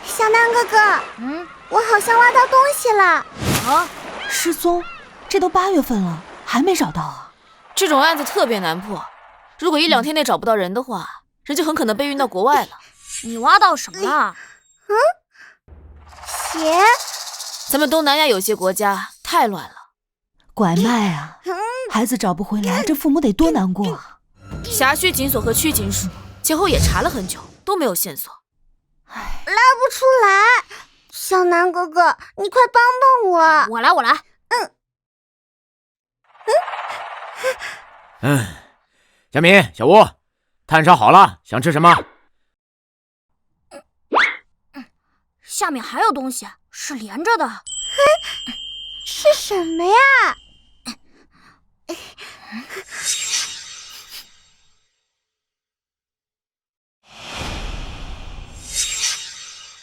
小南哥哥，我好像挖到东西了。啊，失踪？这都8月份了，还没找到啊？这种案子特别难破，如果1-2天内找不到人的话，人就很可能被运到国外了。你挖到什么了？鞋？咱们东南亚有些国家太乱了，拐卖啊！孩子找不回来，这父母得多难过啊！辖区警所和区警署前后也查了很久，都没有线索。拉不出来，小南哥哥，你快帮帮我！我来。小敏、小吴，炭烧好了，想吃什么？下面还有东西，是连着的。是什么呀？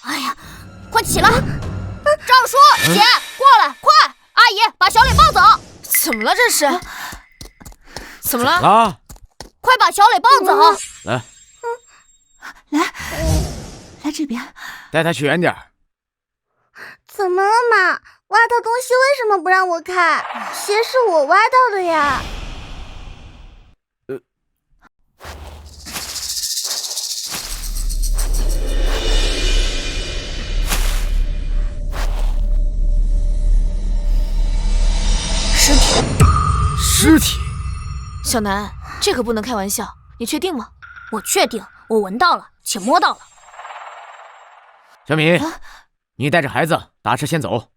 哎呀，快起来！赵叔，姐，过来，快！阿姨，把小磊抱走。怎么了这是？怎么了？啊！快把小磊抱走。来这边，带他去远点。怎么了嘛？挖到东西为什么不让我看？鞋是我挖到的呀。尸体？小南，这可不能开玩笑，你确定吗？我确定，我闻到了，且摸到了。小敏，你带着孩子打车先走。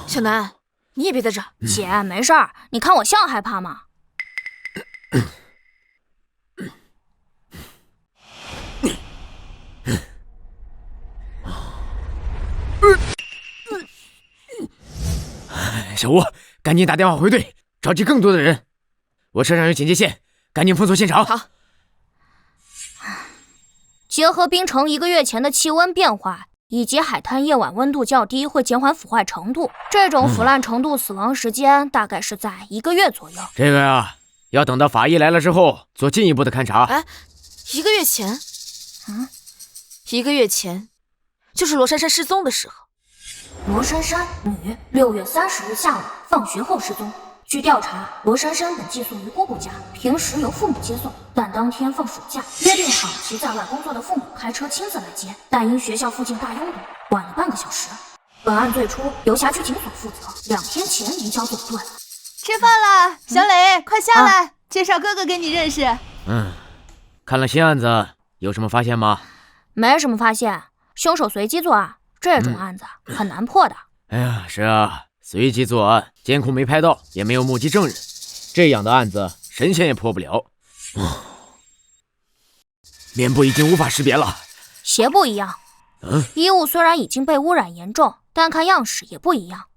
小南，你也别在这儿。姐，没事儿，你看我像害怕吗？小吴，赶紧打电话回队，召集更多的人。我车上有警戒线，赶紧封锁现场。好。结合冰城1个月前的气温变化，以及海滩夜晚温度较低会减缓腐坏程度，这种腐烂程度死亡时间大概是在1个月左右。这个呀，要等到法医来了之后做进一步的勘查。1个月前？1个月前，就是罗珊珊失踪的时候。罗珊珊，女，6月30日下午放学后失踪。据调查，罗珊珊本寄宿于姑姑家，平时由父母接送，但当天放暑假，约定好其在外工作的父母开车亲自来接，但因学校附近大拥堵，晚了半个小时。本案最初由辖区警所负责，2天前移交总队。吃饭了，小磊，快下来，介绍哥哥给你认识。看了新案子，有什么发现吗？没什么发现，凶手随机作案，这种案子很难破的。哎呀，是啊，随机作案，监控没拍到，也没有目击证人，这样的案子神仙也破不了。脸部已经无法识别了。鞋不一样，衣物虽然已经被污染严重，但看样式也不一样。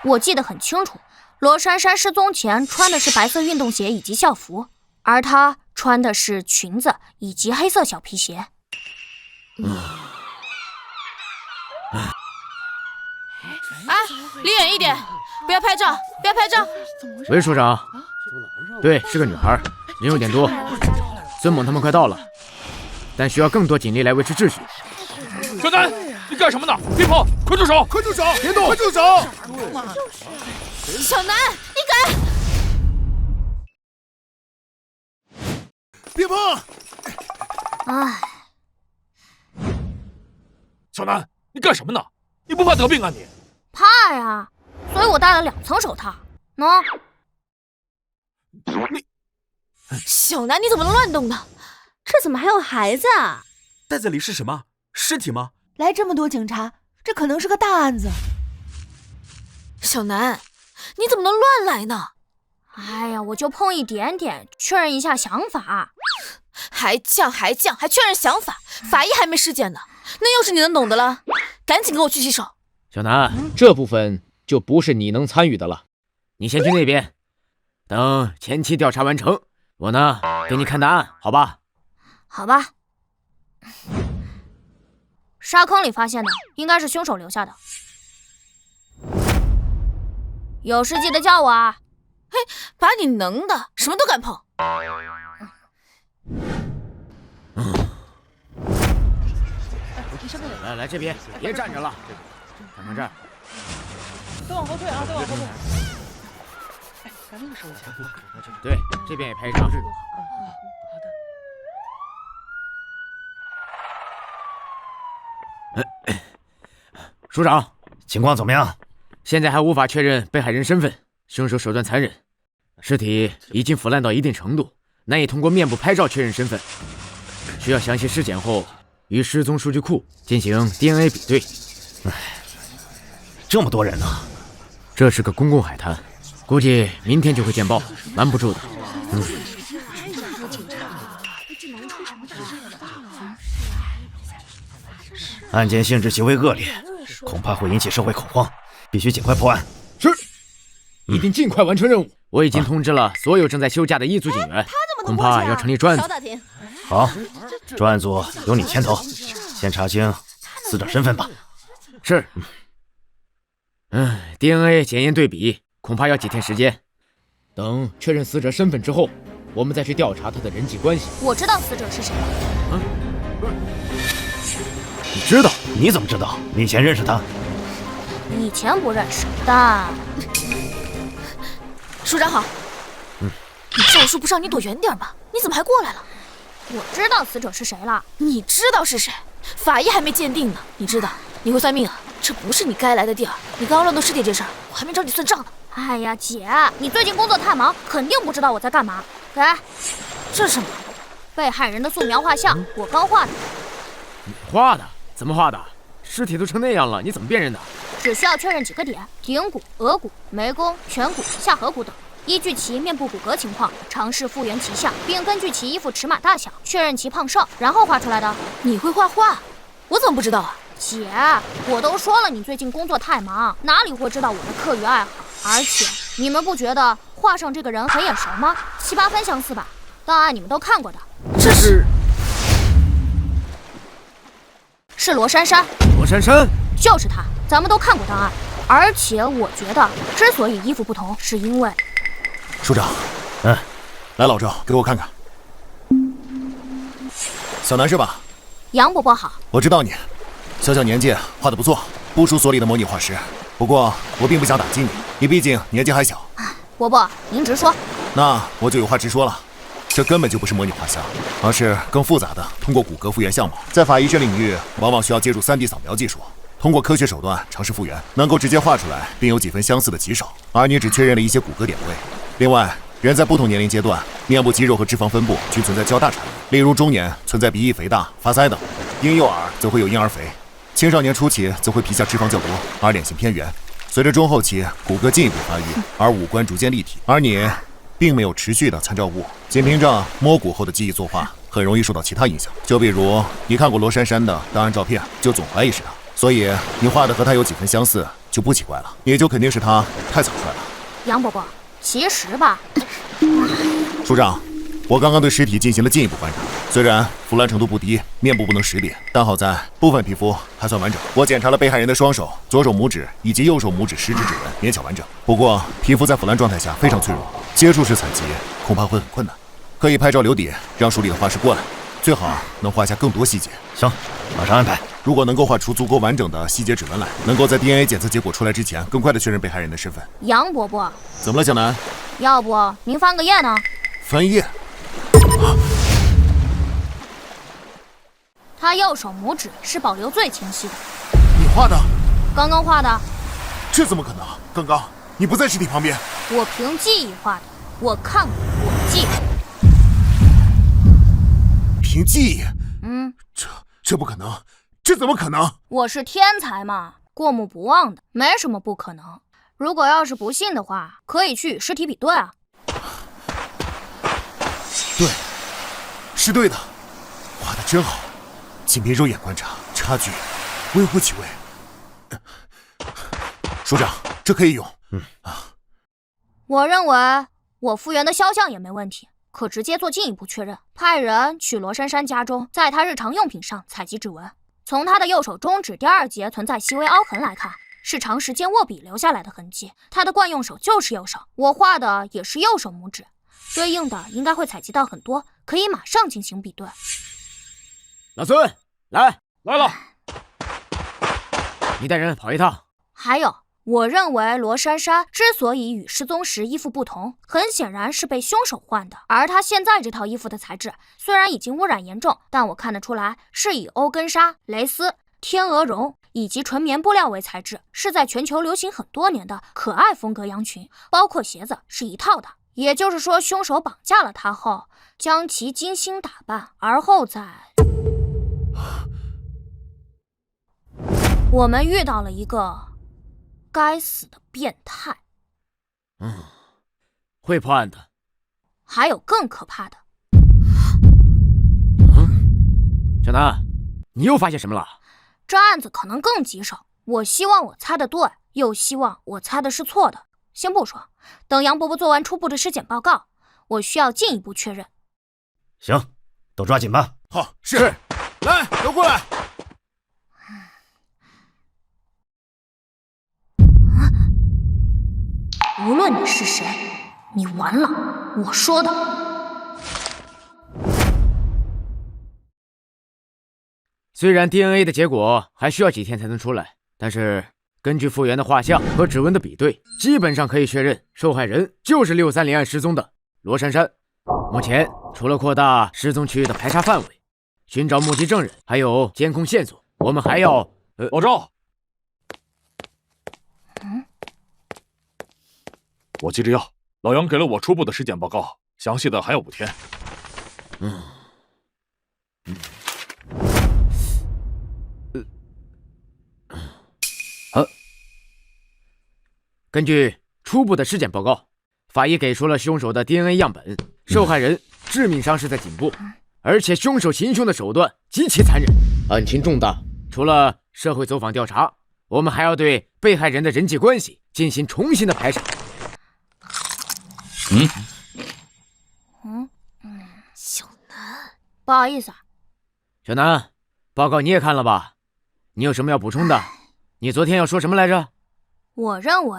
我记得很清楚，罗珊珊失踪前穿的是白色运动鞋以及校服，而她穿的是裙子以及黑色小皮鞋。离远一点，不要拍照，不要拍照。喂，署长。对，是个女孩，人有点多。孙猛他们快到了，但需要更多警力来维持秩序。小南，你干什么呢？别跑，快住手！快住手！别动！快住手！小南，你敢！别碰！唉，小南，你干什么呢？你不怕得病啊你？怕呀，所以我戴了2层手套。喏，小南，你怎么能乱动呢？这怎么还有孩子啊？袋子里是什么？尸体吗？来这么多警察，这可能是个大案子。小南，你怎么能乱来呢？哎呀，我就碰一点点，确认一下想法。还犟，还确认想法，法医还没尸检呢，那又是你能懂的了。赶紧给我去洗手。小南，这部分就不是你能参与的了，你先去那边，等前期调查完成，我呢给你看答案，好吧？好吧。沙坑里发现的应该是凶手留下的，有事记得叫我啊。嘿，把你能的，什么都敢碰。来这边，别站着了，看看这儿。都往后退啊，都往后退。哎，赶紧收起来。对，这边也拍一张。好的。署长，情况怎么样？现在还无法确认被害人身份，凶手手段残忍，尸体已经腐烂到一定程度，难以通过面部拍照确认身份，需要详细尸检后与失踪数据库进行 DNA 比对。这么多人呢？这是个公共海滩，估计明天就会见报，瞒不住的。案件性质极为恶劣，恐怕会引起社会恐慌，必须尽快破案。是，一定尽快完成任务。我已经通知了所有正在休假的一组警员，恐怕要成立专案组。好，专案组由你牵头，先查清死者身份吧。是。DNA 检验对比恐怕要几天时间，等确认死者身份之后，我们再去调查他的人际关系。我知道死者是谁了。你知道？你怎么知道？你以前认识他？以前不认识，但……署长好。你赵叔不是让你躲远点吗？你怎么还过来了？我知道死者是谁了。你知道是谁？法医还没鉴定呢。你知道你会算命啊？这不是你该来的地儿。你刚刚乱动尸体这事儿，我还没找你算账呢。哎呀，姐，你最近工作太忙，肯定不知道我在干嘛。给，这是什么？被害人的素描画像，我刚画的。你画的？怎么画的？尸体都成那样了，你怎么辨认的？只需要确认几个点：顶骨、额骨、眉弓、颧骨、下颌骨等。依据其面部骨骼情况，尝试复原其像，并根据其衣服尺码大小确认其胖瘦，然后画出来的。你会画画？我怎么不知道啊？姐，我都说了，你最近工作太忙，哪里会知道我的课余爱好？而且，你们不觉得画上这个人很眼熟吗？7、8分相似吧？档案你们都看过的。这是罗珊珊。罗珊珊？就是他，咱们都看过档案。而且我觉得，之所以衣服不同，是因为……署长，来老赵，给我看看。小南是吧？杨伯伯好。我知道你，小年纪画得不错，不输所里的模拟画师。不过我并不想打击你，你毕竟年纪还小。伯伯，您直说。那我就有话直说了，这根本就不是模拟画像，而是更复杂的通过骨骼复原相貌。在法医学领域，往往需要借助3D 扫描技术，通过科学手段尝试复原，能够直接画出来并有几分相似的极少。而你只确认了一些骨骼点位。另外，人在不同年龄阶段，面部肌肉和脂肪分布均存在较大差异。例如，中年存在鼻翼肥大、发腮等，婴幼儿则会有婴儿肥，青少年初期则会皮下脂肪较多，而脸型偏圆。随着中后期，骨骼进一步发育，而五官逐渐立体。而你并没有持续的参照物，仅凭着摸骨后的记忆作画，很容易受到其他影响。就比如你看过罗珊珊的档案照片，就总怀疑是她，所以你画的和她有几分相似，就不奇怪了，也就肯定是她太草率了。杨伯伯，其实吧，署长，我刚刚对尸体进行了进一步观察，虽然腐烂程度不低，面部不能识别，但好在部分皮肤还算完整。我检查了被害人的双手、左手拇指以及右手拇指食指指纹，勉强完整。不过皮肤在腐烂状态下非常脆弱，接触式采集恐怕会很困难。可以拍照留底，让署里的画师过来，最好能画下更多细节。行，马上安排。如果能够画出足够完整的细节指纹来，能够在 DNA 检测结果出来之前，更快的确认被害人的身份。杨伯伯，怎么了，小南？要不您翻个页呢？翻页？他右手拇指是保留最清晰的。你画的？刚刚画的。这怎么可能？刚刚你不在尸体旁边。我凭记忆画的，我看过，我记得。凭记忆？这不可能，这怎么可能？我是天才嘛，过目不忘的，没什么不可能。如果要是不信的话，可以去与尸体比对啊。对，是对的，画得真好。仅凭肉眼观察，差距微乎其微。署长，这可以用。我认为我复原的肖像也没问题，可直接做进一步确认。派人去罗珊珊家中，在她日常用品上采集指纹。从她的右手中指第2节存在细微凹痕来看，是长时间握笔留下来的痕迹。她的惯用手就是右手，我画的也是右手拇指，对应的应该会采集到很多，可以马上进行比对。老孙，来了。你带人跑一趟。还有，我认为罗珊珊之所以与失踪时衣服不同，很显然是被凶手换的。而她现在这套衣服的材质虽然已经污染严重，但我看得出来是以欧根纱、蕾丝、天鹅绒以及纯棉布料为材质，是在全球流行很多年的可爱风格羊群，包括鞋子是一套的。也就是说，凶手绑架了她后，将其精心打扮，而后再……我们遇到了一个该死的变态。会破案的。还有更可怕的。小南，你又发现什么了？这案子可能更棘手，我希望我猜的对，又希望我猜的是错的。先不说，等杨伯伯做完初步的尸检报告，我需要进一步确认。行，都抓紧吧。好，是。来，都过来。无论你是谁，你完了，我说的。虽然 DNA 的结果还需要几天才能出来，但是根据复原的画像和指纹的比对，基本上可以确认受害人就是630案失踪的罗珊珊。目前除了扩大失踪区域的排查范围，寻找目击证人，还有监控线索，我们还要老赵。我急着要，老杨给了我初步的尸检报告，详细的还要5天。根据初步的尸检报告，法医给出了凶手的 DNA 样本，受害人致命伤是在颈部，而且凶手行凶的手段极其残忍，案情重大。除了社会走访调查，我们还要对被害人的人际关系进行重新的排查。小南，不好意思啊。小南，报告你也看了吧？你有什么要补充的？你昨天要说什么来着？我认为，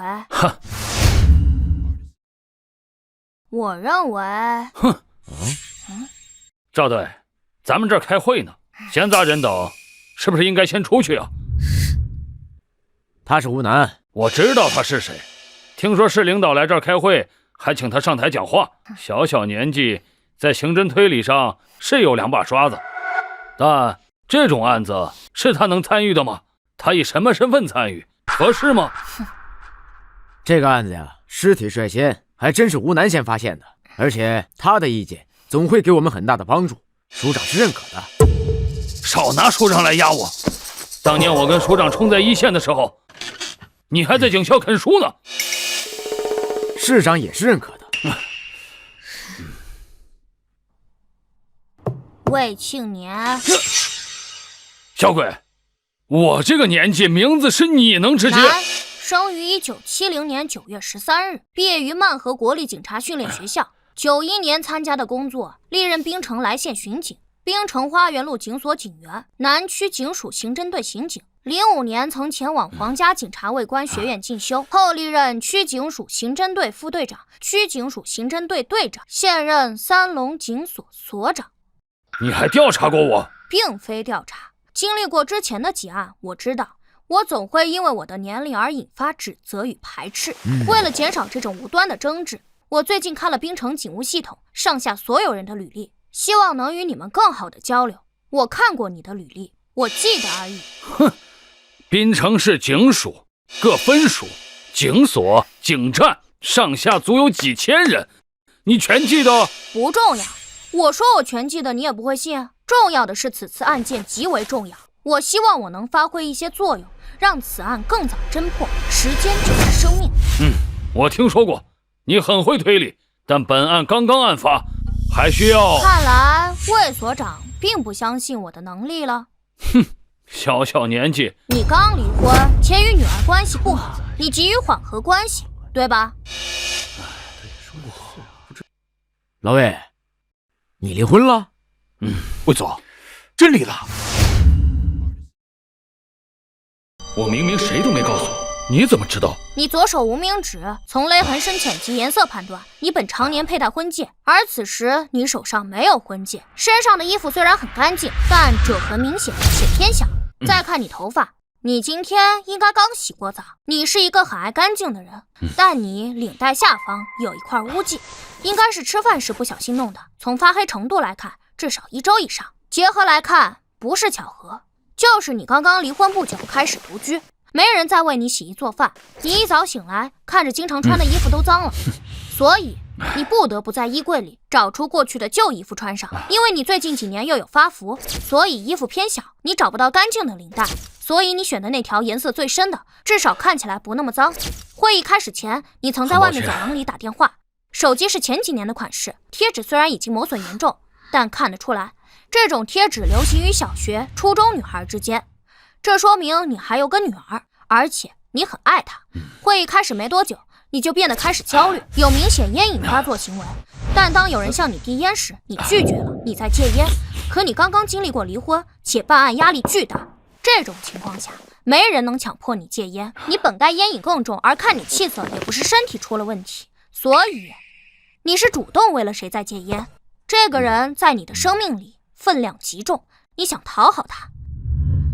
赵队，咱们这儿开会呢，闲杂人等是不是应该先出去啊？他是吴楠，我知道他是谁，听说市领导来这儿开会，还请他上台讲话。小小年纪，在刑侦推理上是有2把刷子，但这种案子是他能参与的吗？他以什么身份参与？合适吗？这个案子呀，尸体率先还真是吴楠先发现的，而且他的意见总会给我们很大的帮助，署长是认可的。少拿署长来压我！当年我跟署长冲在一线的时候，你还在警校啃书呢。市长也是认可的。魏庆年，小鬼，我这个年纪，名字是你能直接。生于1970年9月13日，毕业于曼河国立警察训练学校。91年参加的工作，历任槟城来县巡警、槟城花园路警所警员、南区警署刑侦队刑警。05年曾前往皇家警察卫官学院进修，后历任区警署刑侦队副队长、区警署刑侦队队长，现任三龙警所所长。你还调查过我？并非调查，经历过之前的几案，我知道我总会因为我的年龄而引发指责与排斥。为了减少这种无端的争执，我最近看了槟城警务系统上下所有人的履历，希望能与你们更好的交流。我看过你的履历，我记得而已。哼，槟城市警署各分署、警所、警站上下足有几千人，你全记得？不重要，我说我全记得你也不会信。重要的是此次案件极为重要，我希望我能发挥一些作用，让此案更早侦破。时间就是生命。我听说过，你很会推理，但本案刚刚案发，还需要……看来魏所长并不相信我的能力了。哼，小小年纪，你刚离婚，且与女儿关系不好，你急于缓和关系，对吧？老魏，你离婚了？魏总，真离了？我明明谁都没告诉你，你怎么知道？你左手无名指，从勒痕深浅及颜色判断，你本常年佩戴婚戒，而此时你手上没有婚戒，身上的衣服虽然很干净，但褶痕明显且偏小。再看你头发，你今天应该刚洗过澡，你是一个很爱干净的人，但你领带下方有一块污迹，应该是吃饭时不小心弄的。从发黑程度来看，至少1周以上。结合来看，不是巧合，就是你刚刚离婚不久开始独居，没人在为你洗衣做饭，你一早醒来看着经常穿的衣服都脏了，所以你不得不在衣柜里找出过去的旧衣服穿上。因为你最近几年又有发福，所以衣服偏小，你找不到干净的领带，所以你选的那条颜色最深的，至少看起来不那么脏。会议开始前，你曾在外面走廊里打电话，手机是前几年的款式，贴纸虽然已经磨损严重，但看得出来这种贴纸流行于小学、初中女孩之间，这说明你还有个女儿，而且你很爱她。会议开始没多久，你就变得开始焦虑，有明显烟瘾发作行为。但当有人向你递烟时，你拒绝了，你在戒烟。可你刚刚经历过离婚，且办案压力巨大，这种情况下，没人能强迫你戒烟。你本该烟瘾更重，而看你气色也不是身体出了问题，所以你是主动为了谁在戒烟。这个人在你的生命里分量极重，你想讨好他。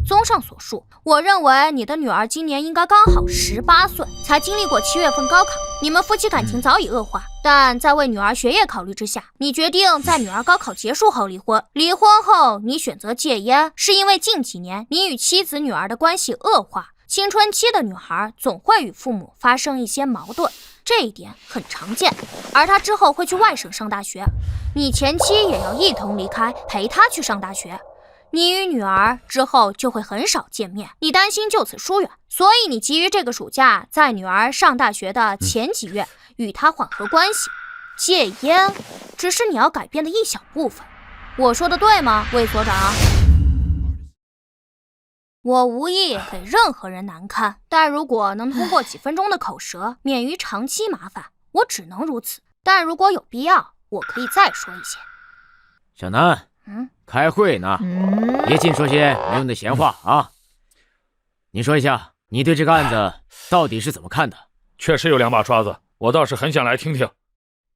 综上所述，我认为你的女儿今年应该刚好18岁，才经历过7月份高考，你们夫妻感情早已恶化，但在为女儿学业考虑之下，你决定在女儿高考结束后离婚。离婚后，你选择戒烟，是因为近几年你与妻子、女儿的关系恶化。青春期的女孩总会与父母发生一些矛盾，这一点很常见，而她之后会去外省上大学，你前妻也要一同离开，陪她去上大学。你与女儿之后就会很少见面，你担心就此疏远，所以你急于这个暑假在女儿上大学的前几月与她缓和关系。戒烟只是你要改变的一小部分，我说的对吗，魏所长？我无意给任何人难堪，但如果能通过几分钟的口舌免于长期麻烦，我只能如此。但如果有必要，我可以再说一些。小南，开会呢，别净说些没用的闲话啊！你说一下，你对这个案子到底是怎么看的？确实有2把刷子，我倒是很想来听听，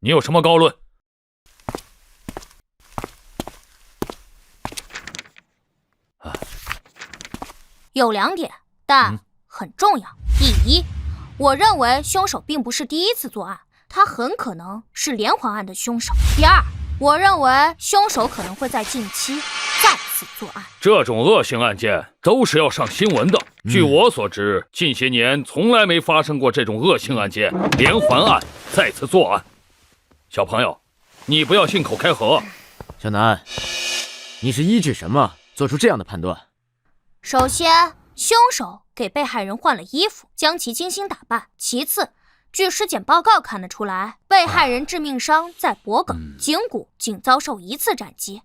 你有什么高论？有2点，但很重要。第一，我认为凶手并不是第一次作案，他很可能是连环案的凶手。第二，我认为凶手可能会在近期再次作案。这种恶性案件都是要上新闻的。据我所知，近些年从来没发生过这种恶性案件，连环案再次作案。小朋友，你不要信口开河。小南，你是依据什么做出这样的判断？首先，凶手给被害人换了衣服，将其精心打扮。其次，据尸检报告看得出来，被害人致命伤在脖颈、颈骨仅遭受1次斩击，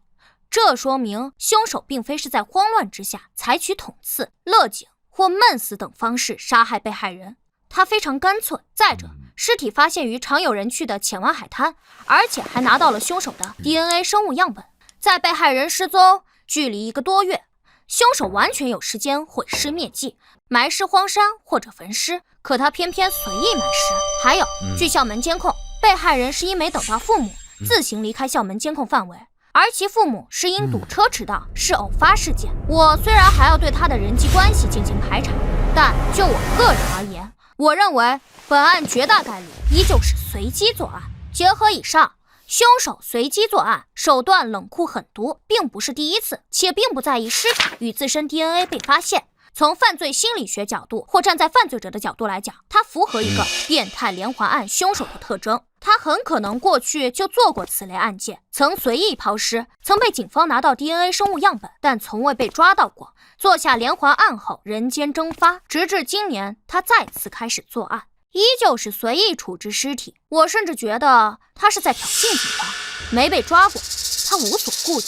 这说明凶手并非是在慌乱之下采取捅刺、勒颈或闷死等方式杀害被害人，他非常干脆。再者，尸体发现于常有人去的浅湾海滩，而且还拿到了凶手的 DNA 生物样本。在被害人失踪距离1个多月，凶手完全有时间毁尸灭迹，埋尸荒山或者焚尸，可他偏偏随意埋尸。还有，据校门监控，被害人是因没等到父母，自行离开校门监控范围，而其父母是因堵车迟到，是偶发事件。我虽然还要对他的人际关系进行排查，但就我个人而言，我认为本案绝大概率依旧是随机作案。结合以上，凶手随机作案，手段冷酷狠毒，并不是第一次，且并不在意尸体与自身 DNA 被发现。从犯罪心理学角度或站在犯罪者的角度来讲，它符合一个变态连环案凶手的特征。他很可能过去就做过此类案件，曾随意抛尸，曾被警方拿到 DNA 生物样本，但从未被抓到过。做下连环案后人间蒸发，直至今年他再次开始作案，依旧是随意处置尸体。我甚至觉得他是在挑衅警方，没被抓过，他无所顾忌。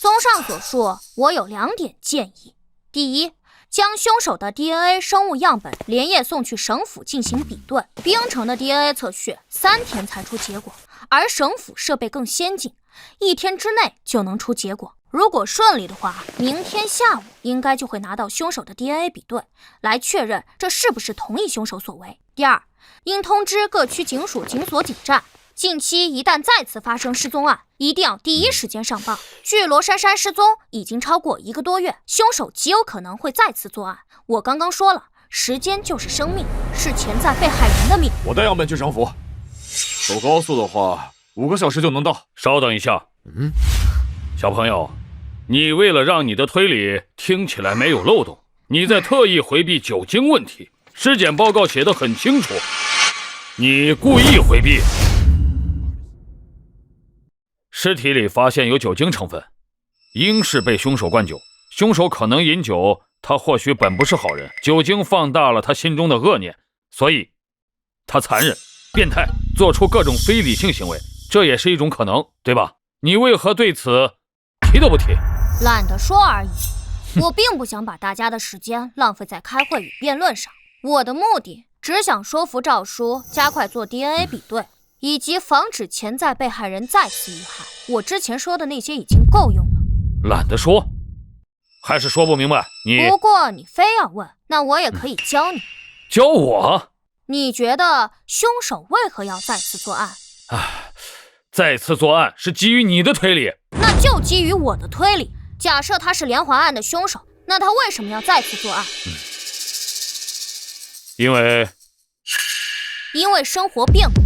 综上所述，我有2点建议。第一，将凶手的 DNA 生物样本连夜送去省府进行比对。冰城的 DNA 测序3天才出结果，而省府设备更先进，1天之内就能出结果。如果顺利的话，明天下午应该就会拿到凶手的 DNA 比对，来确认这是不是同一凶手所为。第二，应通知各区警署、警所、警站，近期一旦再次发生失踪案，一定要第一时间上报。据罗珊珊失踪已经超过1个多月，凶手极有可能会再次作案。我刚刚说了，时间就是生命，是潜在被害人的命。我带样本去省府，走高速的话5个小时就能到。稍等一下，小朋友，你为了让你的推理听起来没有漏洞，你在特意回避酒精问题。尸检报告写得很清楚，你故意回避。尸体里发现有酒精成分，应是被凶手灌酒。凶手可能饮酒，他或许本不是好人，酒精放大了他心中的恶念，所以他残忍、变态，做出各种非理性行为，这也是一种可能，对吧？你为何对此提都不提？懒得说而已。我并不想把大家的时间浪费在开会与辩论上，我的目的只想说服赵叔加快做 DNA 比对，以及防止潜在被害人再次遇害。我之前说的那些已经够用了。懒得说，还是说不明白？不过你非要问，那我也可以教你。教我？你觉得凶手为何要再次作案？再次作案是基于你的推理，那就基于我的推理。假设他是连环案的凶手，那他为什么要再次作案？因为生活变故。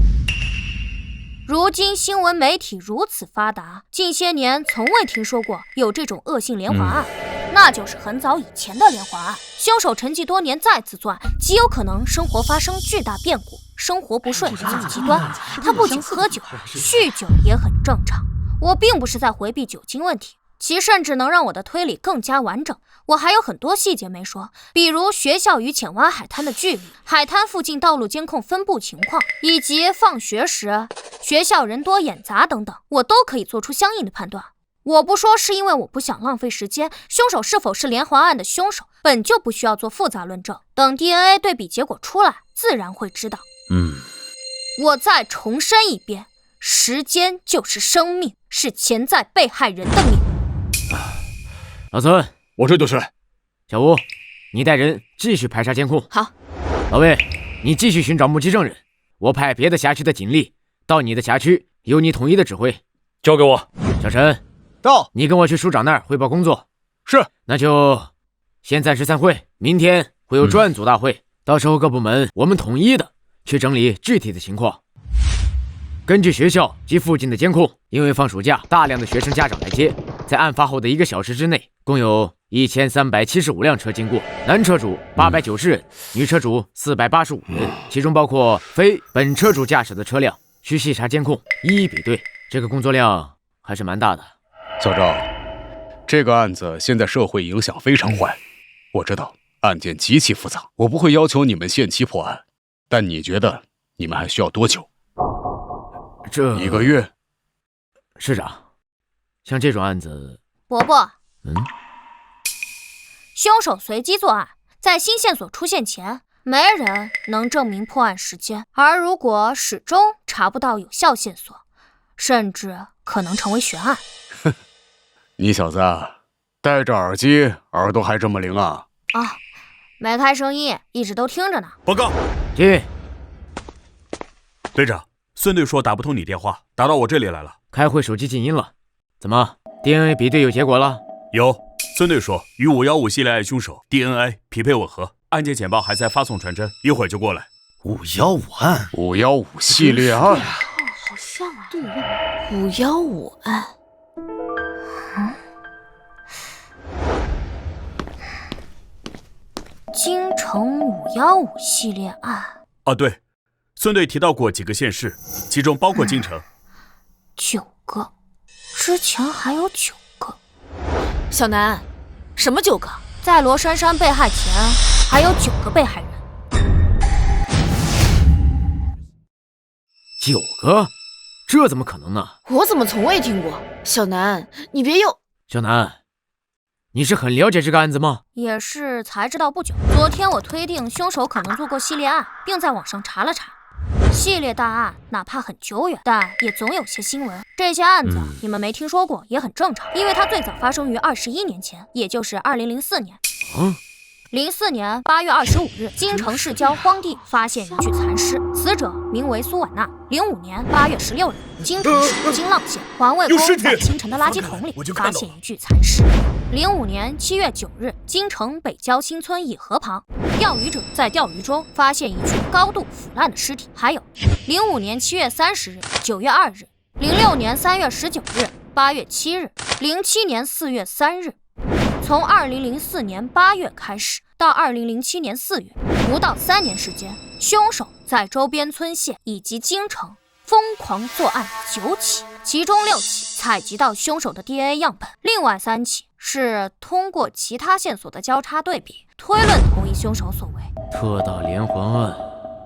如今新闻媒体如此发达，近些年从未听说过有这种恶性连环案，那就是很早以前的连环案。凶手沉寂多年再次作案，极有可能生活发生巨大变故，生活不顺，走极端。他不仅喝酒，酗酒也很正常。我并不是在回避酒精问题，其甚至能让我的推理更加完整。我还有很多细节没说，比如学校与浅湾海滩的距离、海滩附近道路监控分布情况，以及放学时学校人多眼杂等等，我都可以做出相应的判断。我不说是因为我不想浪费时间，凶手是否是连环案的凶手，本就不需要做复杂论证，等 DNA 对比结果出来，自然会知道。我再重申一遍，时间就是生命，是潜在被害人的命。老孙，我这就是。小吴，你带人继续排查监控。好。老魏，你继续寻找目击证人，我派别的辖区的警力到你的辖区，由你统一的指挥。交给我。小陈，到。你跟我去署长那儿汇报工作。是。那就先暂时散会，明天会有专案组大会，到时候各部门我们统一的去整理具体的情况。根据学校及附近的监控，因为放暑假，大量的学生家长来接，在案发后的1个小时之内，共有1375辆车经过，男车主890人，女车主485人，其中包括非本车主驾驶的车辆，需细查监控，一一比对。这个工作量还是蛮大的。小赵，这个案子现在社会影响非常坏，我知道案件极其复杂，我不会要求你们限期破案，但你觉得你们还需要多久？这1个月。市长，像这种案子，伯伯，凶手随机作案，在新线索出现前，没人能证明破案时间，而如果始终查不到有效线索，甚至可能成为悬案。你小子戴着耳机，耳朵还这么灵啊？没开声音，一直都听着呢。报告，进。队长，孙队说打不通你电话，打到我这里来了。开会手机静音了，怎么 DNA 比对有结果了？有，孙队说与515系列案凶手 DNA 匹配吻合，案件简报还在发送传真，一会儿就过来。515案，515系列案，好像啊。对，515案。京城515系列案。对，孙队提到过几个县市，其中包括京城。9个，之前还有9个。小南，什么9个？在罗珊珊被害前，还有9个被害人。9个？这怎么可能呢？我怎么从未听过？小南，你别又……小南，你是很了解这个案子吗？也是才知道不久。昨天我推定凶手可能做过系列案，并在网上查了查。系列大案哪怕很久远，但也总有些新闻。这些案子你们没听说过也很正常，因为它最早发生于21年前，也就是2004年。04年8月25日，京城市郊荒地发现一具残尸，死者名为苏婉娜。05年8月16日，京城市京浪县环卫宫在清晨的垃圾桶里发现一具残尸。05年7月9日，京城北郊新村一河旁，钓鱼者在钓鱼中发现一具高度腐烂的尸体。还有05年7月30日、9月2日、06年3月19日、8月7日、07年4月3日。从2004年8月开始到2007年4月，不到3年时间，凶手在周边村县以及京城疯狂作案9起，其中6起采集到凶手的 DNA 样本，另外3起是通过其他线索的交叉对比，推论同一凶手所为。特大连环案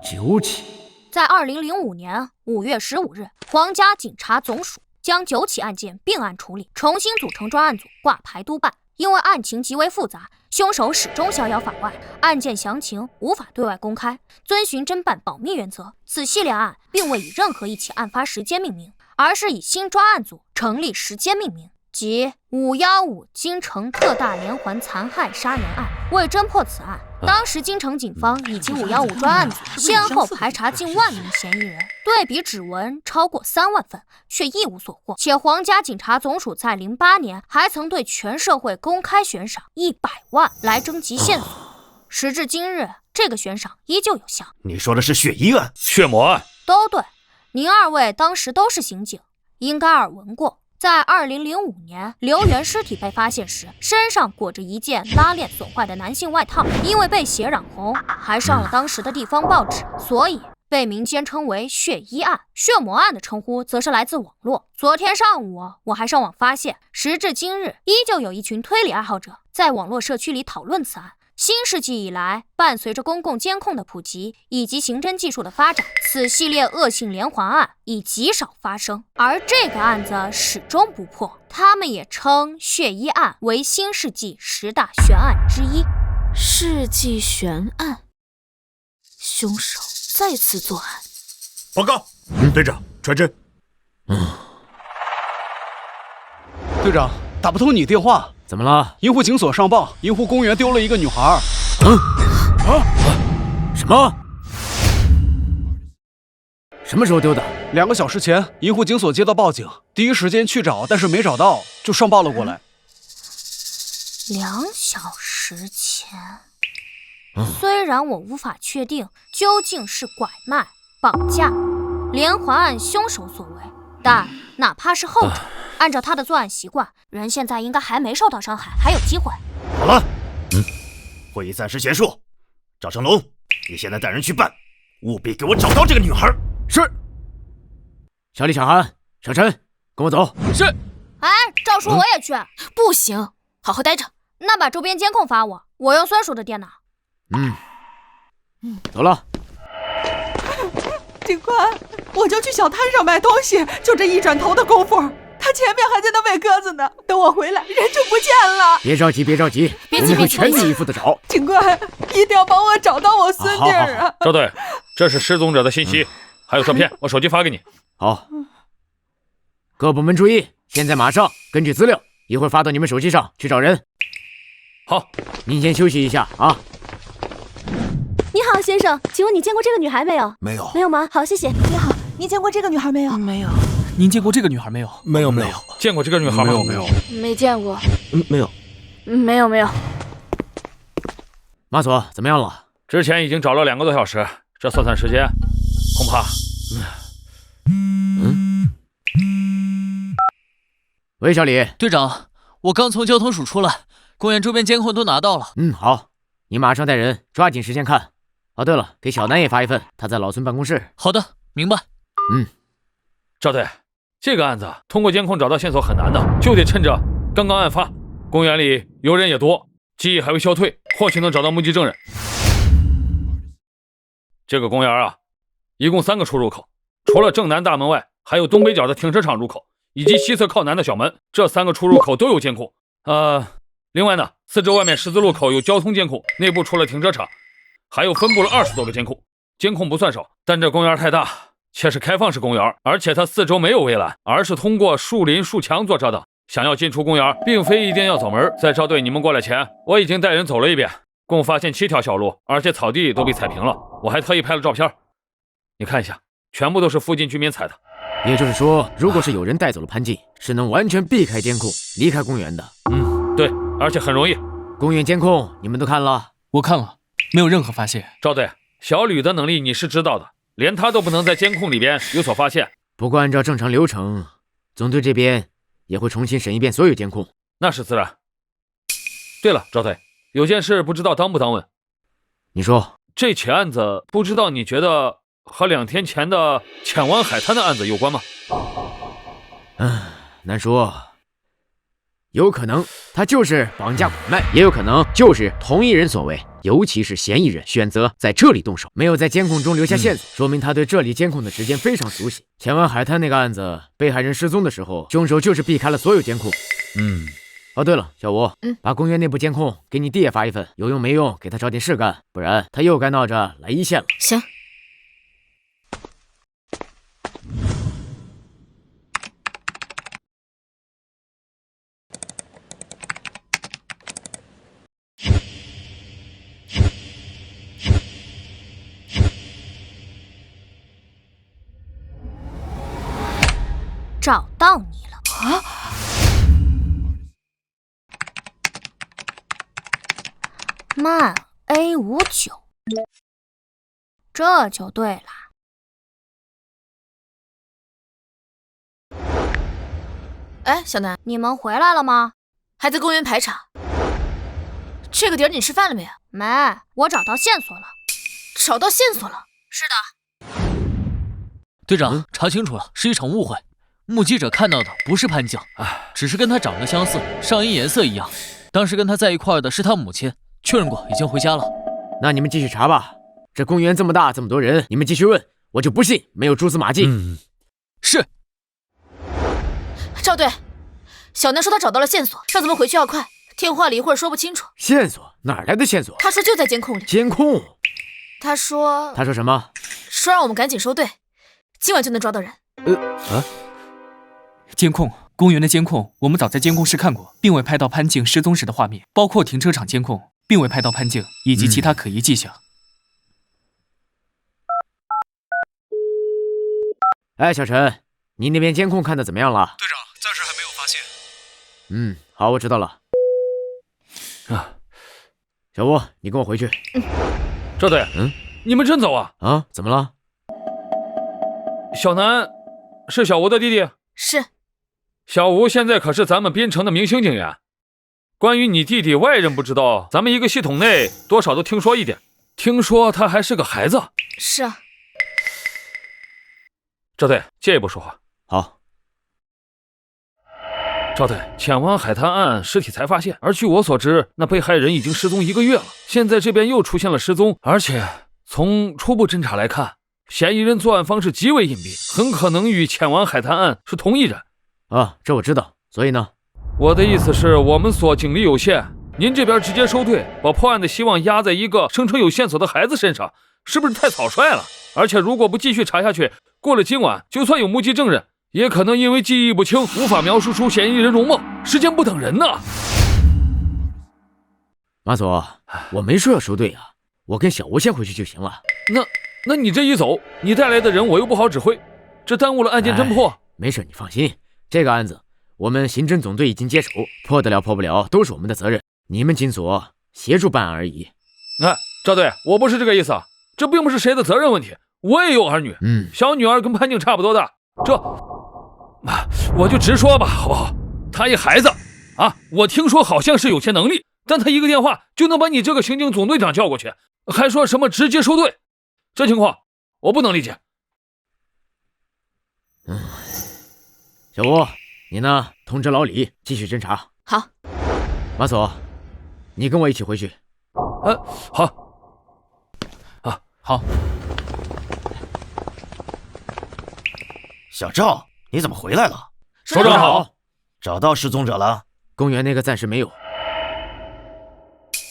9起。在2005年5月15日，皇家警察总署将9起案件并案处理，重新组成专案组挂牌督办。因为案情极为复杂，凶手始终逍遥法外，案件详情无法对外公开，遵循侦办保密原则。此系列案并未以任何一起案发时间命名，而是以新专案组成立时间命名，即515京城特大连环残害杀人案。为侦破此案，当时京城警方以及515专案组先后排查近1万名嫌疑人，对比指纹超过3万份，却一无所获。且皇家警察总署在08年还曾对全社会公开悬赏100万来征集线索，时至今日，这个悬赏依旧有效。你说的是血衣案、血魔案？都对，您2位当时都是刑警，应该耳闻过。在2005年，刘源尸体被发现时，身上裹着一件拉链损坏的男性外套，因为被血染红，还上了当时的地方报纸，所以被民间称为血衣案。血魔案的称呼则是来自网络。昨天上午，我还上网发现，时至今日，依旧有一群推理爱好者在网络社区里讨论此案。新世纪以来，伴随着公共监控的普及以及刑侦技术的发展，此系列恶性连环案已极少发生，而这个案子始终不破。他们也称血衣案为新世纪10大悬案之一。世纪悬案，凶手再次作案。报告，队长，传真。队长，打不通你电话。怎么了？银湖警所上报，银湖公园丢了一个女孩。什么？什么时候丢的？2个小时前，银湖警所接到报警，第一时间去找，但是没找到，就上报了过来。2小时前，虽然我无法确定究竟是拐卖、绑架、连环案凶手所为，但哪怕是后者，按照他的作案习惯，人现在应该还没受到伤害，还有机会。好了，会议暂时结束。赵成龙，你现在带人去办，务必给我找到这个女孩。是。小李、小韩、小陈，跟我走。是。哎，赵叔，我也去。不行，好好待着。那把周边监控发我，我用孙叔的电脑。走了。警官，我就去小摊上买东西，就这一转头的功夫，他前面还在那喂鸽子呢，等我回来人就不见了。别着急，别着急，我们会全力以赴的找。警官，一定要帮我找到我孙女儿啊！赵队，这是失踪者的信息，还有照片，我手机发给你。好，各部门注意，现在马上根据资料，一会儿发到你们手机上去找人。好，您先休息一下啊。你好，先生，请问你见过这个女孩没有？没有。没有吗？好，谢谢。你好，你见过这个女孩没有？没有。您见过这个女孩没有？没有。见过这个女孩吗？没有。没见过。没有。没有。马佐怎么样了？之前已经找了2个多小时，这算时间，恐怕……喂，小李。队长，我刚从交通署出来，公园周边监控都拿到了。好，你马上带人抓紧时间看。哦，对了，给小南也发一份，他在老孙办公室。好的，明白。赵队，这个案子通过监控找到线索很难的，就得趁着刚刚案发，公园里游人也多，记忆还未消退，或许能找到目击证人。这个公园啊，一共3个出入口，除了正南大门外，还有东北角的停车场入口，以及西侧靠南的小门，这3个出入口都有监控。另外呢，四周外面十字路口有交通监控，内部除了停车场，还有分布了20多个监控。监控不算少，但这公园太大，且是开放式公园，而且它四周没有围栏，而是通过树林、树墙做遮挡。想要进出公园，并非一定要走门。在赵队你们过来前，我已经带人走了一遍，共发现7条小路，而且草地都被踩平了。我还特意拍了照片，你看一下，全部都是附近居民踩的。也就是说，如果是有人带走了潘静，是能完全避开监控，离开公园的。对，而且很容易。公园监控你们都看了？我看了，没有任何发现。赵队，小吕的能力你是知道的，连他都不能在监控里边有所发现。不过按照正常流程，总队这边也会重新审一遍所有监控。那是自然。对了，赵队，有件事不知道当不当问。你说。这起案子不知道你觉得和2天前的浅湾海滩的案子有关吗？难说。有可能他就是绑架拐卖，也有可能就是同一人所为，尤其是嫌疑人选择在这里动手，没有在监控中留下线索，说明他对这里监控的时间非常熟悉。浅湾海滩那个案子，被害人失踪的时候，凶手就是避开了所有监控。哦，对了，小吴，把公园内部监控给你弟也发一份，有用没用给他找点事干，不然他又该闹着来一线了。行。找到你了啊！曼 A59，这就对了。哎，小南，你们回来了吗？还在公园排场。这个点你吃饭了没？没，我找到线索了。找到线索了？是的。队长，查清楚了，是一场误会。目击者看到的不是潘静，只是跟他长得相似，上衣颜色一样。当时跟他在一块的是他母亲，确认过已经回家了。那你们继续查吧，这公园这么大，这么多人，你们继续问，我就不信没有蛛丝马迹。是。赵队，小南说他找到了线索，让咱们回去要快，电话里一会儿说不清楚。线索？哪来的线索？他说就在监控里。监控？他说什么？说让我们赶紧收队，今晚就能抓到人。监控，公园的监控，我们早在监控室看过，并未拍到潘静失踪时的画面，包括停车场监控，并未拍到潘静以及其他可疑迹象。哎，小陈，你那边监控看的怎么样了？队长，暂时还没有发现。好，我知道了。小吴，你跟我回去。赵队，你们真走啊？怎么了？小南是小吴的弟弟？是。小吴现在可是咱们边城的明星警员，关于你弟弟外人不知道，咱们一个系统内多少都听说一点。听说他还是个孩子。是啊。赵队，借一步说话。好。赵队，浅湾海滩案尸体才发现，而据我所知，那被害人已经失踪1个月了，现在这边又出现了失踪，而且从初步侦查来看，嫌疑人作案方式极为隐蔽，很可能与浅湾海滩案是同一人。这我知道。所以呢？我的意思是，我们所警力有限，您这边直接收队，把破案的希望压在一个声称有线索的孩子身上，是不是太草率了？而且如果不继续查下去，过了今晚，就算有目击证人，也可能因为记忆不清，无法描述出嫌疑人容貌。时间不等人呐。马总，我没说要收队啊，我跟小吴先回去就行了。那你这一走，你带来的人我又不好指挥，这耽误了案件侦破。没事，你放心，这个案子我们刑侦总队已经接手，破得了破不了都是我们的责任，你们警所协助办案而已。赵队，我不是这个意思，这并不是谁的责任问题，我也有儿女，小女儿跟潘静差不多大，我就直说吧，好不好？他一孩子啊，我听说好像是有些能力，但他一个电话就能把你这个刑警总队长叫过去，还说什么直接收队，这情况我不能理解。小吴，你呢？通知老李继续侦查。好。马总，你跟我一起回去。好。小赵，你怎么回来了？首长好。找到失踪者了？公园那个暂时没有。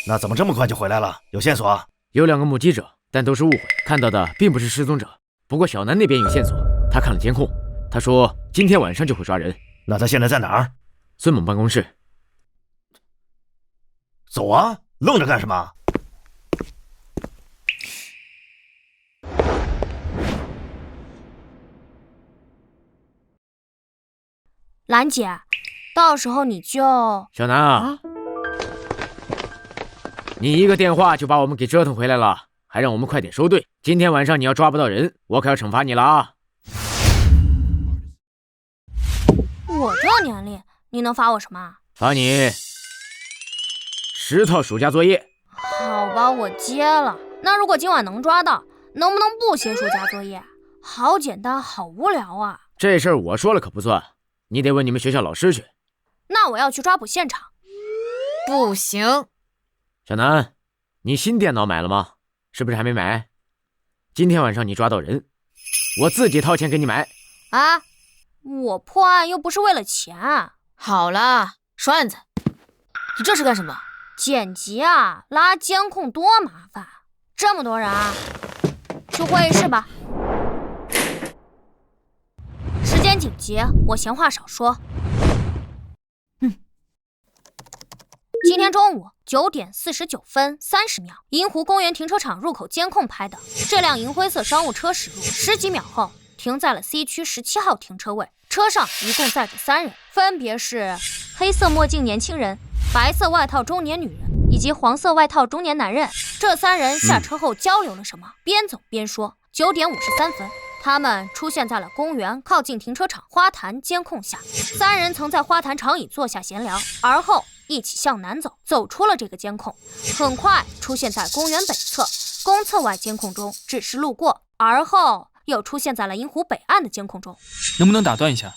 那怎么这么快就回来了？有线索？有2个目击者，但都是误会，看到的并不是失踪者。不过小南那边有线索，他看了监控，他说今天晚上就会抓人。那他现在在哪儿？孙猛办公室。走啊，愣着干什么？兰姐，到时候你就……小南啊，你一个电话就把我们给折腾回来了，还让我们快点收队。今天晚上你要抓不到人，我可要惩罚你了啊！我这年龄，你能罚我什么？罚你10套暑假作业。好吧，我接了。那如果今晚能抓到，能不能不写暑假作业？好简单，好无聊啊！这事儿我说了可不算，你得问你们学校老师去。那我要去抓捕现场。不行。小南，你新电脑买了吗？是不是还没买？今天晚上你抓到人，我自己掏钱给你买。啊，我破案又不是为了钱。好了，说案子。你这是干什么？剪辑啊，拉监控多麻烦，这么多人啊。去会议室吧。时间紧急，我闲话少说。今天中午9点49分30秒，银湖公园停车场入口监控拍的，这辆银灰色商务车驶入10几秒后，停在了 C 区17号停车位。车上一共载着3人，分别是黑色墨镜年轻人、白色外套中年女人以及黄色外套中年男人。这3人下车后交流了什么？边走边说。9点53分，他们出现在了公园靠近停车场花坛监控下。3人曾在花坛长椅坐下闲聊，而后一起向南走，走出了这个监控，很快出现在公园北侧。公厕外监控中只是路过，而后又出现在了银湖北岸的监控中。能不能打断一下？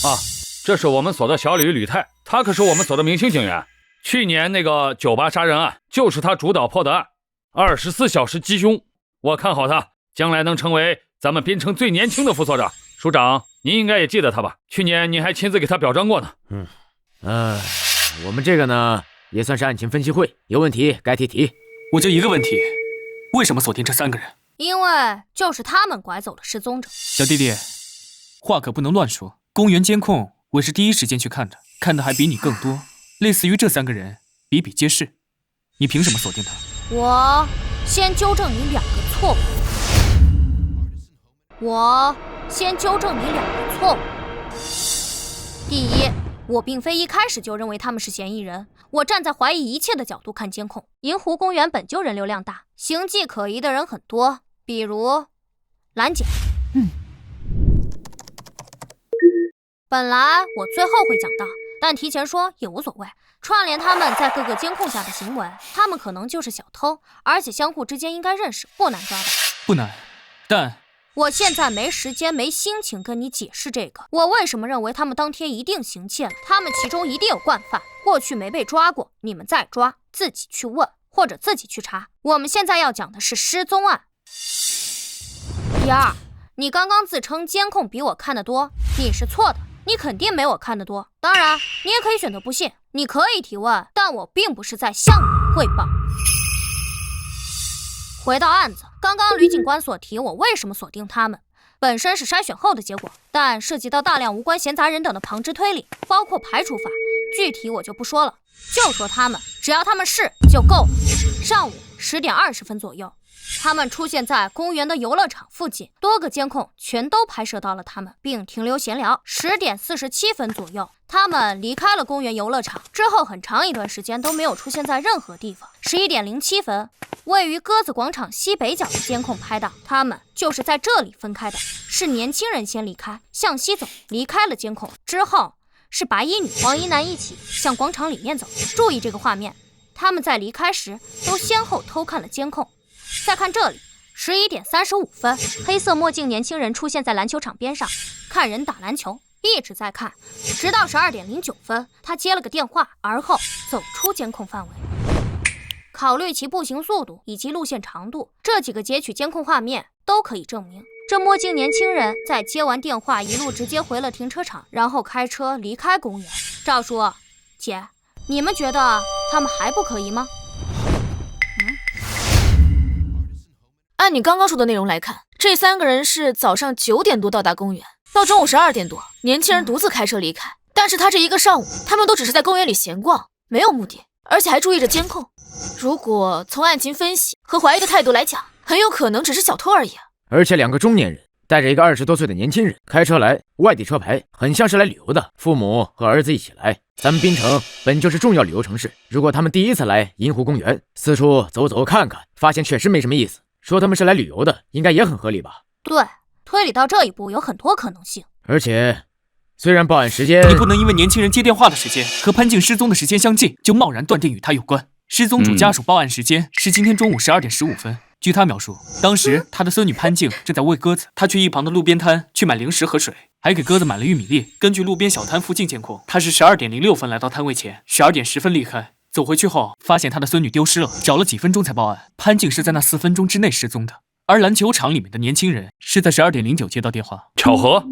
啊，这是我们所的小吕泰，他可是我们所的明星警员。去年那个酒吧杀人案就是他主导破的案，24小时缉凶。我看好他，将来能成为咱们边城最年轻的副所长。署长，您应该也记得他吧？去年您还亲自给他表彰过呢。我们这个呢，也算是案情分析会，有问题该提。我就一个问题，为什么锁定这3个人？因为就是他们拐走了失踪者。小弟弟，话可不能乱说。公园监控我是第一时间去看的，看的还比你更多。类似于这3个人比比皆是，你凭什么锁定他？我先纠正你2个错误。第一，我并非一开始就认为他们是嫌疑人，我站在怀疑一切的角度看监控。银湖公园本就人流量大，形迹可疑的人很多，比如兰姐。本来我最后会讲到，但提前说也无所谓。串联他们在各个监控下的行为，他们可能就是小偷，而且相互之间应该认识，不难抓到。不难，但我现在没时间没心情跟你解释这个。我为什么认为他们当天一定行窃了？他们其中一定有惯犯，过去没被抓过，你们再抓，自己去问或者自己去查。我们现在要讲的是失踪案。第二，你刚刚自称监控比我看得多，你是错的。你肯定没我看得多，当然你也可以选择不信，你可以提问，但我并不是在向你汇报。回到案子，刚刚吕警官所提我为什么锁定他们，本身是筛选后的结果，但涉及到大量无关闲杂人等的旁支推理，包括排除法，具体我就不说了，就说他们，只要他们是就够了。上午10点20分左右，他们出现在公园的游乐场附近，多个监控全都拍摄到了他们，并停留闲聊。10点47分左右，他们离开了公园游乐场，之后很长一段时间都没有出现在任何地方。11点07分，位于鸽子广场西北角的监控拍到，他们就是在这里分开的，是年轻人先离开，向西走，离开了监控，之后是白衣女、黄衣男一起向广场里面走。注意这个画面，他们在离开时都先后偷看了监控。再看这里，11点35分，黑色墨镜年轻人出现在篮球场边上，看人打篮球，一直在看，直到12点09分，他接了个电话，而后走出监控范围。考虑其步行速度以及路线长度，这几个截取监控画面都可以证明，这墨镜年轻人在接完电话一路直接回了停车场，然后开车离开公园。赵叔，姐，你们觉得他们还不可疑吗？按你刚刚说的内容来看，这3个人是早上9点多到达公园，到中午12点多，年轻人独自开车离开。但是他这一个上午，他们都只是在公园里闲逛，没有目的，而且还注意着监控。如果从案情分析和怀疑的态度来讲，很有可能只是小偷而已。而且2个中年人带着一个20多岁的年轻人开车来，外地车牌，很像是来旅游的。父母和儿子一起来。咱们滨城本就是重要旅游城市，如果他们第一次来银湖公园，四处走走看看，发现确实没什么意思，说他们是来旅游的，应该也很合理吧？对，推理到这一步有很多可能性。而且，虽然报案时间，你不能因为年轻人接电话的时间和潘静失踪的时间相近，就贸然断定与他有关。失踪主家属报案时间是今天中午12点15分。据他描述，当时他的孙女潘静正在喂鸽子，他去一旁的路边摊去买零食和水，还给鸽子买了玉米粒。根据路边小摊附近监控，他是12点06分来到摊位前，12点10分离开。走回去后，发现他的孙女丢失了，找了几分钟才报案。潘静是在那4分钟之内失踪的，而篮球场里面的年轻人是在12点09接到电话。巧合？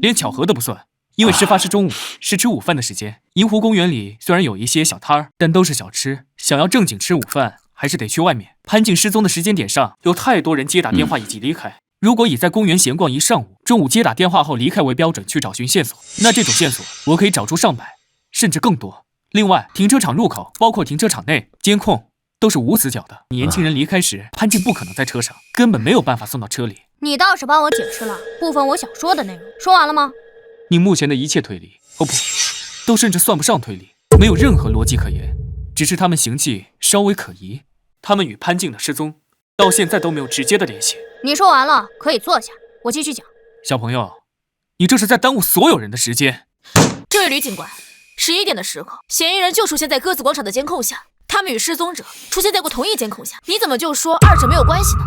连巧合都不算，因为事发是中午，是吃午饭的时间。银湖公园里虽然有一些小摊儿，但都是小吃，想要正经吃午饭还是得去外面。潘静失踪的时间点上有太多人接打电话以及离开，如果以在公园闲逛一上午，中午接打电话后离开为标准去找寻线索，那这种线索我可以找出上百甚至更多。另外，停车场入口包括停车场内监控都是无死角的，年轻人离开时潘静不可能在车上，根本没有办法送到车里。你倒是帮我解释了部分我想说的内容，说完了吗？你目前的一切推理，哦不，都甚至算不上推理，没有任何逻辑可言，只是他们行迹稍微可疑。他们与潘静的失踪到现在都没有直接的联系。你说完了，可以坐下，我继续讲。小朋友，你这是在耽误所有人的时间。这位吕警官，11点的时候，嫌疑人就出现在鸽子广场的监控下，他们与失踪者出现在过同一监控下，你怎么就说二者没有关系呢？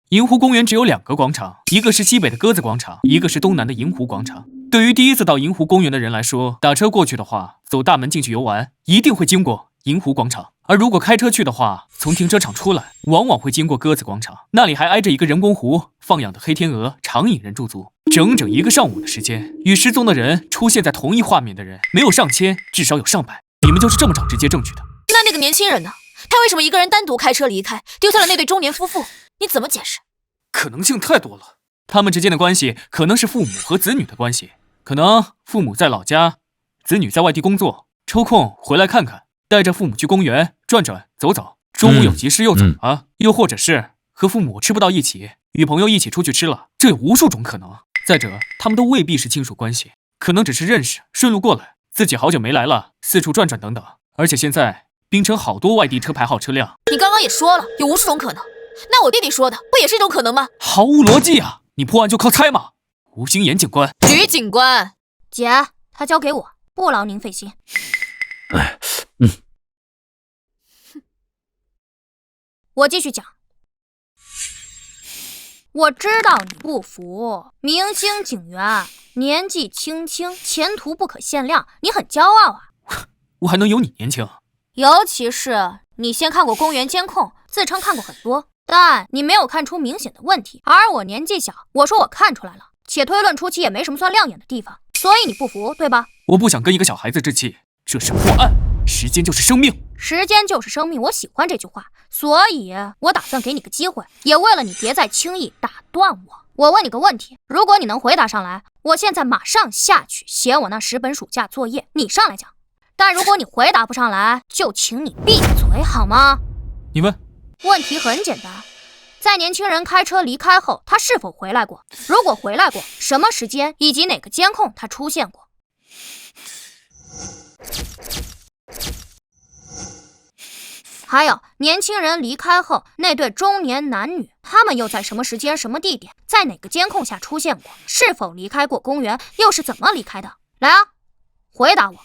银湖公园只有2个广场，一个是西北的鸽子广场，一个是东南的银湖广场。对于第一次到银湖公园的人来说，打车过去的话，走大门进去游玩，一定会经过银湖广场。而如果开车去的话，从停车场出来，往往会经过鸽子广场，那里还挨着一个人工湖，放养的黑天鹅常引人驻足。整整1个上午的时间，与失踪的人出现在同一画面的人没有上千，至少有上百。你们就是这么找直接证据的？那个年轻人呢？他为什么一个人单独开车离开，丢下了那对中年夫妇？你怎么解释？可能性太多了，他们之间的关系可能是父母和子女的关系，可能父母在老家，子女在外地工作，抽空回来看看，带着父母去公园转转走走，中午有急事又走了，又或者是和父母吃不到一起，与朋友一起出去吃了，这有无数种可能。再者，他们都未必是亲属关系，可能只是认识，顺路过来，自己好久没来了，四处转转等等。而且现在滨城好多外地车牌号车辆，你刚刚也说了，有无数种可能。那我弟弟说的不也是一种可能吗？毫无逻辑啊！你破案就靠猜吗？吴心言警官，吕警官，姐，他交给我，不劳您费心。我继续讲。我知道你不服，明星警员，年纪轻轻，前途不可限量，你很骄傲啊。我还能有你年轻？尤其是你先看过公园监控，自称看过很多。但你没有看出明显的问题，而我年纪小，我说我看出来了，且推论初期也没什么算亮眼的地方，所以你不服，对吧？我不想跟一个小孩子置气，这是破案，时间就是生命，时间就是生命，我喜欢这句话，所以我打算给你个机会，也为了你别再轻易打断我。我问你个问题，如果你能回答上来，我现在马上下去写我那10本暑假作业，你上来讲。但如果你回答不上来，就请你闭嘴好吗？你问。问题很简单，在年轻人开车离开后，他是否回来过？如果回来过，什么时间以及哪个监控他出现过？还有，年轻人离开后，那对中年男女，他们又在什么时间、什么地点，在哪个监控下出现过？是否离开过公园？又是怎么离开的？来啊，回答我！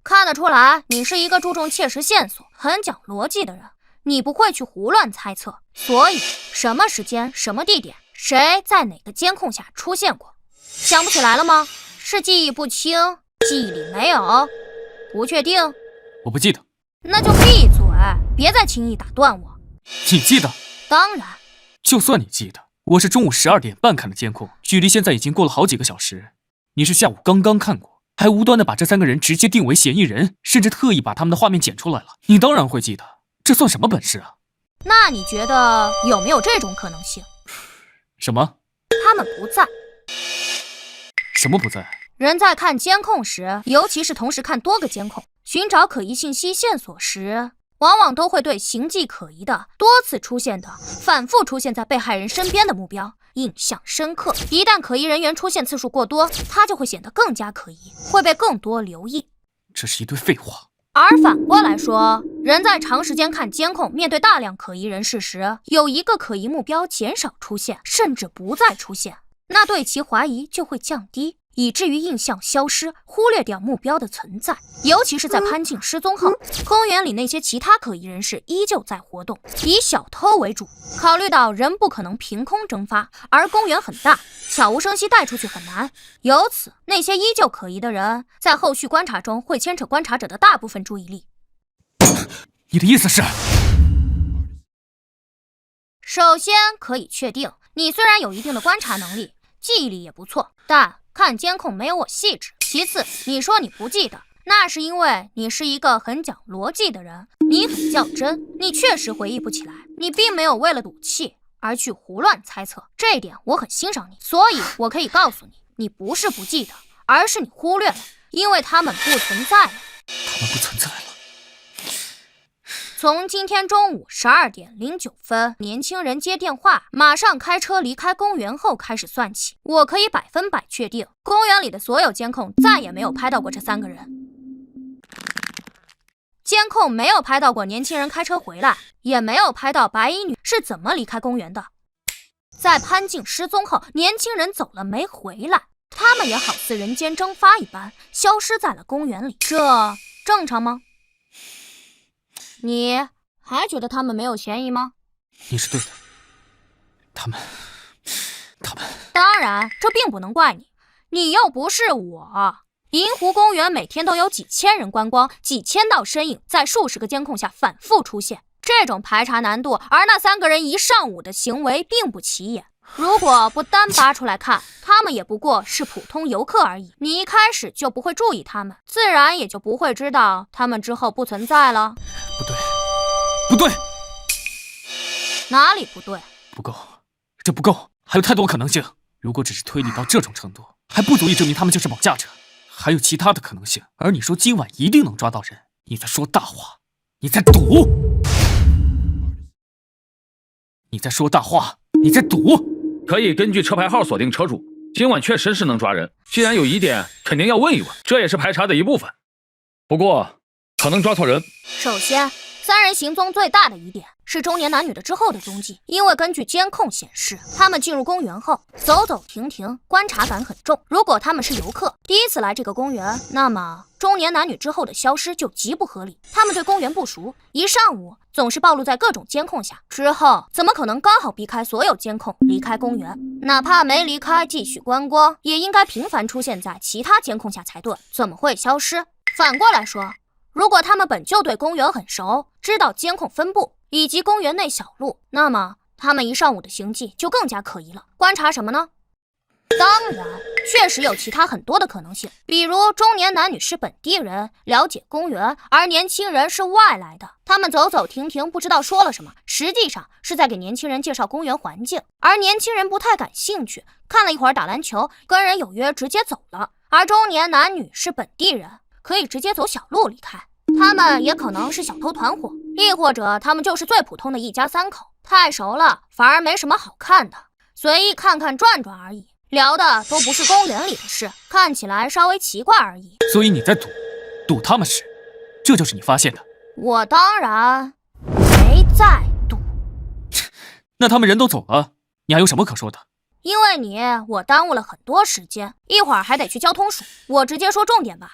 看得出来，你是一个注重切实线索、很讲逻辑的人，你不会去胡乱猜测。所以，什么时间、什么地点，谁在哪个监控下出现过？想不起来了吗？是记忆不清，记忆里没有？不确定？我不记得。那就闭嘴，别再轻易打断我。你记得？当然。就算你记得，我是中午12点半看的监控，距离现在已经过了好几个小时。你是下午刚刚看过。还无端的把这3个人直接定为嫌疑人，甚至特意把他们的画面剪出来了。你当然会记得，这算什么本事啊？那你觉得有没有这种可能性？什么？他们不在。什么不在？人在看监控时，尤其是同时看多个监控，寻找可疑信息线索时，往往都会对形迹可疑的、多次出现的、反复出现在被害人身边的目标印象深刻。一旦可疑人员出现次数过多，他就会显得更加可疑，会被更多留意。这是一堆废话。而反过来说，人在长时间看监控，面对大量可疑人士时，有一个可疑目标减少出现，甚至不再出现，那对其怀疑就会降低，以至于印象消失，忽略掉目标的存在。尤其是在潘静失踪后，公园里那些其他可疑人士依旧在活动，以小偷为主。考虑到人不可能凭空蒸发，而公园很大，悄无声息带出去很难，由此那些依旧可疑的人在后续观察中会牵扯观察者的大部分注意力。你的意思是？首先可以确定，你虽然有一定的观察能力，记忆力也不错，但看监控没有我细致。其次，你说你不记得，那是因为你是一个很讲逻辑的人，你很较真，你确实回忆不起来，你并没有为了赌气而去胡乱猜测，这一点我很欣赏你。所以我可以告诉你，你不是不记得，而是你忽略了，因为他们不存在了。他们不存在了。从今天中午12点09分，年轻人接电话，马上开车离开公园后开始算起，我可以100%确定，公园里的所有监控再也没有拍到过这3个人。监控没有拍到过年轻人开车回来，也没有拍到白衣女是怎么离开公园的。在潘静失踪后，年轻人走了没回来，他们也好似人间蒸发一般，消失在了公园里，这正常吗？你还觉得他们没有嫌疑吗？你是对的，他们……当然，这并不能怪你，你又不是我。银湖公园每天都有几千人观光，几千道身影在数十个监控下反复出现，这种排查难度，而那3个人一上午的行为并不起眼。如果不单拔出来看，他们也不过是普通游客而已。你一开始就不会注意他们，自然也就不会知道他们之后不存在了。不对，哪里不对？不够，这不够，还有太多可能性。如果只是推理到这种程度，还不足以证明他们就是绑架者，还有其他的可能性。而你说今晚一定能抓到人，你在说大话，你在赌，你在说大话，你在赌。可以根据车牌号锁定车主，今晚确实是能抓人。既然有疑点，肯定要问一问，这也是排查的一部分。不过，可能抓错人。首先，3人行踪最大的疑点是中年男女的之后的踪迹，因为根据监控显示，他们进入公园后走走停停，观察感很重。如果他们是游客，第一次来这个公园，那么中年男女之后的消失就极不合理。他们对公园不熟，一上午总是暴露在各种监控下，之后怎么可能刚好避开所有监控离开公园？哪怕没离开继续观光，也应该频繁出现在其他监控下才对，怎么会消失？反过来说，如果他们本就对公园很熟，知道监控分布以及公园内小路，那么他们一上午的行迹就更加可疑了。观察什么呢？当然，确实有其他很多的可能性，比如中年男女是本地人，了解公园，而年轻人是外来的，他们走走停停，不知道说了什么，实际上是在给年轻人介绍公园环境，而年轻人不太感兴趣，看了一会儿打篮球，跟人有约直接走了。而中年男女是本地人，可以直接走小路离开。他们也可能是小偷团伙，亦或者他们就是最普通的一家3口，太熟了反而没什么好看的，随意看看转转而已，聊的都不是公园里的事，看起来稍微奇怪而已。所以你在赌他们是，这就是你发现的。我当然没在赌。那他们人都走了，你还有什么可说的？因为你，我耽误了很多时间，一会儿还得去交通署。我直接说重点吧。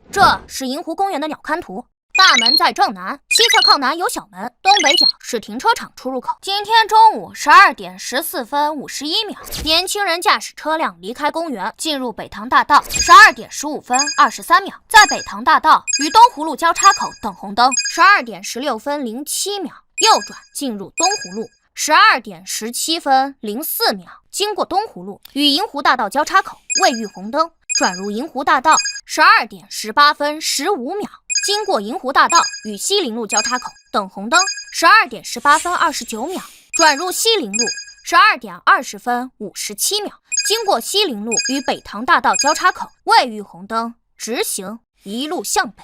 这是银湖公园的鸟瞰图，大门在正南，西侧靠南有小门，东北角是停车场出入口。今天中午12点14分51秒，年轻人驾驶车辆离开公园，进入北塘大道。12点15分23秒，在北塘大道与东湖路交叉口等红灯。12点16分07秒，右转进入东湖路。12点17分04秒，经过东湖路与银湖大道交叉口，未遇红灯，转入银湖大道。12点18分15秒，经过银湖大道与西陵路交叉口，等红灯。12点18分29秒，转入西陵路。12点20分57秒，经过西陵路与北塘大道交叉口，未遇红灯，直行，一路向北。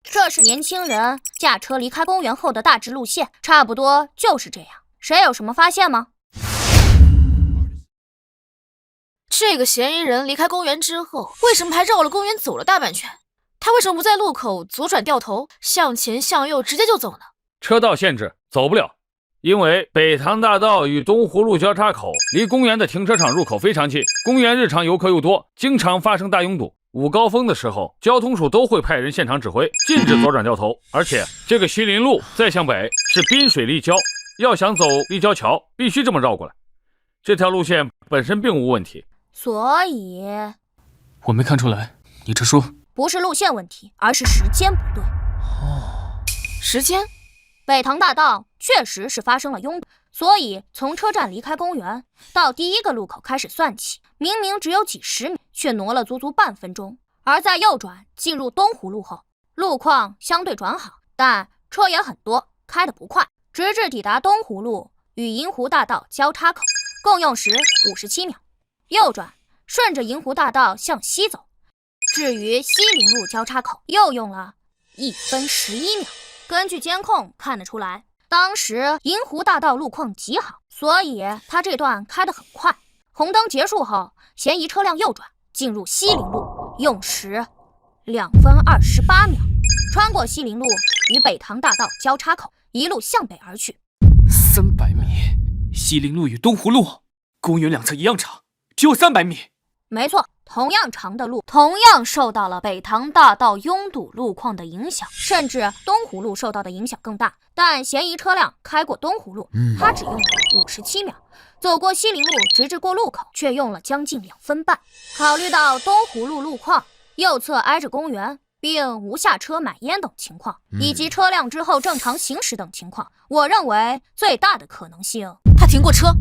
这是年轻人驾车离开公园后的大致路线，差不多就是这样。谁有什么发现吗？这个嫌疑人离开公园之后，为什么还绕了公园走了大半圈？他为什么不在路口左转掉头，向前向右直接就走呢？车道限制，走不了。因为北塘大道与东湖路交叉口离公园的停车场入口非常近，公园日常游客又多，经常发生大拥堵。午高峰的时候，交通署都会派人现场指挥，禁止左转掉头。而且这个西林路再向北是滨水立交，要想走立交桥，必须这么绕过来。这条路线本身并无问题，所以我没看出来，你这说不是路线问题，而是时间不对。时间？北塘大道确实是发生了拥堵，所以从车站离开公园到第一个路口开始算起，明明只有几十米，却挪了足足半分钟。而在右转进入东湖路后，路况相对转好，但车也很多，开得不快，直至抵达东湖路与银湖大道交叉口，共用时57秒。右转顺着银湖大道向西走，至于西林路交叉口又用了1分11秒。根据监控看得出来，当时银湖大道路况极好，所以他这段开得很快。红灯结束后，嫌疑车辆右转进入西林路，用时2分28秒，穿过西林路与北塘大道交叉口，一路向北而去。300米，西林路与东湖路公园两侧一样长，只有300米。没错，同样长的路，同样受到了北塘大道拥堵路况的影响，甚至东湖路受到的影响更大。但嫌疑车辆开过东湖路，他只用了57秒，走过西林路直至过路口，却用了将近2分半。考虑到东湖路路况右侧挨着公园，并无下车买烟等情况，以及车辆之后正常行驶等情况，我认为最大的可能性，他停过车。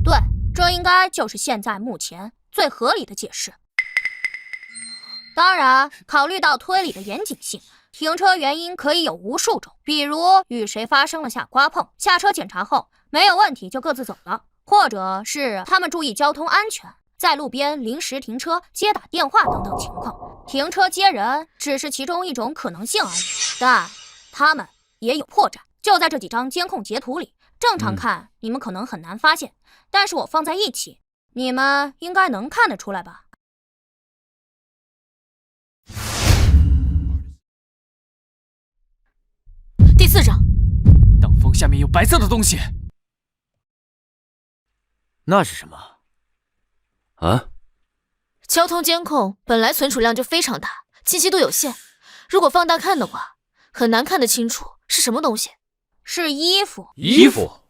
对，这应该就是现在目前最合理的解释。当然，考虑到推理的严谨性，停车原因可以有无数种，比如与谁发生了下刮碰，下车检查后没有问题就各自走了，或者是他们注意交通安全，在路边临时停车接打电话等等情况。停车接人只是其中一种可能性而已，但他们也有破绽，就在这几张监控截图里。正常看你们可能很难发现，但是我放在一起，你们应该能看得出来吧。第4张，挡风下面有白色的东西。那是什么？啊？交通监控本来存储量就非常大，清晰度有限，如果放大看的话，很难看得清楚是什么东西。是衣服。衣服？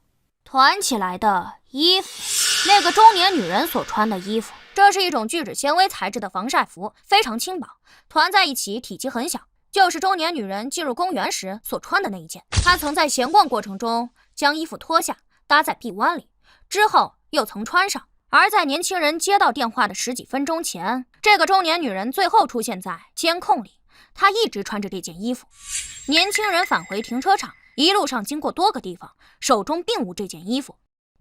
团起来的衣服，那个中年女人所穿的衣服。这是一种聚酯纤维材质的防晒服，非常轻薄，团在一起体积很小，就是中年女人进入公园时所穿的那一件。她曾在闲逛过程中将衣服脱下，搭在臂弯里，之后又曾穿上。而在年轻人接到电话的10几分钟前，这个中年女人最后出现在监控里，她一直穿着这件衣服。年轻人返回停车场，一路上经过多个地方，手中并无这件衣服，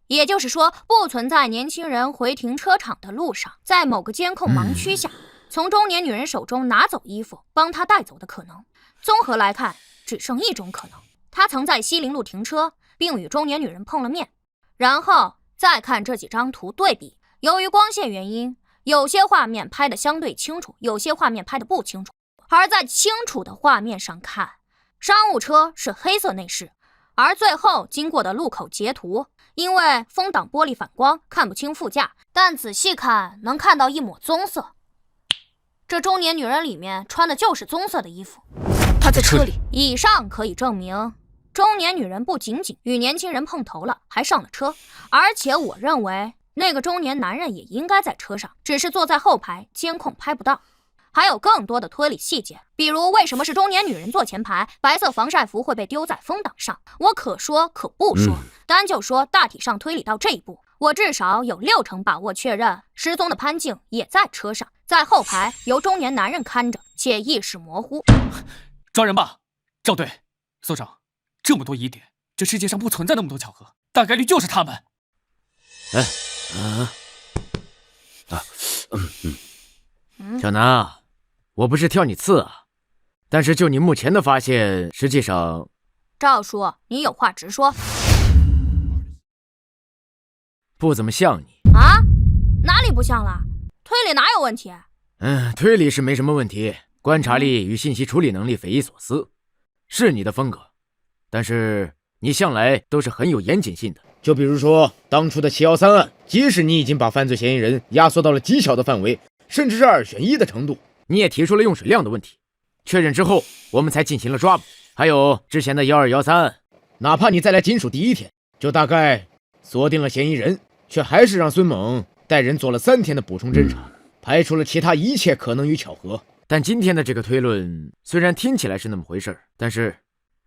也就是说，不存在年轻人回停车场的路上，在某个监控盲区下，从中年女人手中拿走衣服，帮她带走的可能。综合来看，只剩一种可能，她曾在西林路停车，并与中年女人碰了面。然后再看这几张图对比，由于光线原因，有些画面拍得相对清楚，有些画面拍得不清楚。而在清楚的画面上看，商务车是黑色内饰，而最后经过的路口截图，因为风挡玻璃反光看不清副驾，但仔细看能看到一抹棕色。这中年女人里面穿的就是棕色的衣服。她在车里。以上可以证明，中年女人不仅仅与年轻人碰头了，还上了车，而且我认为那个中年男人也应该在车上，只是坐在后排，监控拍不到。还有更多的推理细节，比如为什么是中年女人坐前排，白色防晒服会被丢在风挡上，我可说可不说。单就说大体上推理到这一步，我至少有60%把握确认失踪的潘静也在车上，在后排由中年男人看着，且意识模糊。抓人吧，赵队，所长，这么多疑点，这世界上不存在那么多巧合，大概率就是他们。小南啊，我不是挑你刺啊，但是就你目前的发现，实际上……赵叔，你有话直说。不怎么像你啊？哪里不像了？推理哪有问题？推理是没什么问题，观察力与信息处理能力匪夷所思，是你的风格。但是你向来都是很有严谨性的。就比如说当初的713案，即使你已经把犯罪嫌疑人压缩到了极小的范围，甚至是2选1的程度，你也提出了用水量的问题。确认之后，我们才进行了抓捕。还有之前的1213案，哪怕你再来金属第1天，就大概锁定了嫌疑人，却还是让孙猛带人做了3天的补充侦查，排除了其他一切可能与巧合。但今天的这个推论虽然听起来是那么回事，但是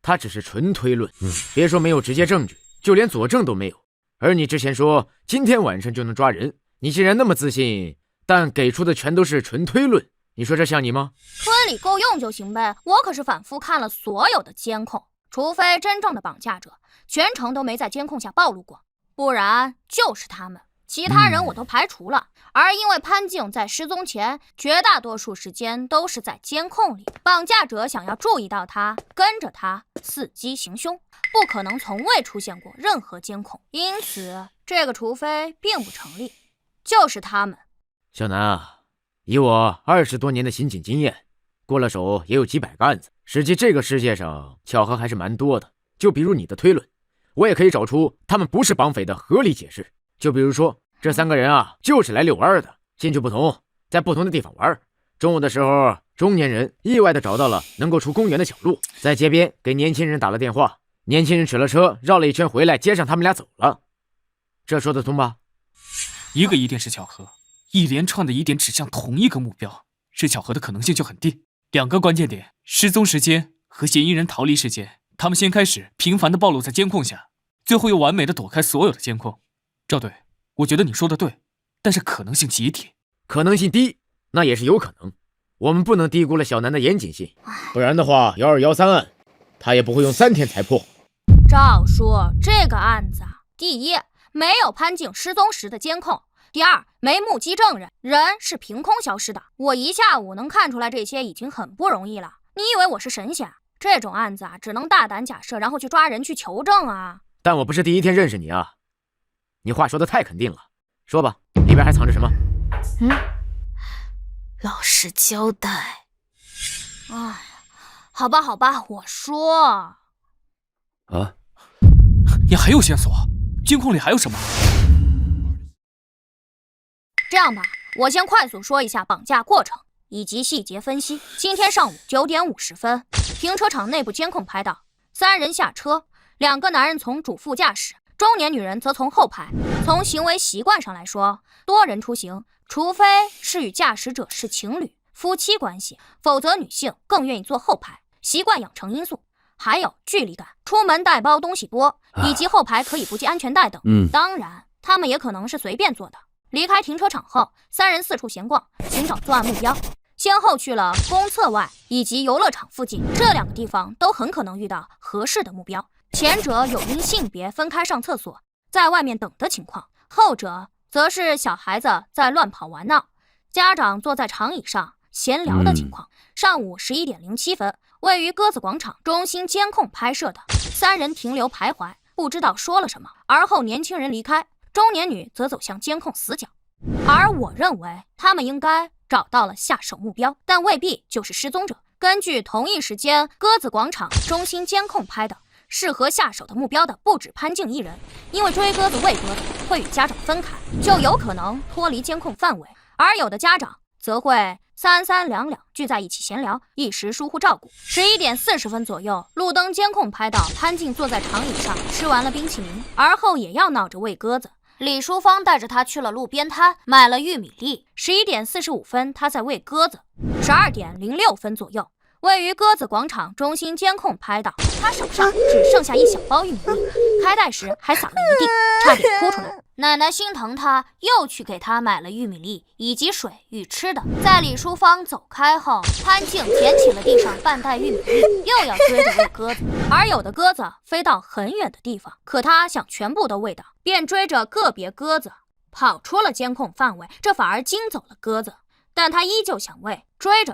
它只是纯推论，别说没有直接证据，就连佐证都没有。而你之前说今天晚上就能抓人，你既然那么自信，但给出的全都是纯推论，你说这像你吗？推理够用就行呗，我可是反复看了所有的监控，除非真正的绑架者全程都没在监控下暴露过，不然就是他们，其他人我都排除了。而因为潘静在失踪前绝大多数时间都是在监控里，绑架者想要注意到他，跟着他伺机行凶，不可能从未出现过任何监控，因此这个除非并不成立，就是他们。小南啊，以我20多年的刑警经验，过了手也有几百个案子，实际这个世界上巧合还是蛮多的。就比如你的推论，我也可以找出他们不是绑匪的合理解释。就比如说这3个人啊，就是来遛弯的，兴趣不同，在不同的地方玩。中午的时候，中年人意外的找到了能够出公园的小路，在街边给年轻人打了电话，年轻人取了车绕了一圈回来，接上他们俩走了。这说得通吧？一个疑点是巧合，一连串的疑点指向同一个目标，是巧合的可能性就很低。2个关键点，失踪时间和嫌疑人逃离时间，他们先开始频繁的暴露在监控下，最后又完美的躲开所有的监控。赵队，我觉得你说的对，但是可能性极低。可能性低，那也是有可能。我们不能低估了小南的严谨性，不然的话，1213案他也不会用3天才破。赵叔，这个案子第一，没有潘静失踪时的监控；第二，没目击证人，人是凭空消失的。我一下午能看出来这些已经很不容易了。你以为我是神仙？这种案子只能大胆假设，然后去抓人去求证啊。但我不是第1天认识你啊，你话说的太肯定了。说吧，里边还藏着什么？老实交代。哎，好吧，我说。啊？你还有线索？监控里还有什么？这样吧，我先快速说一下绑架过程以及细节分析。今天上午9点50分，停车场内部监控拍到3人下车，2个男人从主副驾驶，中年女人则从后排。从行为习惯上来说，多人出行，除非是与驾驶者是情侣、夫妻关系，否则女性更愿意坐后排，习惯养成因素。还有距离感，出门带包东西多，以及后排可以不系安全带等。当然，他们也可能是随便坐的。离开停车场后，3人四处闲逛，寻找作案目标，先后去了公厕外以及游乐场附近，这2个地方都很可能遇到合适的目标。前者有因性别分开上厕所，在外面等的情况，后者则是小孩子在乱跑玩闹，家长坐在长椅上闲聊的情况。上午11点07分，位于鸽子广场中心监控拍摄的3人停留徘徊，不知道说了什么，而后年轻人离开，中年女则走向监控死角。而我认为他们应该找到了下手目标，但未必就是失踪者。根据同一时间鸽子广场中心监控拍的，适合下手的目标的不止潘静1人，因为追鸽子喂鸽子会与家长分开，就有可能脱离监控范围，而有的家长则会3、3、2、2聚在一起闲聊，一时疏忽照顾。11点40分左右，路灯监控拍到潘静坐在长椅上吃完了冰淇淋，而后也要闹着喂鸽子。李淑芳带着他去了路边摊，买了玉米粒。11点45分，他在喂鸽子。12点06分左右，位于鸽子广场中心监控拍到他手上只剩下一小包玉米粒，开袋时还撒了一地，差点哭出来。奶奶心疼他，又去给他买了玉米粒以及水与吃的。在李淑芳走开后，潘静捡起了地上半袋玉米粒，又要追着喂鸽子。而有的鸽子飞到很远的地方，可他想全部都喂到，便追着个别鸽子跑出了监控范围，这反而惊走了鸽子。但他依旧想为追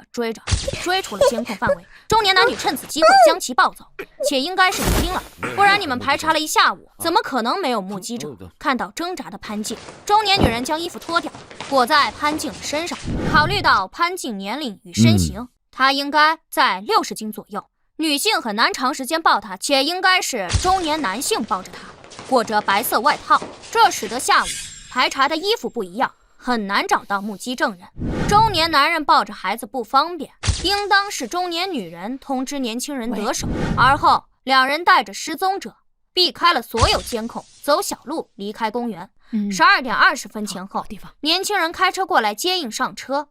出了监控范围。中年男女趁此机会将其抱走，且应该是疑兵了，不然你们排查了一下午，怎么可能没有目击者看到挣扎的潘静？中年女人将衣服脱掉，裹在潘静的身上。考虑到潘静年龄与身形，她应该在60斤左右，女性很难长时间抱她，且应该是中年男性抱着她，裹着白色外套，这使得下午排查的衣服不一样，很难找到目击证人。中年男人抱着孩子不方便，应当是中年女人通知年轻人得手，而后两人带着失踪者避开了所有监控，走小路离开公园。12点20分前后，年轻人开车过来接应上车，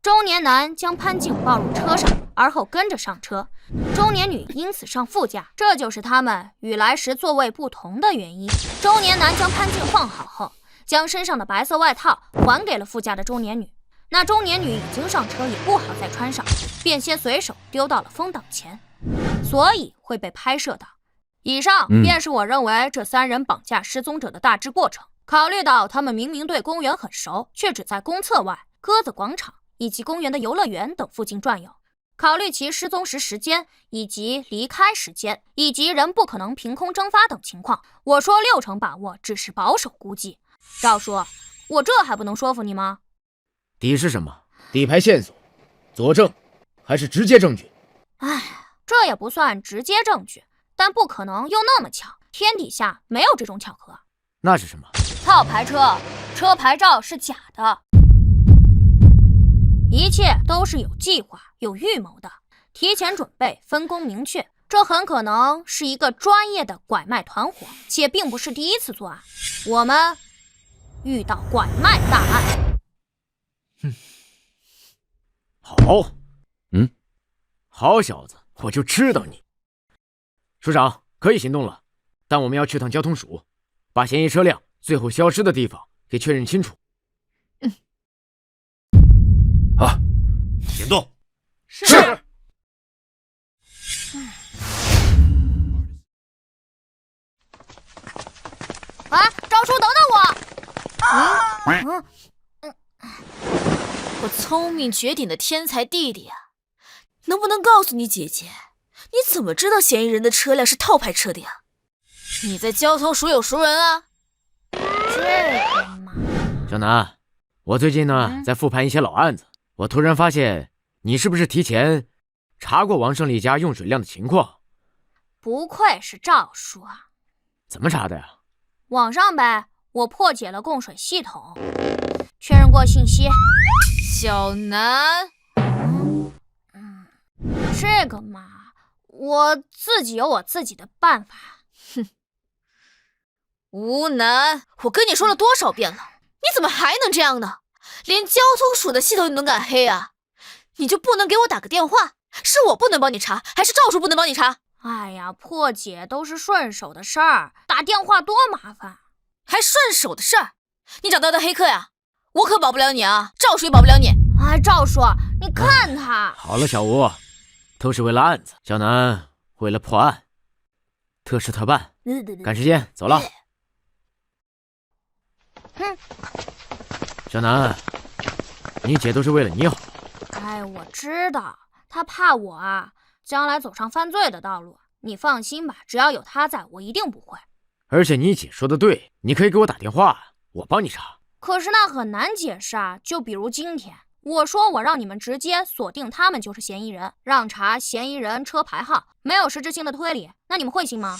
中年男将潘静抱入车上，而后跟着上车，中年女因此上副驾，这就是他们与来时座位不同的原因。中年男将潘静放好后，将身上的白色外套还给了副驾的中年女。那中年女已经上车，也不好再穿上，便先随手丢到了风挡前，所以会被拍摄到。以上便是我认为这3人绑架失踪者的大致过程。考虑到他们明明对公园很熟，却只在公厕外、鸽子广场以及公园的游乐园等附近转悠，考虑其失踪时间以及离开时间，以及人不可能凭空蒸发等情况，我说60%把握只是保守估计。赵叔，我这还不能说服你吗？底是什么？底牌线索、佐证，还是直接证据？哎，这也不算直接证据，但不可能又那么巧，天底下没有这种巧合。那是什么？套牌车，车牌照是假的。一切都是有计划、有预谋的，提前准备，分工明确。这很可能是一个专业的拐卖团伙，且并不是第一次作案。我们遇到拐卖大案。好，好小子，我就知道你。署长，可以行动了，但我们要去趟交通署，把嫌疑车辆最后消失的地方给确认清楚。行动。是。啊，赵叔，等等我！我聪明绝顶的天才弟弟啊，能不能告诉你姐姐，你怎么知道嫌疑人的车辆是套牌车的呀？你在交通署有熟人啊？这个嘛，小南，我最近呢在复盘一些老案子，我突然发现你是不是提前查过王胜利家用水量的情况？不愧是赵叔啊！怎么查的呀？网上呗，我破解了供水系统，确认过信息。小南，这个嘛，我自己有我自己的办法。哼，吴南，我跟你说了多少遍了，你怎么还能这样呢？连交通署的系统你都敢黑啊？你就不能给我打个电话？是我不能帮你查，还是赵叔不能帮你查？哎呀，破解都是顺手的事儿，打电话多麻烦。还顺手的事儿？你找到的黑客呀？我可保不了你啊，赵叔也保不了你。哎，赵叔，你看他。好了，小吴，都是为了案子，小南为了破案，特事特办，赶时间，走了。小南，你姐都是为了你好。哎，我知道，他怕我啊，将来走上犯罪的道路。你放心吧，只要有他在，我一定不会。而且你姐说的对，你可以给我打电话，我帮你查。可是那很难解释啊，就比如今天，我说我让你们直接锁定他们就是嫌疑人，让查嫌疑人车牌号，没有实质性的推理，那你们会信吗？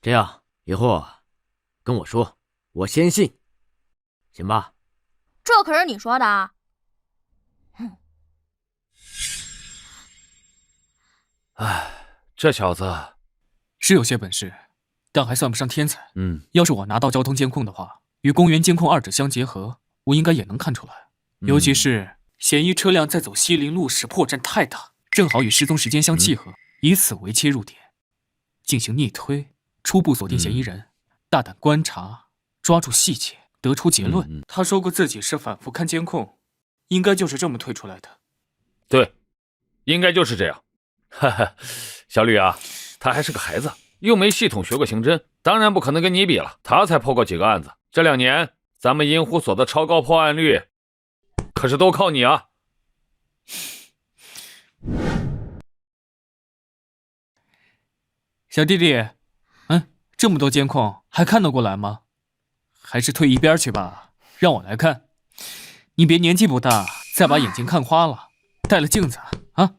这样以后跟我说，我先信，行吧？这可是你说的啊。这小子是有些本事，但还算不上天才。要是我拿到交通监控的话，与公园监控二者相结合，我应该也能看出来。尤其是嫌疑车辆在走西林路时破绽太大，正好与失踪时间相契合，以此为切入点，进行逆推，初步锁定嫌疑人，大胆观察，抓住细节，得出结论。他说过自己是反复看监控，应该就是这么推出来的。对，应该就是这样。哈哈，小吕啊，他还是个孩子，又没系统学过刑侦，当然不可能跟你比了。他才破过几个案子，这2年咱们银湖所的超高破案率可是都靠你啊！小弟弟，这么多监控还看得过来吗？还是退一边去吧，让我来看。你别年纪不大，再把眼睛看花了，戴了镜子啊！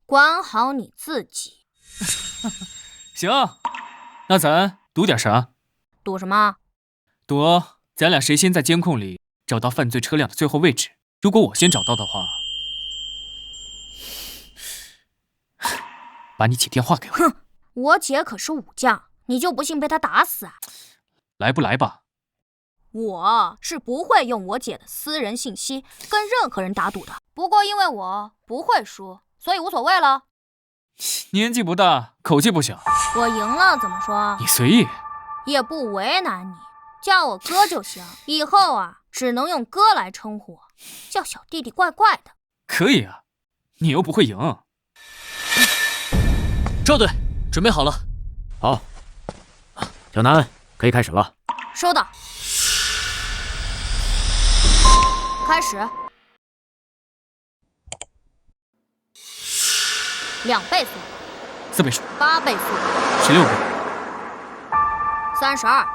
管好你自己。行，那咱赌点啥？赌什么？赌咱俩谁先在监控里找到犯罪车辆的最后位置。如果我先找到的话，把你姐电话给我。哼，我姐可是武将，你就不信被她打死啊？来不来吧？我是不会用我姐的私人信息跟任何人打赌的。不过因为我不会输，所以无所谓了。年纪不大，口气不小。我赢了怎么说？你随意，也不为难你，叫我哥就行。以后啊，只能用哥来称呼我，叫小弟弟怪怪的。可以啊，你又不会赢。赵队，准备好了。好，小南可以开始了。收到。开始。2倍速，4倍速，8倍速，16倍，32。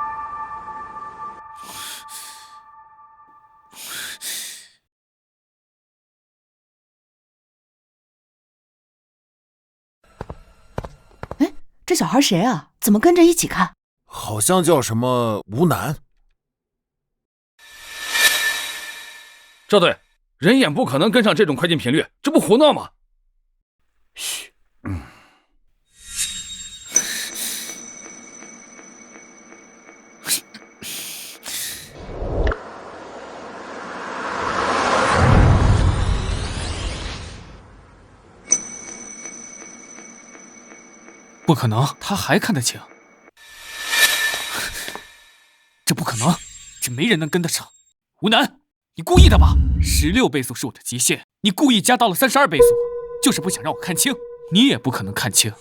哎，这小孩谁啊？怎么跟着一起看？好像叫什么吴楠。赵队，人眼不可能跟上这种快进频率，这不胡闹吗？嘘，不可能，他还看得清。这不可能，这没人能跟得上。吴楠，你故意的吧？16倍速是我的极限，你故意加到了32倍速，就是不想让我看清。你也不可能看清，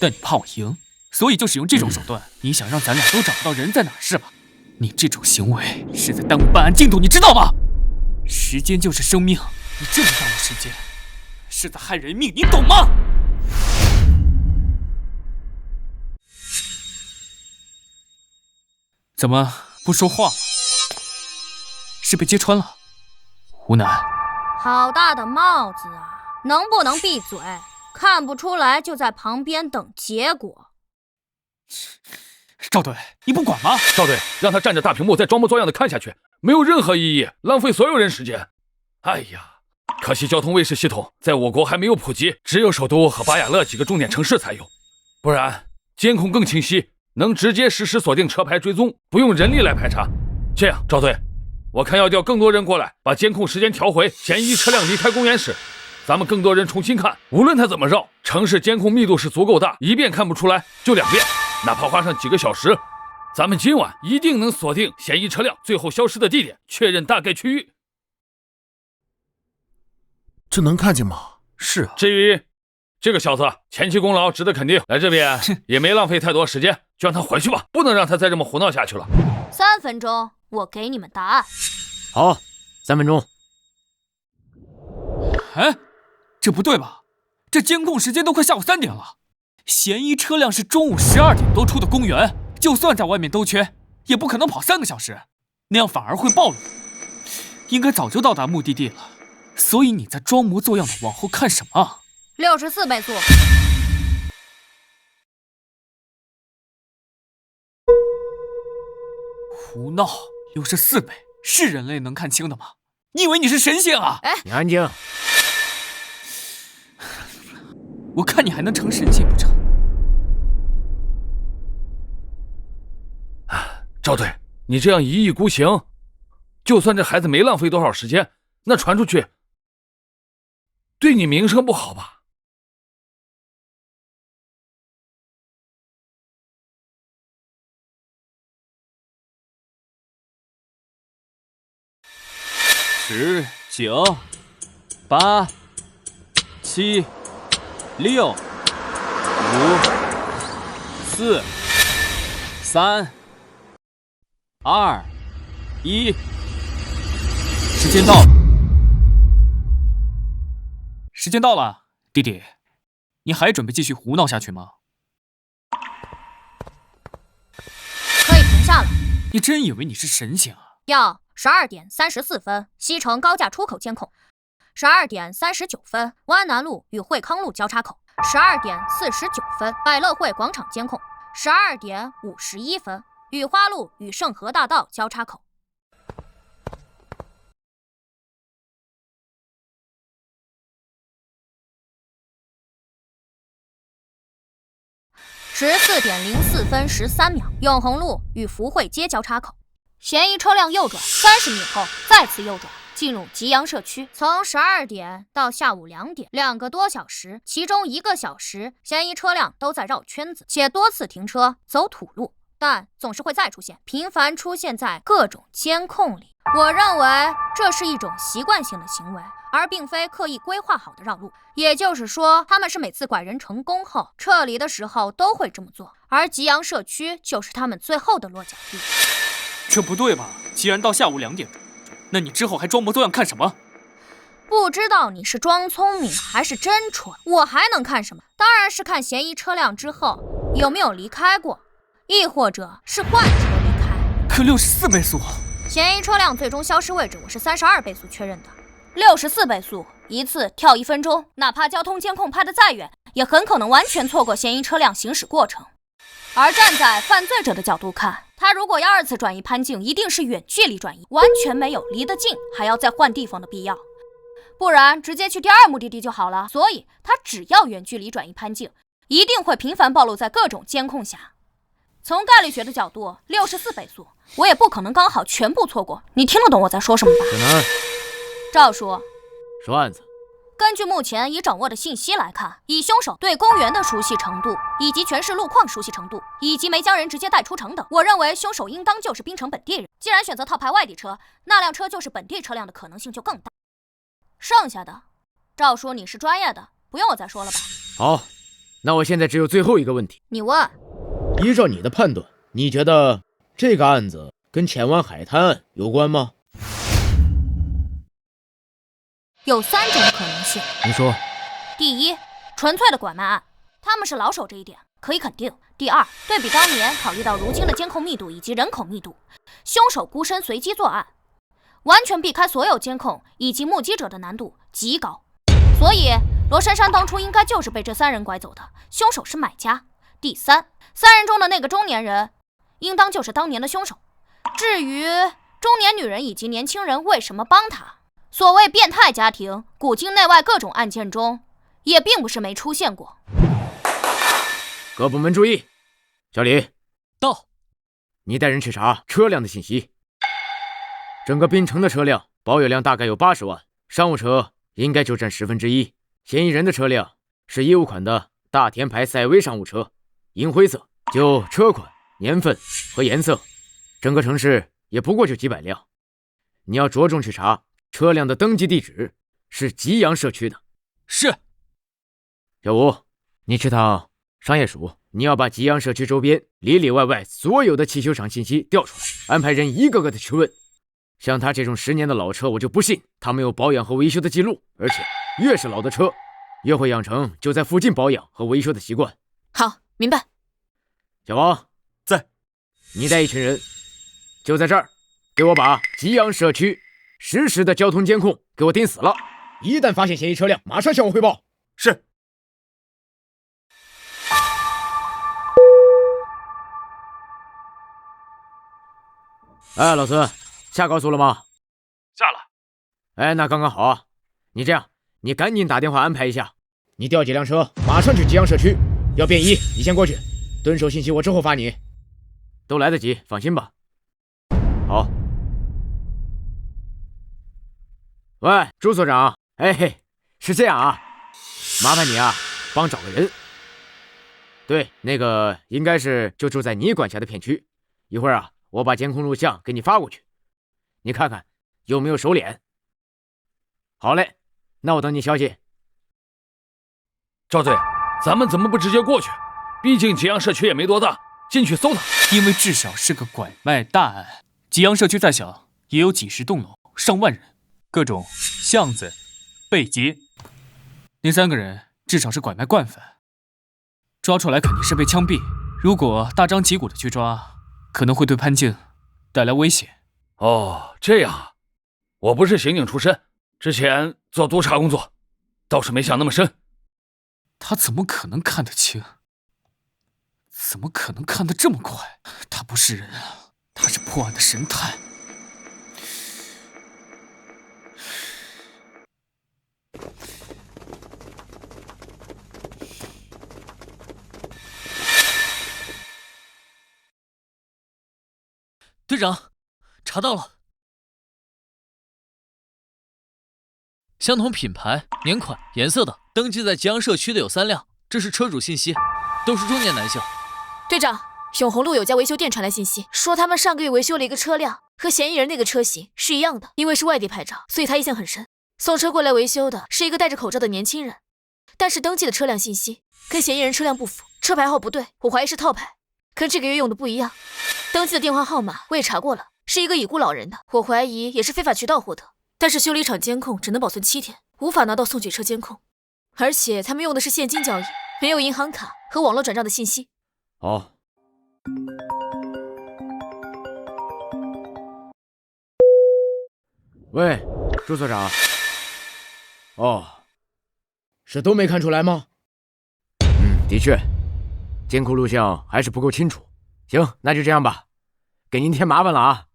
但你怕我赢，所以就是用这种手段。你想让咱俩都找不到人在哪是吧？你这种行为是在耽误办案进度，你知道吗？时间就是生命，你这么耽误时间，是在害人命，你懂吗？怎么不说话？是被揭穿了？吴楠，好大的帽子啊！能不能闭嘴？看不出来就在旁边等结果。赵队，你不管吗？赵队，让他站着大屏幕再装模作样的看下去，没有任何意义，浪费所有人时间。哎呀，可惜交通卫士系统在我国还没有普及，只有首都和巴雅勒几个重点城市才有，不然监控更清晰，能直接实时锁定车牌追踪，不用人力来排查。这样，赵队，我看要调更多人过来，把监控时间调回嫌疑车辆离开公园时，咱们更多人重新看，无论他怎么绕，城市监控密度是足够大，一遍看不出来就2遍，哪怕花上几个小时，咱们今晚一定能锁定嫌疑车辆最后消失的地点，确认大概区域。这能看见吗？是啊。至于这个小子，前期功劳值得肯定，来这边也没浪费太多时间，就让他回去吧，不能让他再这么胡闹下去了。3分钟，我给你们答案。好，3分钟。哎，这不对吧？这监控时间都快下午3点了，嫌疑车辆是中午12点多出的公园，就算在外面兜圈，也不可能跑3个小时，那样反而会暴露。应该早就到达目的地了，所以你在装模作样的往后看什么？64倍速。胡闹！64倍是人类能看清的吗？你以为你是神仙啊？你安静。我看你还能成神仙不成？赵队，你这样一意孤行，就算这孩子没浪费多少时间，那传出去，对你名声不好吧？10、9、8、7、6、5、4、3、2、1，时间到了，时间到了，弟弟，你还准备继续胡闹下去吗？可以停下了。你真以为你是神仙啊？要12点34分，西城高架出口监控；12点39分，湾南路与惠康路交叉口；12点49分，百乐汇广场监控；12点51分，雨花路与盛和大道交叉口。14点04分13秒，永恒路与福汇街交叉口，嫌疑车辆右转30米后再次右转，进入吉阳社区。从12点到下午2点，2个多小时，其中1个小时，嫌疑车辆都在绕圈子，且多次停车走土路，但总是会再出现，频繁出现在各种监控里。我认为这是一种习惯性的行为，而并非刻意规划好的绕路。也就是说，他们是每次拐人成功后撤离的时候都会这么做，而吉阳社区就是他们最后的落脚地。这不对吧？既然到下午2点，那你之后还装模作样看什么？不知道你是装聪明还是真蠢，我还能看什么？当然是看嫌疑车辆之后有没有离开过，亦或者是换车离开。可64倍速，嫌疑车辆最终消失位置我是32倍速确认的，64倍速一次跳1分钟，哪怕交通监控拍得再远，也很可能完全错过嫌疑车辆行驶过程。而站在犯罪者的角度看，他如果要2次转移潘静，一定是远距离转移，完全没有离得近还要再换地方的必要，不然直接去第2目的地就好了。所以他只要远距离转移潘静，一定会频繁暴露在各种监控下。从概率学的角度，64倍速我也不可能刚好全部错过。你听得懂我在说什么吧？可能。赵叔，说案子。根据目前已掌握的信息来看，以凶手对公园的熟悉程度，以及全市路况熟悉程度，以及没将人直接带出城等，我认为凶手应当就是槟城本地人。既然选择套牌外地车，那辆车就是本地车辆的可能性就更大。剩下的，赵叔你是专业的，不用我再说了吧？好，那我现在只有最后一个问题。你问。依照你的判断，你觉得这个案子跟前湾海滩案有关吗？有3种可能性。你说。第一，纯粹的拐卖案，他们是老手这一点可以肯定。第二，对比当年，考虑到如今的监控密度以及人口密度，凶手孤身随机作案，完全避开所有监控以及目击者的难度极高。所以罗珊珊当初应该就是被这3人拐走的，凶手是买家。第三，3人中的那个中年人应当就是当年的凶手。至于中年女人以及年轻人为什么帮他，所谓变态家庭，古今内外各种案件中也并不是没出现过。各部门注意，小李到，你带人去查车辆的信息。整个槟城的车辆保有量大概有80万，商务车应该就占1/10。嫌疑人的车辆是业务款的大田牌赛威商务车，银灰色。就车款、年份和颜色，整个城市也不过就几百辆。你要着重去查车辆的登记地址是吉阳社区的。是。小吴，你去趟商业署，你要把吉阳社区周边里里外外所有的汽修厂信息调出来，安排人一个个的去问。像他这种10年的老车，我就不信他没有保养和维修的记录，而且越是老的车，越会养成就在附近保养和维修的习惯。好，明白。小王在，你带一群人就在这儿，给我把吉阳社区实时的交通监控给我盯死了，一旦发现嫌疑车辆，马上向我汇报。是。哎，老孙，下高速了吗？下了。哎，那刚刚好啊。你这样，你赶紧打电话安排一下，你调几辆车，马上去吉阳社区。要便衣，你先过去，蹲守信息我之后发你。都来得及，放心吧。好。喂，朱所长，哎嘿，是这样啊，麻烦你啊，帮找个人。对，那个应该是就住在你管辖的片区。一会儿啊，我把监控录像给你发过去，你看看有没有熟脸。好嘞，那我等你消息。赵队，咱们怎么不直接过去？毕竟吉阳社区也没多大，进去搜他。因为至少是个拐卖大案，吉阳社区再小也有几10栋楼，上万人。各种巷子、背街。那3个人至少是拐卖惯犯，抓出来肯定是被枪毙。如果大张旗鼓的去抓，可能会对潘静带来危险。哦，这样啊，我不是刑警出身，之前做督察工作，倒是没想那么深。他怎么可能看得清？怎么可能看得这么快？他不是人啊，他是破案的神探。队长，查到了，相同品牌、年款、颜色的，登记在吉阳社区的有3辆，这是车主信息，都是中年男性。队长，永红路有家维修店传来信息，说他们上个月维修了一个车辆，和嫌疑人那个车型是一样的，因为是外地牌照，所以他印象很深。送车过来维修的是一个戴着口罩的年轻人，但是登记的车辆信息跟嫌疑人车辆不符，车牌号不对，我怀疑是套牌，跟这个月用的不一样。登记的电话号码我也查过了，是一个已故老人的，我怀疑也是非法渠道获得。但是修理厂监控只能保存7天，无法拿到送取车监控，而且他们用的是现金交易，没有银行卡和网络转账的信息。好。喂，朱所长。哦，是都没看出来吗？的确，监控录像还是不够清楚。行，那就这样吧，给您添麻烦了啊。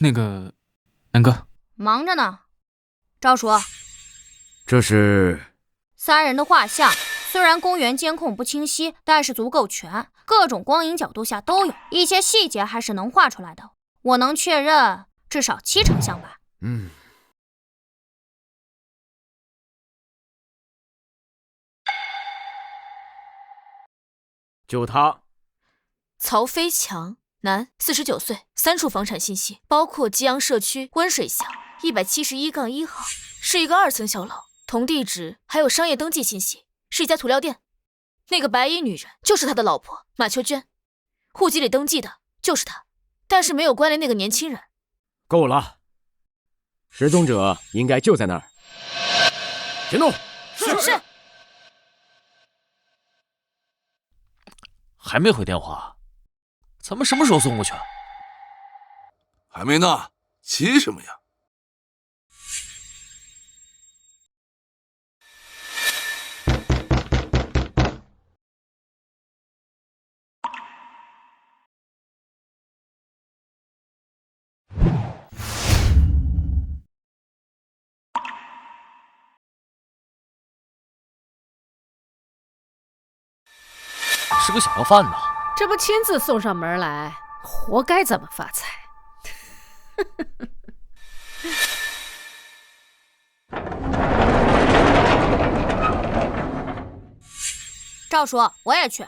那个，南哥，忙着呢。赵叔，这是3人的画像，虽然公园监控不清晰，但是足够全，各种光影角度下都有，一些细节还是能画出来的。我能确认至少7成像吧。就他，曹飞强，男，49岁，3处房产信息，包括吉阳社区温水巷171-1号，是一个2层小楼，同地址还有商业登记信息，是一家涂料店。那个白衣女人就是他的老婆马秋娟，户籍里登记的就是他，但是没有关联那个年轻人。够了，失踪者应该就在那儿。行动！是。还没回电话，咱们什么时候送过去？还没呢，急什么呀？是个小要饭的，这不亲自送上门来，活该咱们发财。赵叔，我也去。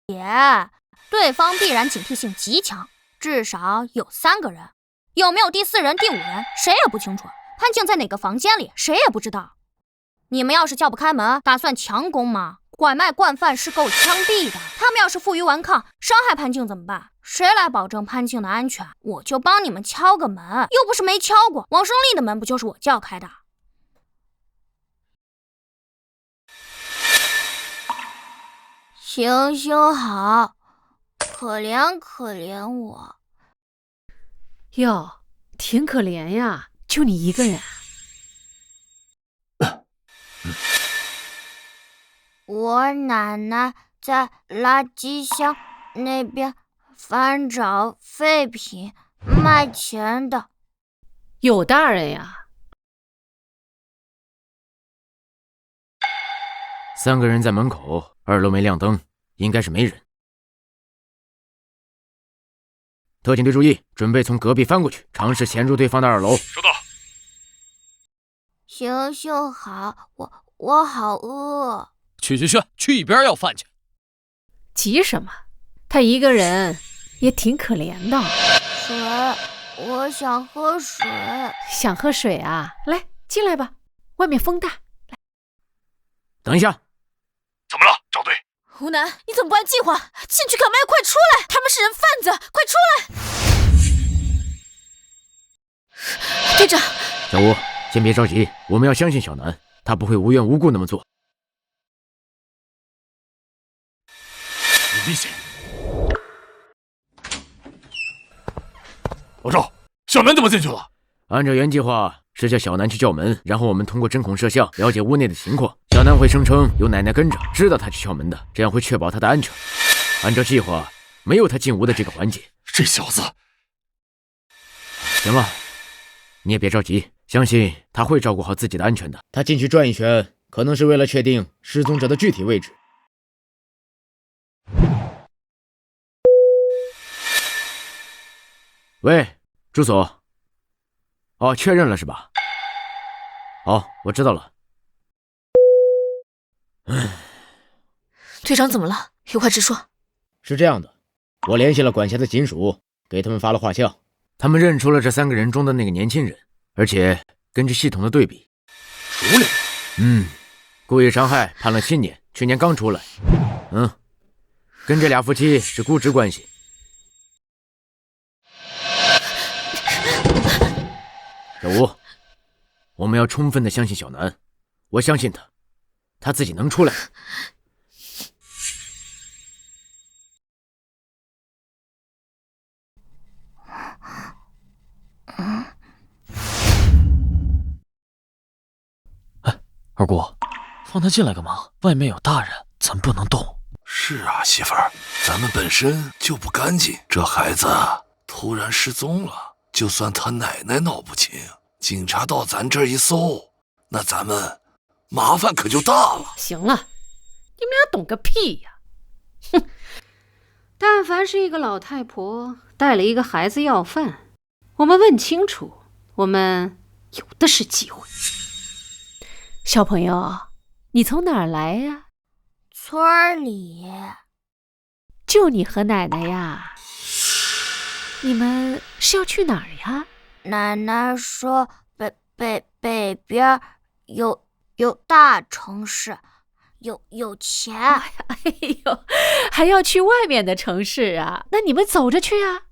姐，对方必然警惕性极强，至少有3个人，有没有第4人、第5人，谁也不清楚。潘静在哪个房间里，谁也不知道。你们要是叫不开门，打算强攻吗？拐卖惯犯是够枪毙的，他们要是负隅顽抗，伤害潘静怎么办？谁来保证潘静的安全？我就帮你们敲个门，又不是没敲过，王胜利的门不就是我叫开的？行行好，可怜可怜我。哟，挺可怜呀，就你一个人。我奶奶在垃圾箱那边翻找废品卖钱的。有大人呀。3个人在门口，2楼没亮灯，应该是没人。特警队注意，准备从隔壁翻过去，尝试潜入对方的2楼。收到。行行好，我好饿。去一边要饭去。急什么？他一个人也挺可怜的。水，我想喝水。想喝水啊？来，进来吧，外面风大。来，等一下。怎么了，赵队？吴南，你怎么不按计划进去干嘛？快出来！他们是人贩子，快出来！队长，小吴，先别着急，我们要相信小南，他不会无缘无故那么做。有危险！老赵，小南怎么进去了？按照原计划是叫小南去叫门，然后我们通过针孔摄像了解屋内的情况。小南会声称有奶奶跟着，知道他去敲门的，这样会确保他的安全。按照计划，没有他进屋的这个环节。这小子，行了，你也别着急，相信他会照顾好自己的安全的。他进去转一圈，可能是为了确定失踪者的具体位置。喂，住所。哦，确认了是吧？好，我知道了。队长怎么了？有话直说。是这样的，我联系了管辖的警署，给他们发了画像，他们认出了这3个人中的那个年轻人，而且根据系统的对比，熟练。故意伤害判了7年，去年刚出来。跟这俩夫妻是姑侄关系。小吴，我们要充分的相信小南，我相信他，他自己能出来。二姑，放他进来干嘛？外面有大人，咱不能动。是啊，媳妇儿，咱们本身就不干净，这孩子突然失踪了，就算他奶奶闹不清，警察到咱这儿一搜，那咱们麻烦可就大了。行了，你们俩懂个屁呀！哼，但凡是一个老太婆带了一个孩子要饭，我们问清楚，我们有的是机会。小朋友，你从哪儿来呀？村里。就你和奶奶呀？你们是要去哪儿呀？奶奶说北边有大城市，有钱。哎呦，还要去外面的城市啊？那你们走着去啊。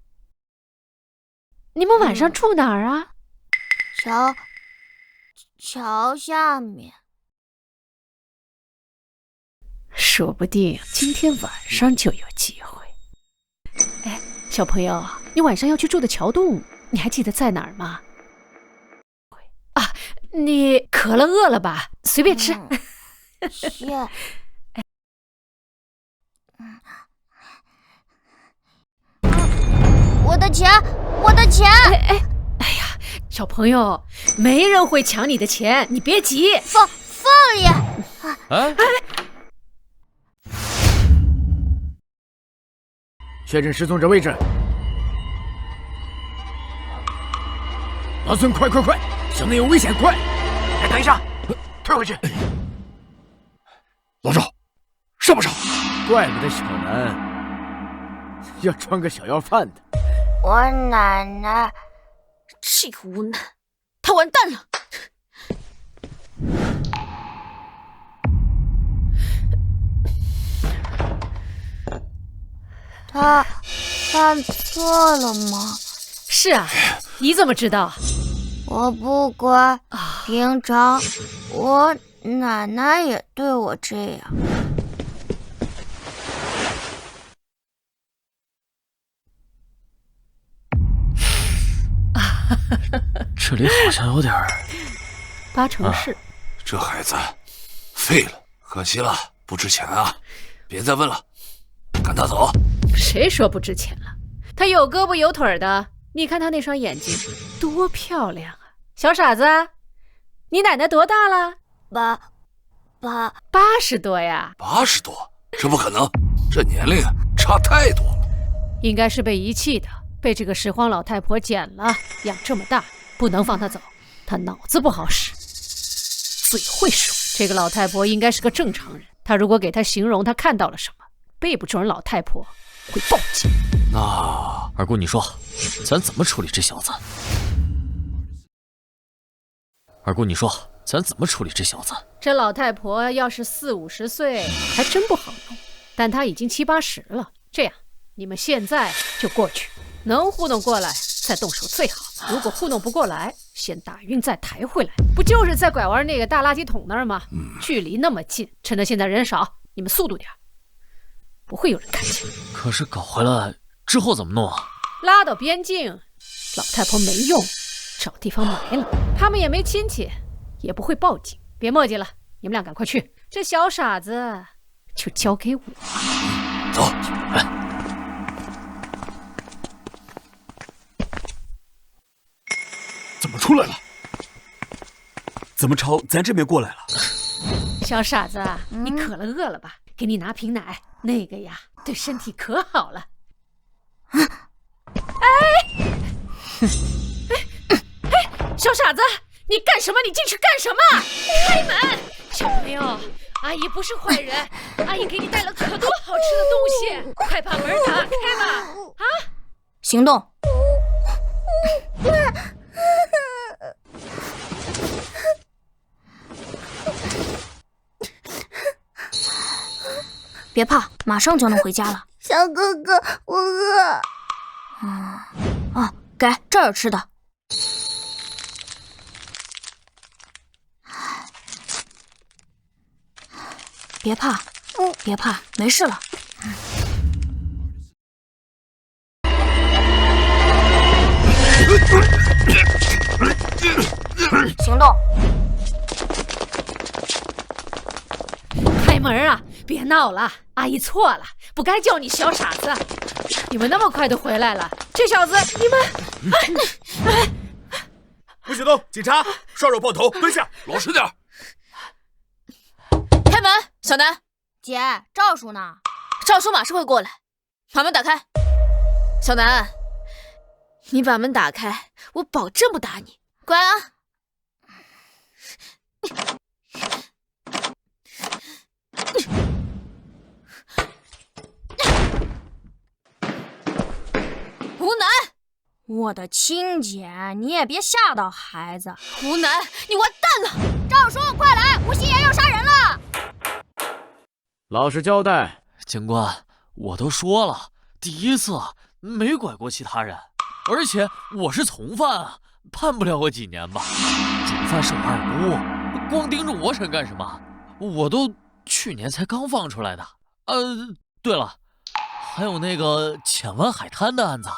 你们晚上住哪儿啊？桥下面。说不定今天晚上就有机会。哎，小朋友，你晚上要去住的桥洞，你还记得在哪儿吗？啊，你渴了饿了吧？随便吃。我的钱！我的钱！哎呀，小朋友，没人会抢你的钱，你别急。放里！确认失踪者位置。老孙，快！向内有危险，快！哎，等一下，退回去。老赵，上不上？怪不得小南要装个小要饭的。我奶奶，这个无难，他完蛋了。他犯错了吗？是啊，你怎么知道？我不乖，平常我奶奶也对我这样。这里好像有点八成是。这孩子废了，可惜了，不值钱啊！别再问了，赶他走。谁说不值钱了？他有胳膊有腿的，你看他那双眼睛多漂亮啊！小傻子，你奶奶多大了？80多呀？80多？这不可能，这年龄差太多了。应该是被遗弃的，被这个拾荒老太婆捡了，养这么大，不能放她走。她脑子不好使，嘴会说。这个老太婆应该是个正常人，她如果给她形容她看到了什么，背不准老太婆会报警。那二姑，你说，咱怎么处理这小子？二姑，你说，咱怎么处理这小子？这老太婆要是40、50岁，还真不好弄。但他已经70、80了。这样，你们现在就过去，能糊弄过来再动手最好。如果糊弄不过来，先打晕再抬回来。不就是在拐弯那个大垃圾桶那儿吗？距离那么近，趁着现在人少，你们速度点，不会有人看见。可是搞回来之后怎么弄啊？拉到边境，老太婆没用，找地方埋了。他们也没亲戚，也不会报警。别墨迹了，你们俩赶快去。这小傻子就交给我。走。怎么出来了？怎么朝咱这边过来了？小傻子，你渴了饿了吧？给你拿瓶奶，那个呀，对身体可好了。小傻子，你干什么？你进去干什么？开门！小朋友，阿姨不是坏人，阿姨给你带了可多好吃的东西，快把门打开吧！啊！行动！别怕，马上就能回家了。小哥哥，我饿。给这儿有吃的。别怕，别怕，没事了。行动！开门啊！别闹了，阿姨错了，不该叫你小傻子。你们那么快就回来了，这小子，你们……不许动！警察，双手抱头，蹲下，老实点。开门，小南。姐，赵叔呢？赵叔马上会过来，把门打开。小南，你把门打开，我保证不打你，乖啊。胡南，我的亲姐，你也别吓到孩子。胡南，你完蛋了！赵叔，快来，吴心妍要杀人了！老实交代。警官，我都说了，第一次没拐过其他人，而且我是从犯啊，判不了我几年吧。主犯是我二姑，光盯着我审干什么？我都去年才刚放出来的。对了，还有那个浅湾海滩的案子，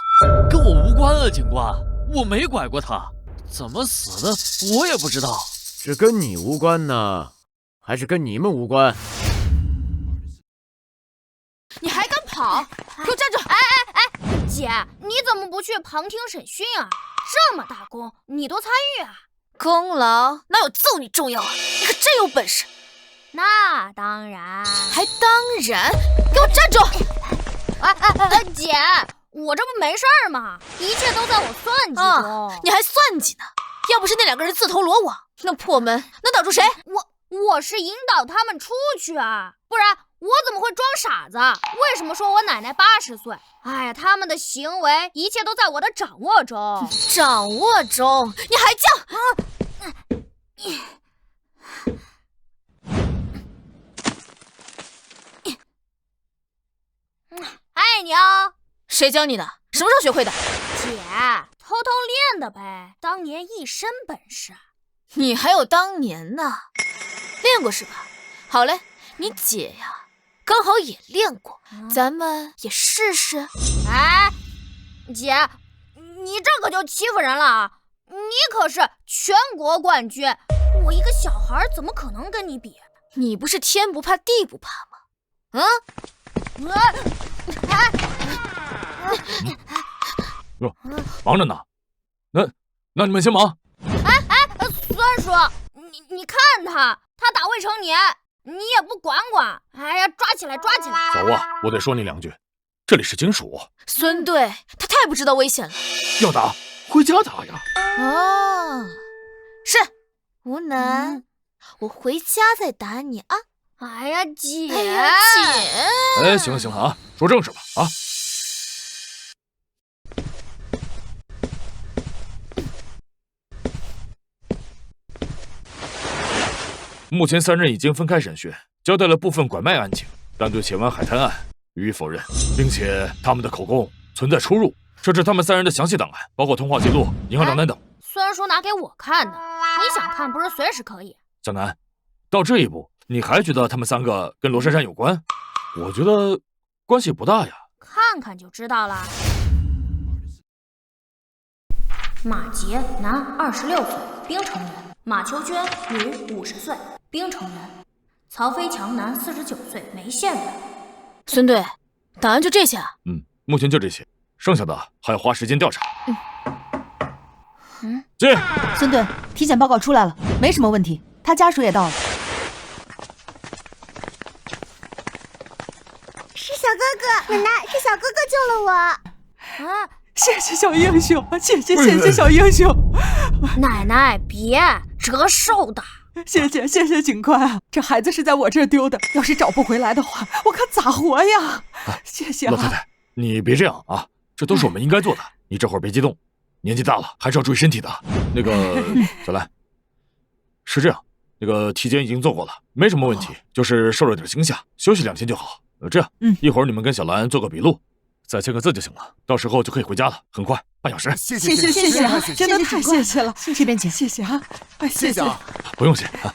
跟我无关啊，警官，我没拐过他，怎么死的我也不知道。是跟你无关呢，还是跟你们无关？你还敢跑？给我站住！姐，你怎么不去旁听审讯啊？这么大功，你都参与啊？功劳哪有揍你重要啊？你可真有本事！那当然，还当然！给我站住！姐，我这不没事儿吗？一切都在我算计中。你还算计呢？要不是那两个人自投罗网，那破门能挡住谁？我是引导他们出去啊，不然我怎么会装傻子？为什么说我奶奶80岁？哎呀，他们的行为一切都在我的掌握中。掌握中？你还犟？爱你哦。谁教你的？什么时候学会的？姐，偷偷练的呗，当年一身本事。你还有当年呢？练过是吧？好嘞，你姐呀，刚好也练过，咱们也试试。姐，你这可就欺负人了啊！你可是全国冠军，我一个小孩怎么可能跟你比？你不是天不怕地不怕吗？忙着呢。那你们先忙。孙叔，你看他打未成年，你也不管管。哎呀，抓起来！小吴，我得说你2句，这里是警署。孙队，他太不知道危险了。要打，回家打呀。是。吴南，我回家再打你啊。哎呀，姐。行了啊，说正事吧啊。目前3人已经分开审讯，交代了部分拐卖案情，但对前湾海滩案予以否认，并且他们的口供存在出入。这是他们3人的详细档案，包括通话记录、银行账单等。孙叔拿给我看的，你想看不是随时可以。小南，到这一步，你还觉得他们3个跟罗珊珊有关？我觉得关系不大呀。看看就知道了。马杰，男，26岁，冰城人；马秋娟，女，50岁，冰城人；曹飞强，男，49岁，眉县人。孙队，档案就这些啊？目前就这些，剩下的还要花时间调查。进。孙队，体检报告出来了，没什么问题，他家属也到了。是小哥哥，奶奶，是小哥哥救了我。啊！谢谢小英雄，谢谢小英雄。奶奶，别折寿的。谢谢警官啊！这孩子是在我这儿丢的，要是找不回来的话，我可咋活呀？谢谢啊。老太太，你别这样啊，这都是我们应该做的。你这会儿别激动，年纪大了还是要注意身体的。那个小兰，是这样，那个体检已经做过了，没什么问题，就是受了点惊吓，休息2天就好。这样，一会儿你们跟小兰做个笔录，再签个字就行了，到时候就可以回家了，很快，半小时。谢谢啊，真的太谢谢了，这边请。谢谢啊，谢谢啊，不用谢啊。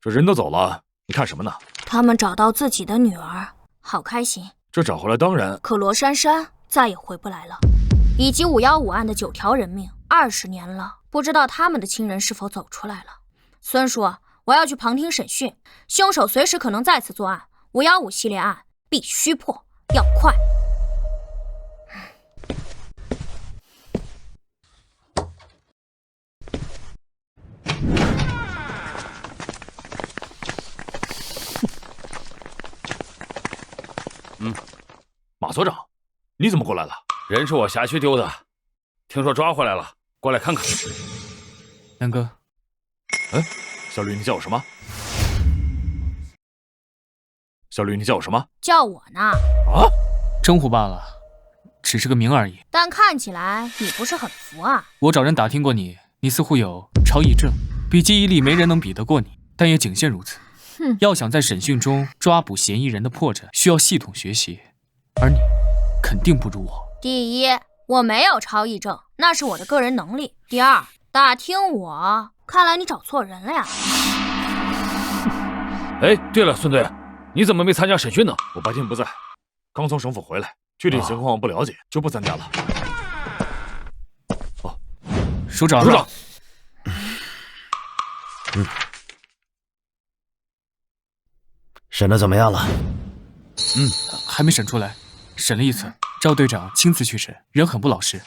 这人都走了，你看什么呢？他们找到自己的女儿，好开心。这找回来当然，可罗珊珊再也回不来了。以及515案的9条人命，20年了，不知道他们的亲人是否走出来了。孙叔，我要去旁听审讯，凶手随时可能再次作案，515系列案必须破，要快。马所长，你怎么过来了？人是我辖区丢的，听说抓回来了，过来看看。南哥，小吕，你叫我什么？小吕，你叫我什么？叫我呢。啊？称呼罢了，只是个名而已。但看起来你不是很服啊。我找人打听过你，你似乎有超忆症，比记忆力没人能比得过你，但也仅限如此。要想在审讯中抓捕嫌疑人的破绽，需要系统学习，而你肯定不如我。第一，我没有超忆症，那是我的个人能力。第二，打听我，看来你找错人了呀。对了，孙队，你怎么没参加审讯呢？我白天不在，刚从省府回来，具体情况不了解，就不参加了。署长，审的怎么样了？还没审出来，审了一次，赵队长亲自去审，人很不老实，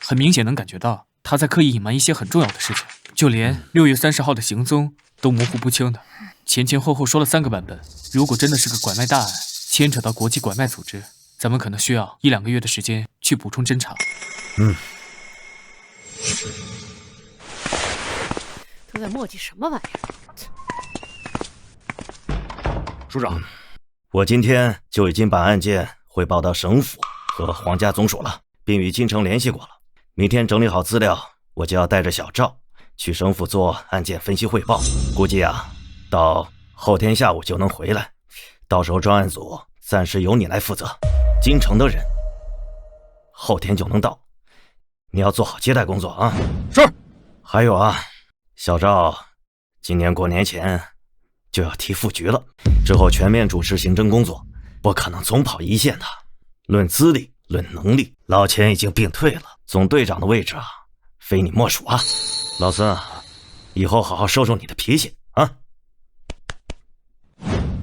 很明显能感觉到他在刻意隐瞒一些很重要的事情，就连6月30号的行踪都模糊不清的，前后后说了3个版本。如果真的是个拐卖大案，牵扯到国际拐卖组织，咱们可能需要1-2个月的时间去补充侦查。都在磨叽什么玩意儿？署长，我今天就已经把案件汇报到省府和皇家总署了，并与京城联系过了。明天整理好资料，我就要带着小赵去省府做案件分析汇报。估计到后天下午就能回来。到时候专案组暂时由你来负责，京城的人后天就能到。你要做好接待工作啊。是。还有小赵今年过年前就要提副局了，之后全面主持行政工作，不可能总跑一线的。论资历，论能力，老钱已经病退了，总队长的位置非你莫属啊。老孙以后好好收收你的脾气啊。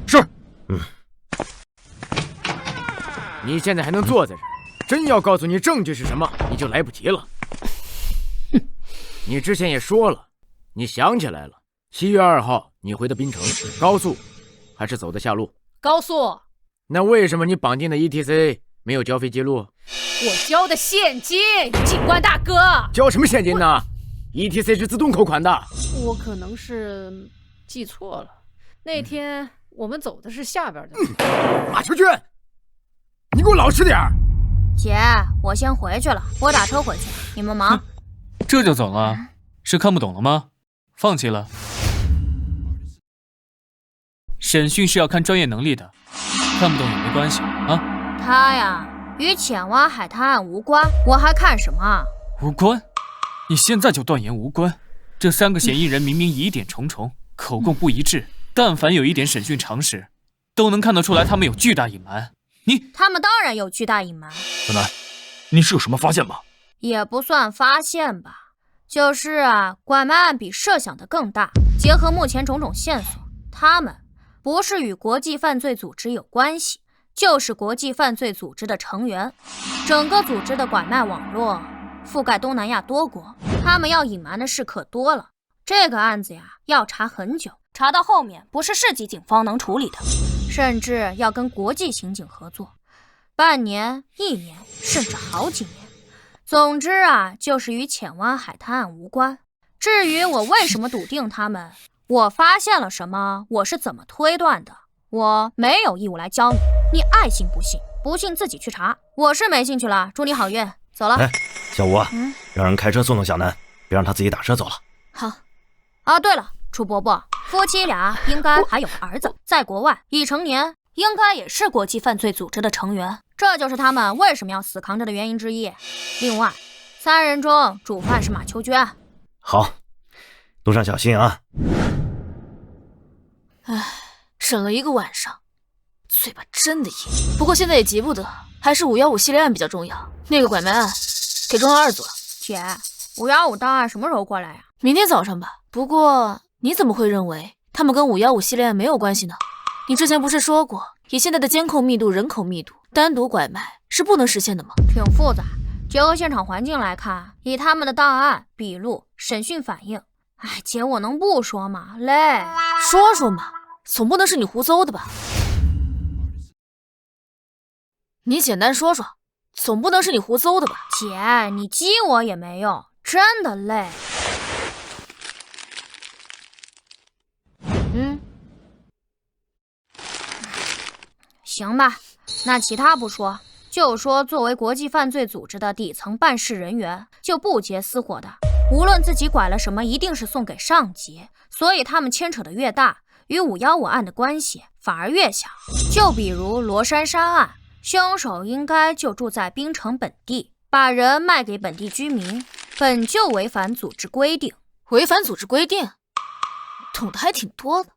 是。你现在还能坐在这儿，真要告诉你证据是什么，你就来不及了。你之前也说了，你想起来了，7月2号你回的滨城，高速还是走的下路？高速。那为什么你绑定的 ETC 没有交费记录？我交的现金，警官大哥。交什么现金呢？ETC 是自动扣款的。我可能是记错了，那天我们走的是下边的。马秋娟，你给我老实点儿。姐，我先回去了，我打车回去，你们忙。这就走了？是看不懂了吗？放弃了？审讯是要看专业能力的，看不懂也没关系啊。他呀，与浅湾海滩案无关，我还看什么？无关？你现在就断言无关？这3个嫌疑人明明疑点重重，口供不一致，但凡有一点审讯常识，都能看得出来他们有巨大隐瞒。他们当然有巨大隐瞒。小南，你是有什么发现吗？也不算发现吧，就是啊，拐卖案比设想的更大。结合目前种种线索，他们不是与国际犯罪组织有关系，就是国际犯罪组织的成员。整个组织的拐卖网络覆盖东南亚多国，他们要隐瞒的事可多了。这个案子呀，要查很久，查到后面不是市级警方能处理的，甚至要跟国际刑警合作，半年、1年，甚至好几年。总之啊，就是与浅湾海滩案无关。至于我为什么笃定他们，我发现了什么，我是怎么推断的，我没有义务来教你，你爱信不信，不信自己去查。我是没兴趣了，祝你好运，走了。哎，小吴啊，让人开车送小南，别让他自己打车走了。好。啊，对了，楚伯伯，夫妻俩应该还有个儿子，在国外已成年，应该也是国际犯罪组织的成员，这就是他们为什么要死扛着的原因之一。另外，3人中主犯是马秋娟。好，路上小心啊。唉，审了1个晚上，嘴巴真的硬。不过现在也急不得，还是515系列案比较重要。那个拐卖案给中2做了。姐，515档案什么时候过来呀？明天早上吧。不过你怎么会认为他们跟515系列案没有关系呢？你之前不是说过，以现在的监控密度、人口密度，单独拐卖是不能实现的吗？挺复杂，结合现场环境来看，以他们的档案、笔录、审讯反应，哎，姐，我能不说吗？累，说说嘛，总不能是你胡诌的吧？你简单说说，总不能是你胡诌的吧？姐，你激我也没用，真的累。行吧，那其他不说，就说作为国际犯罪组织的底层办事人员，就不结私货的，无论自己拐了什么，一定是送给上级，所以他们牵扯的越大，与515案的关系反而越小。就比如罗珊珊案，凶手应该就住在槟城本地，把人卖给本地居民，本就违反组织规定。违反组织规定？懂得还挺多的。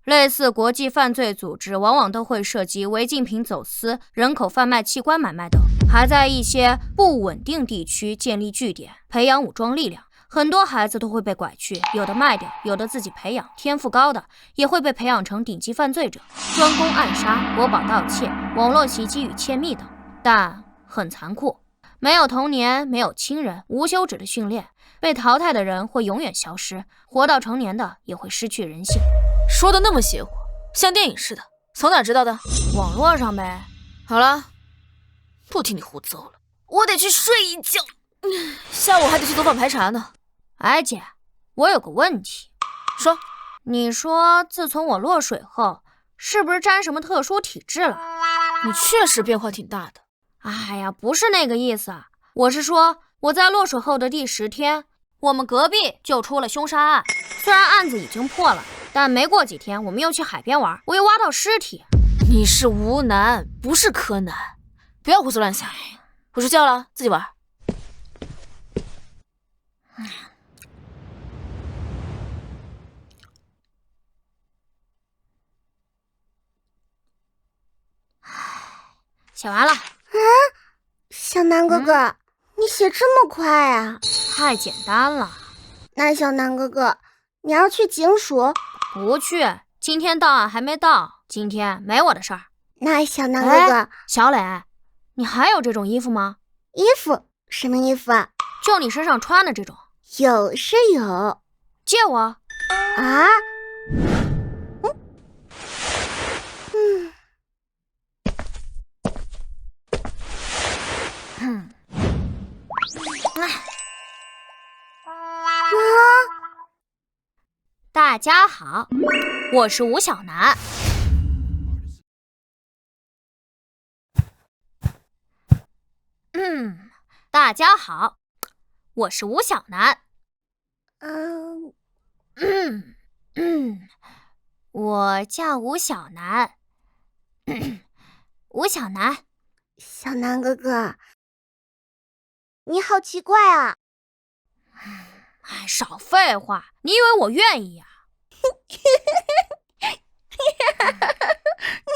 类似国际犯罪组织往往都会涉及违禁品走私、人口贩卖、器官买卖等，还在一些不稳定地区建立据点，培养武装力量。很多孩子都会被拐去，有的卖掉，有的自己培养，天赋高的也会被培养成顶级犯罪者，专攻暗杀、国宝盗窃、网络袭击与窃密等。但很残酷，没有童年，没有亲人，无休止的训练，被淘汰的人会永远消失，活到成年的也会失去人性。说的那么邪乎，像电影似的，从哪知道的？网络上呗。好了，不听你胡诌了，我得去睡一觉，下午还得去走访排查呢。哎姐，我有个问题。说。你说自从我落水后，是不是沾什么特殊体质了？你确实变化挺大的。哎呀，不是那个意思，我是说我在落水后的第10天，我们隔壁就出了凶杀案。虽然案子已经破了，但没过几天我们又去海边玩，我又挖到尸体。你是吴楠，不是柯南，不要胡思乱想。我睡觉了，自己玩。写完了。小南哥哥，你写这么快啊？太简单了。那小南哥哥，你要去警署？不去，今天档案还没到，今天没我的事儿。那小南哥哥，小磊，你还有这种衣服吗？衣服？什么衣服啊？就你身上穿的这种。有是有。借我。啊？大家好，我是吴小楠。大家好，我是吴小楠。我叫吴小楠。吴小楠，小楠哥哥，你好奇怪啊！哎，少废话，你以为我愿意呀？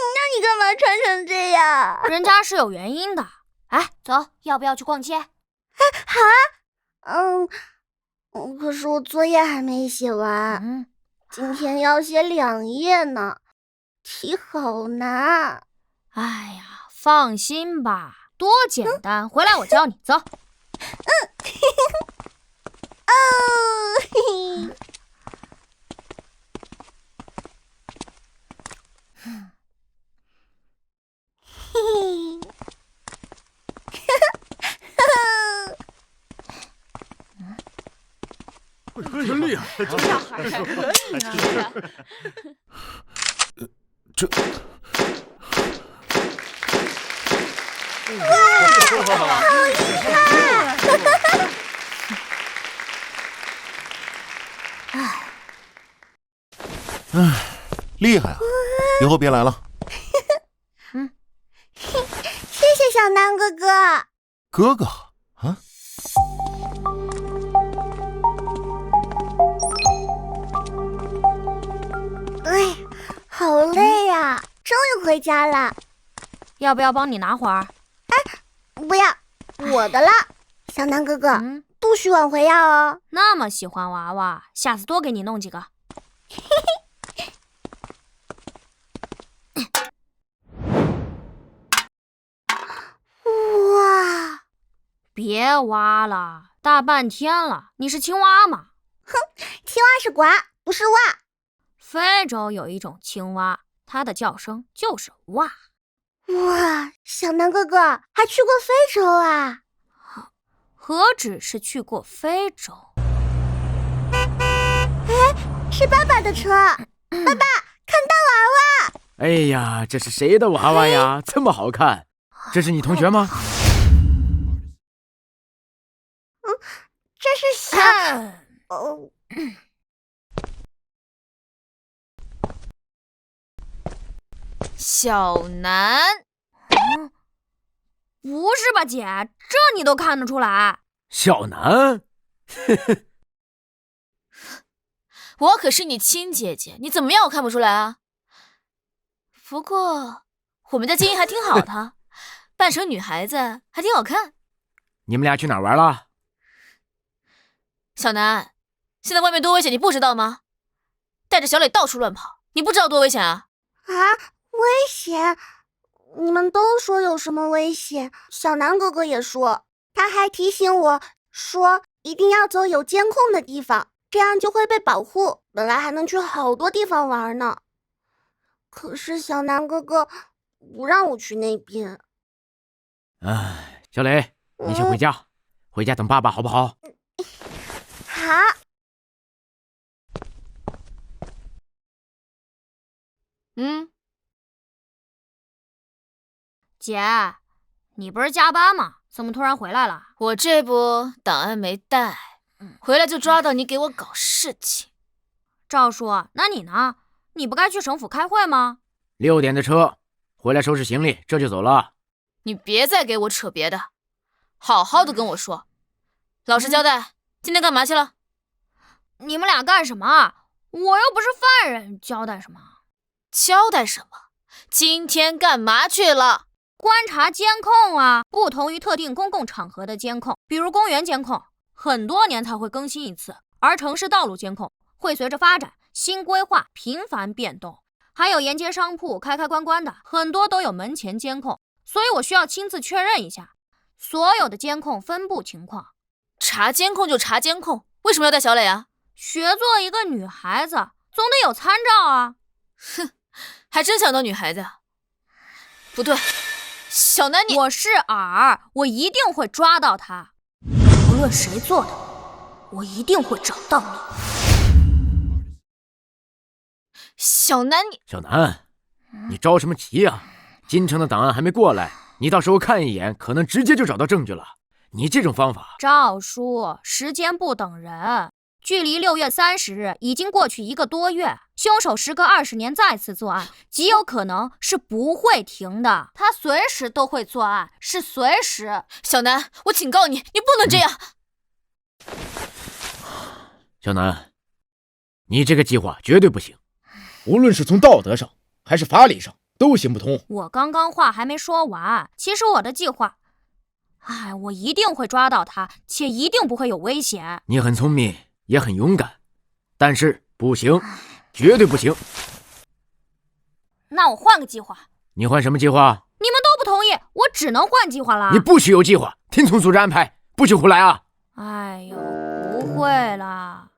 那你干嘛穿成这样？人家是有原因的。哎，走，要不要去逛街？好啊。可是我作业还没写完，今天要写2页呢，题好难。哎呀，放心吧，多简单，回来我教你。走。真厉害，这小孩可以啊！这。哇，好厉害！厉害啊！以后别来了。谢谢小楠哥哥。哥哥啊？哎，好累呀，终于回家了。要不要帮你拿会儿？哎，不要，我的了。小楠哥哥，不许往回要哦。那么喜欢娃娃，下次多给你弄几个。哇！别挖了，大半天了，你是青蛙吗？哼，青蛙是呱，不是蛙。非洲有一种青蛙，它的叫声就是哇。哇，小楠哥哥还去过非洲啊？何止是去过非洲？哎，是爸爸的车。爸爸，看到娃娃！哎呀，这是谁的娃娃呀？这么好看，这是你同学吗？这是小……小楠，不是吧，姐？这你都看得出来？小楠，我可是你亲姐姐，你怎么样我看不出来啊？不过我们家金英还挺好的，扮成女孩子还挺好看。你们俩去哪儿玩了？小楠，现在外面多危险，你不知道吗？带着小磊到处乱跑，你不知道多危险啊？啊，危险？你们都说有什么危险？小楠哥哥也说，他还提醒我说一定要走有监控的地方，这样就会被保护，本来还能去好多地方玩呢。可是小楠哥哥不让我去那边。哎，小磊，你先回家，回家等爸爸好不好？好。姐，你不是加班吗？怎么突然回来了？我这不档案没带，回来就抓到你给我搞事情。赵叔，那你呢？你不该去省府开会吗？6点的车，回来收拾行李，这就走了。你别再给我扯别的，好好的跟我说，老实交代，今天干嘛去了？你们俩干什么？我又不是犯人，交代什么？交代什么？今天干嘛去了？观察监控啊，不同于特定公共场合的监控，比如公园监控，很多年才会更新一次，而城市道路监控会随着发展、新规划频繁变动。还有沿街商铺开关关的，很多都有门前监控，所以我需要亲自确认一下所有的监控分布情况。查监控就查监控，为什么要带小磊啊？学做一个女孩子，总得有参照啊。哼，还真想当女孩子啊？不对，小楠你……我是饵，我一定会抓到他。无论谁做的，我一定会找到你。小楠你……小楠，你着什么急呀？京城的档案还没过来，你到时候看一眼，可能直接就找到证据了。你这种方法，赵叔，时间不等人，距离6月30日已经过去1个多月，凶手时隔20年再次作案，极有可能是不会停的。他随时都会作案，是随时。小南，我警告你，你不能这样。小南，你这个计划绝对不行，无论是从道德上还是法理上都行不通。我刚刚话还没说完，其实我的计划，我一定会抓到他，且一定不会有危险。你很聪明，也很勇敢，但是不行，绝对不行。那我换个计划。你换什么计划？你们都不同意，我只能换计划了。你不许有计划，听从组织安排，不许胡来啊！哎呦，不会啦，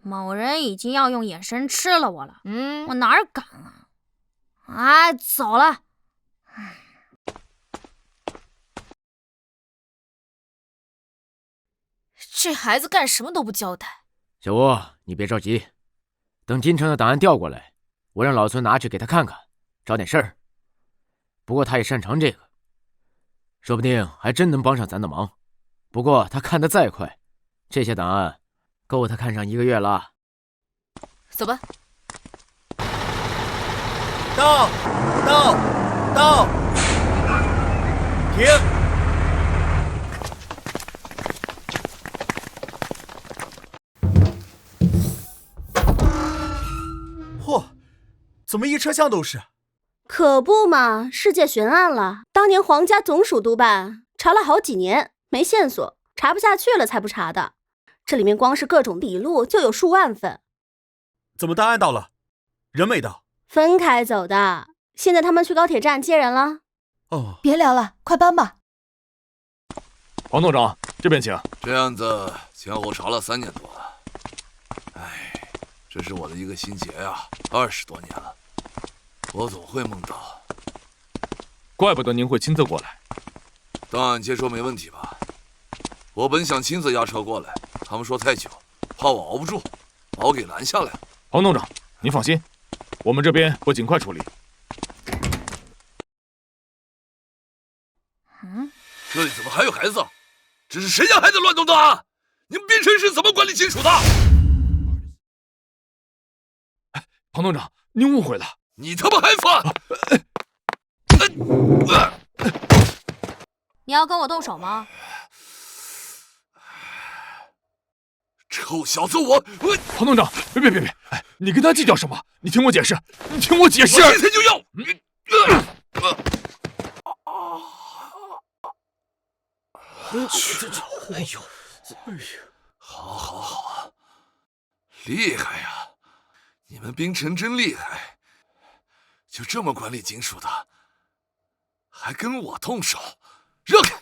某人已经要用眼神吃了我了。我哪敢啊！走了。这孩子干什么都不交代。小吴，你别着急，等京城的档案调过来，我让老孙拿去给他看看，找点事儿。不过他也擅长这个，说不定还真能帮上咱的忙。不过他看得再快，这些档案够他看上1个月了。走吧。到，停！嚯，怎么一车厢都是？可不嘛，世界悬案了。当年皇家总署督办，查了好几年，没线索，查不下去了才不查的。这里面光是各种笔录就有数万份。怎么档案到了，人没到？分开走的。现在他们去高铁站接人了。哦，别聊了，快搬吧。黄洞长，这边请。这案子前后查了3年多了，这是我的一个心结呀，20多年了，我总会梦到。怪不得您会亲自过来。档案接收没问题吧？我本想亲自押车过来，他们说太久，怕我熬不住，把我给拦下来了。黄洞长，您放心，我们这边会尽快处理。这里怎么还有孩子？这是谁家孩子乱动的啊？你们边城是怎么管理金属的？黄洞长，您误会了。你他妈还反！你要跟我动手吗？臭小子，我黄洞长，别，你跟他计较什么？你听我解释，你听我解释。我现在就要！哎呦，好，厉害呀！你们冰城真厉害，就这么管理金属的，还跟我动手，让开！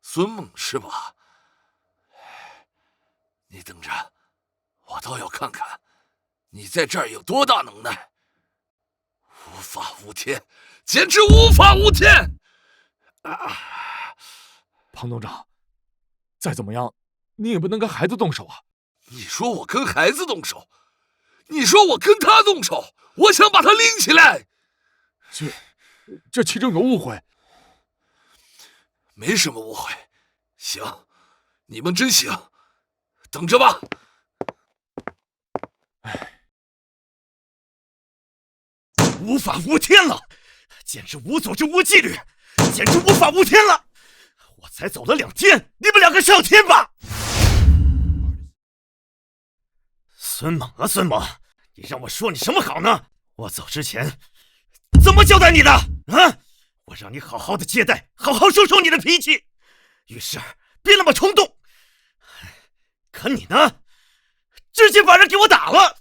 孙猛是吧？你等着，我倒要看看你在这儿有多大能耐！无法无天，简直无法无天！庞董长，再怎么样，你也不能跟孩子动手啊！你说我跟孩子动手，你说我跟他动手，我想把他拎起来。这其中有误会。没什么误会。行，你们真行，等着吧。无法无天了，简直无组织无纪律，简直无法无天了！我才走了2天，你们2个上天吧！孙猛啊，孙猛，你让我说你什么好呢？我走之前怎么交代你的啊？我让你好好的接待，好好收收你的脾气，遇事别那么冲动。可你呢，直接把人给我打了。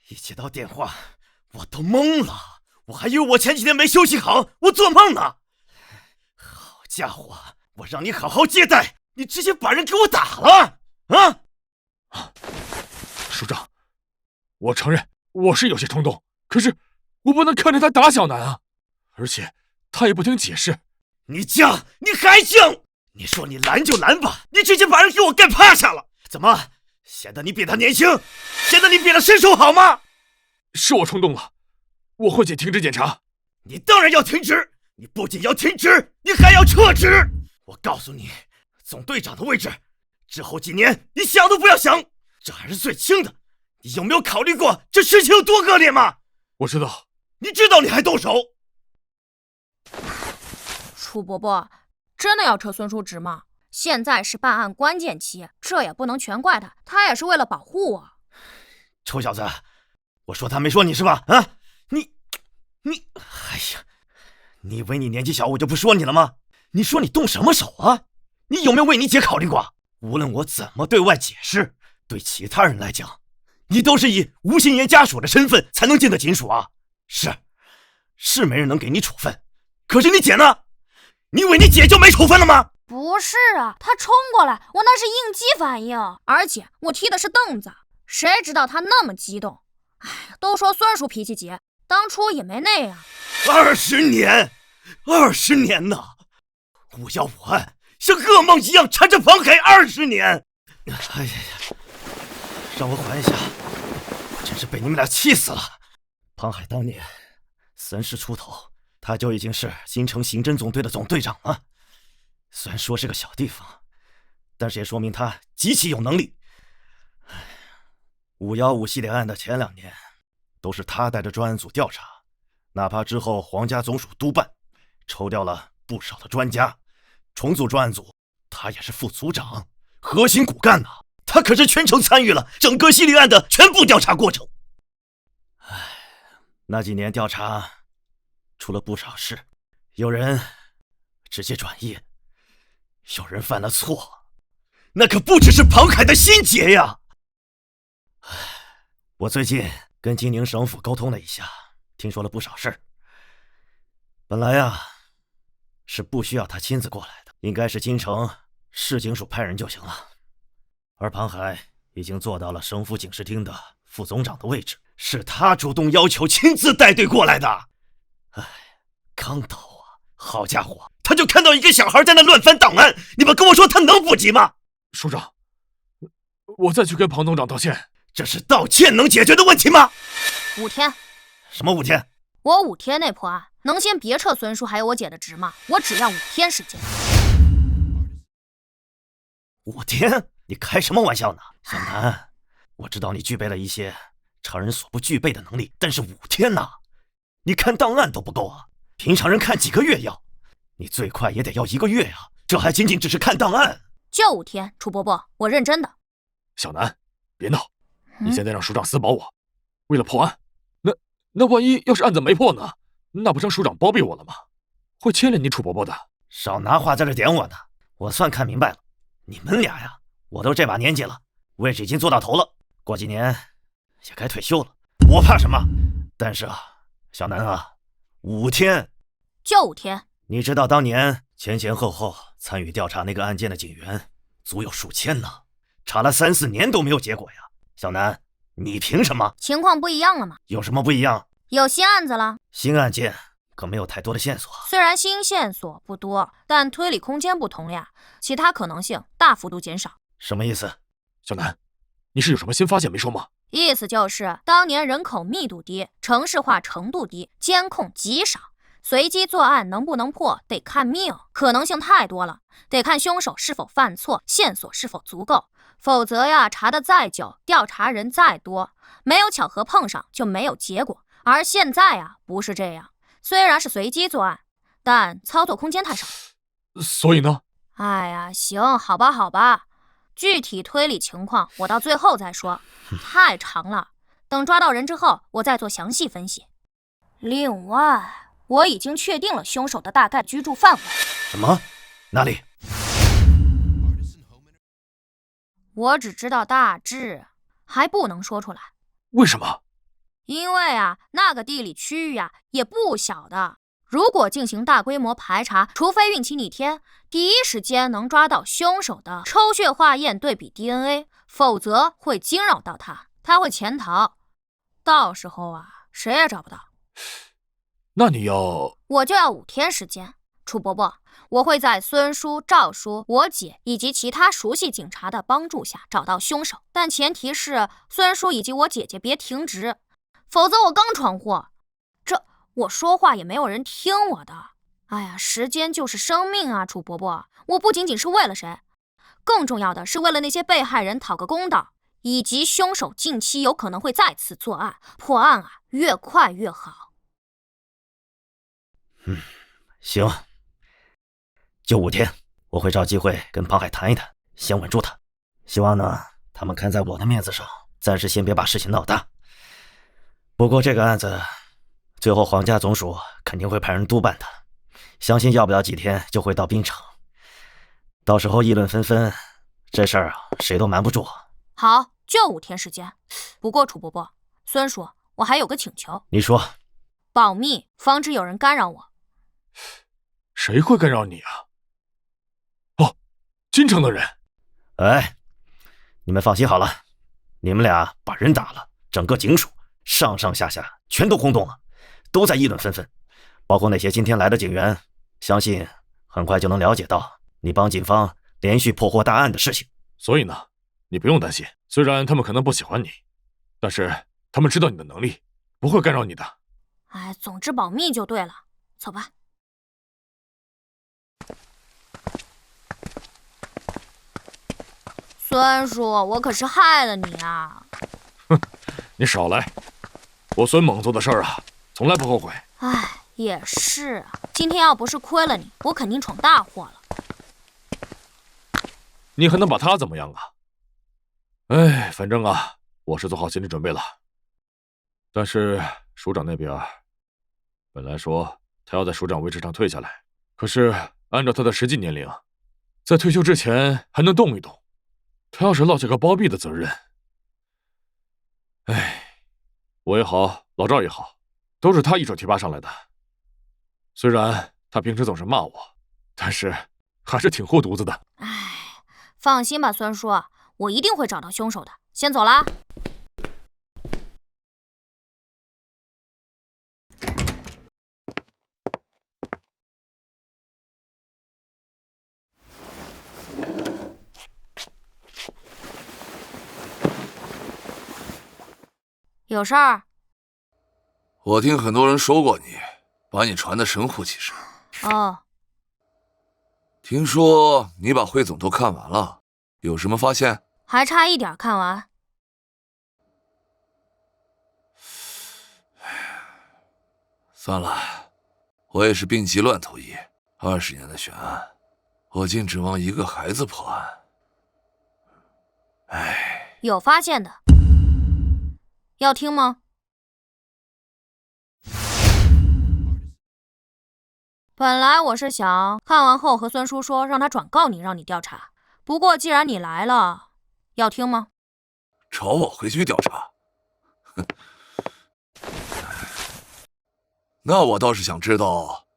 一接到电话，我都懵了，我还以为我前几天没休息好，我做梦呢。好家伙，我让你好好接待，你直接把人给我打了啊！署长，我承认我是有些冲动，可是我不能看着他打小南啊！而且他也不听解释。你犟，你还犟！你说你拦就拦吧，你直接把人给我干趴下了。怎么，显得你比他年轻，显得你比他身手好吗？是我冲动了，我会停止检查。你当然要停止，你不仅要停止，你还要撤职。我告诉你，总队长的位置，之后几年你想都不要想，这还是最轻的。你有没有考虑过这事情有多恶劣吗？我知道。你知道你还动手？楚伯伯，真的要撤孙叔职吗？现在是办案关键期，这也不能全怪他，他也是为了保护我。臭小子，我说他没说你是吧？啊，你，哎呀，你以为你年纪小我就不说你了吗？你说你动什么手啊？你有没有为你姐考虑过？无论我怎么对外解释，对其他人来讲，你都是以吴心言家属的身份才能进的警署啊。是没人能给你处分，可是你姐呢？你以为你姐就没处分了吗？不是啊，他冲过来，我那是应激反应，而且我踢的是凳子，谁知道他那么激动。哎，都说孙叔脾气急，当初也没那样。20年呐！515案像噩梦一样缠着庞海20年。哎呀，让我缓一下，我真是被你们俩气死了。庞海当年30出头，他就已经是新城刑侦总队的总队长了。虽然说是个小地方，但是也说明他极其有能力。515系列案的前2年，都是他带着专案组调查，哪怕之后皇家总署督办，抽调了不少的专家，重组专案组，他也是副组长，核心骨干呐。他可是全程参与了整个系列案的全部调查过程。那几年调查出了不少事，有人直接转业，有人犯了错，那可不只是庞海的心结呀。我最近跟金宁省府沟通了一下，听说了不少事儿。本来啊，是不需要他亲自过来的，应该是京城市警署派人就行了。而庞海已经做到了省府警视厅的副总长的位置，是他主动要求亲自带队过来的。刚到啊，好家伙，他就看到一个小孩在那乱翻档案，你们跟我说他能不急吗？署长，我再去跟庞总长道歉。这是道歉能解决的问题吗？5天。什么5天？我5天内破案，能先别撤孙叔还有我姐的职吗？我只要5天时间。5天？你开什么玩笑呢？小南，我知道你具备了一些常人所不具备的能力，但是5天呢？你看档案都不够啊，平常人看几个月要，你最快也得要1个月啊，这还仅仅只是看档案。就5天，楚伯伯，我认真的。小南，别闹，你现在让署长私保我，为了破案，那万一要是案子没破呢？那不成署长包庇我了吗？会牵连你楚伯伯的。少拿话在这点我呢，我算看明白了，你们俩呀，我都这把年纪了，位置已经做到头了，过几年也该退休了，我怕什么？但是啊，小南啊，5天，就5天。你知道当年前后参与调查那个案件的警员足有数千呢，查了3、4年都没有结果呀。小南，你凭什么？情况不一样了吗？有什么不一样？有新案子了。新案件可没有太多的线索。虽然新线索不多，但推理空间不同了呀，其他可能性大幅度减少。什么意思？小南，你是有什么新发现没说吗？意思就是当年人口密度低，城市化程度低，监控极少，随机作案能不能破得看命，可能性太多了，得看凶手是否犯错，线索是否足够，否则呀，查得再久，调查人再多，没有巧合碰上就没有结果。而现在啊，不是这样，虽然是随机作案，但操作空间太少。所以呢？哎呀，行，好吧，具体推理情况我到最后再说，太长了，等抓到人之后我再做详细分析。另外，我已经确定了凶手的大概居住范围。什么？哪里？我只知道大致，还不能说出来。为什么？因为啊，那个地理区域啊也不小的，如果进行大规模排查，除非运气逆天，第一时间能抓到凶手的抽血化验对比 DNA， 否则会惊扰到他会潜逃，到时候啊谁也找不到。那你要……我就要5天时间，楚伯伯，我会在孙叔、赵叔、我姐以及其他熟悉警察的帮助下找到凶手，但前提是孙叔以及我姐姐别停职，否则我刚闯祸，我说话也没有人听我的。哎呀，时间就是生命啊，楚伯伯，我不仅仅是为了谁，更重要的是为了那些被害人讨个公道，以及凶手近期有可能会再次作案，破案啊，越快越好。行，就5天，我会找机会跟庞海谈一谈，先稳住他。希望呢，他们看在我的面子上，暂时先别把事情闹大。不过这个案子，最后皇家总署肯定会派人督办的，相信要不了几天就会到滨城。到时候议论纷纷，这事儿啊，谁都瞒不住。好，就5天时间。不过楚伯伯、孙叔，我还有个请求。你说。保密，防止有人干扰我。谁会干扰你啊？哦，京城的人。哎，你们放心好了，你们俩把人打了，整个警署上上下下全都轰动了，都在议论纷纷，包括那些今天来的警员，相信很快就能了解到你帮警方连续破获大案的事情。所以呢，你不用担心，虽然他们可能不喜欢你，但是他们知道你的能力，不会干扰你的。哎，总之保密就对了，走吧。孙叔，我可是害了你啊！哼，你少来，我孙猛做的事儿啊，从来不后悔。哎，也是啊，今天要不是亏了你，我肯定闯大祸了。你还能把他怎么样啊？哎，反正啊，我是做好心理准备了。但是署长那边，本来说他要在署长位置上退下来，可是按照他的实际年龄，在退休之前还能动一动。他要是落下个包庇的责任，哎，我也好，老赵也好，都是他一手提拔上来的。虽然他平时总是骂我，但是还是挺护犊子的。哎，放心吧，孙叔，我一定会找到凶手的。先走啦。有事儿？我听很多人说过你，把你传得神乎其神。哦。听说你把汇总都看完了，有什么发现？还差一点看完。算了，我也是病急乱投医，20年的悬案，我竟指望一个孩子破案。唉，有发现的。要听吗？本来我是想看完后和孙叔说，让他转告你，让你调查。不过既然你来了，要听吗？找我回去调查？那我倒是想知道，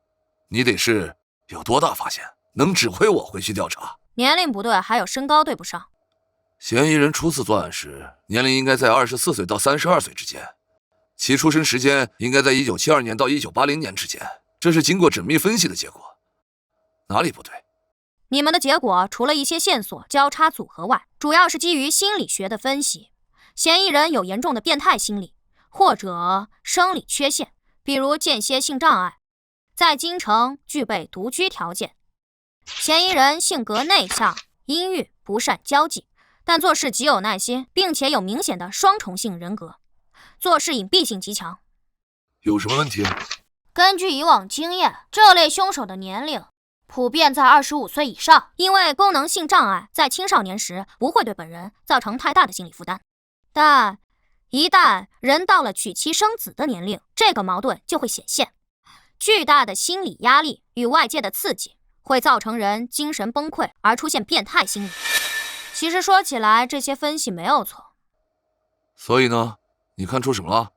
你得是有多大发现，能指挥我回去调查？年龄不对，还有身高对不上。嫌疑人初次作案时，年龄应该在24岁到32岁之间，其出生时间应该在1972年到1980年之间，这是经过缜密分析的结果。哪里不对？你们的结果除了一些线索交叉组合外，主要是基于心理学的分析。嫌疑人有严重的变态心理或者生理缺陷，比如间歇性障碍，在京城具备独居条件。嫌疑人性格内向、阴郁，不善交际，但做事极有耐心，并且有明显的双重性人格，做事隐蔽性极强。有什么问题？根据以往经验，这类凶手的年龄普遍在25岁以上，因为功能性障碍在青少年时不会对本人造成太大的心理负担，但一旦人到了娶妻生子的年龄，这个矛盾就会显现。巨大的心理压力与外界的刺激会造成人精神崩溃，而出现变态心理。其实说起来，这些分析没有错。所以呢，你看出什么了？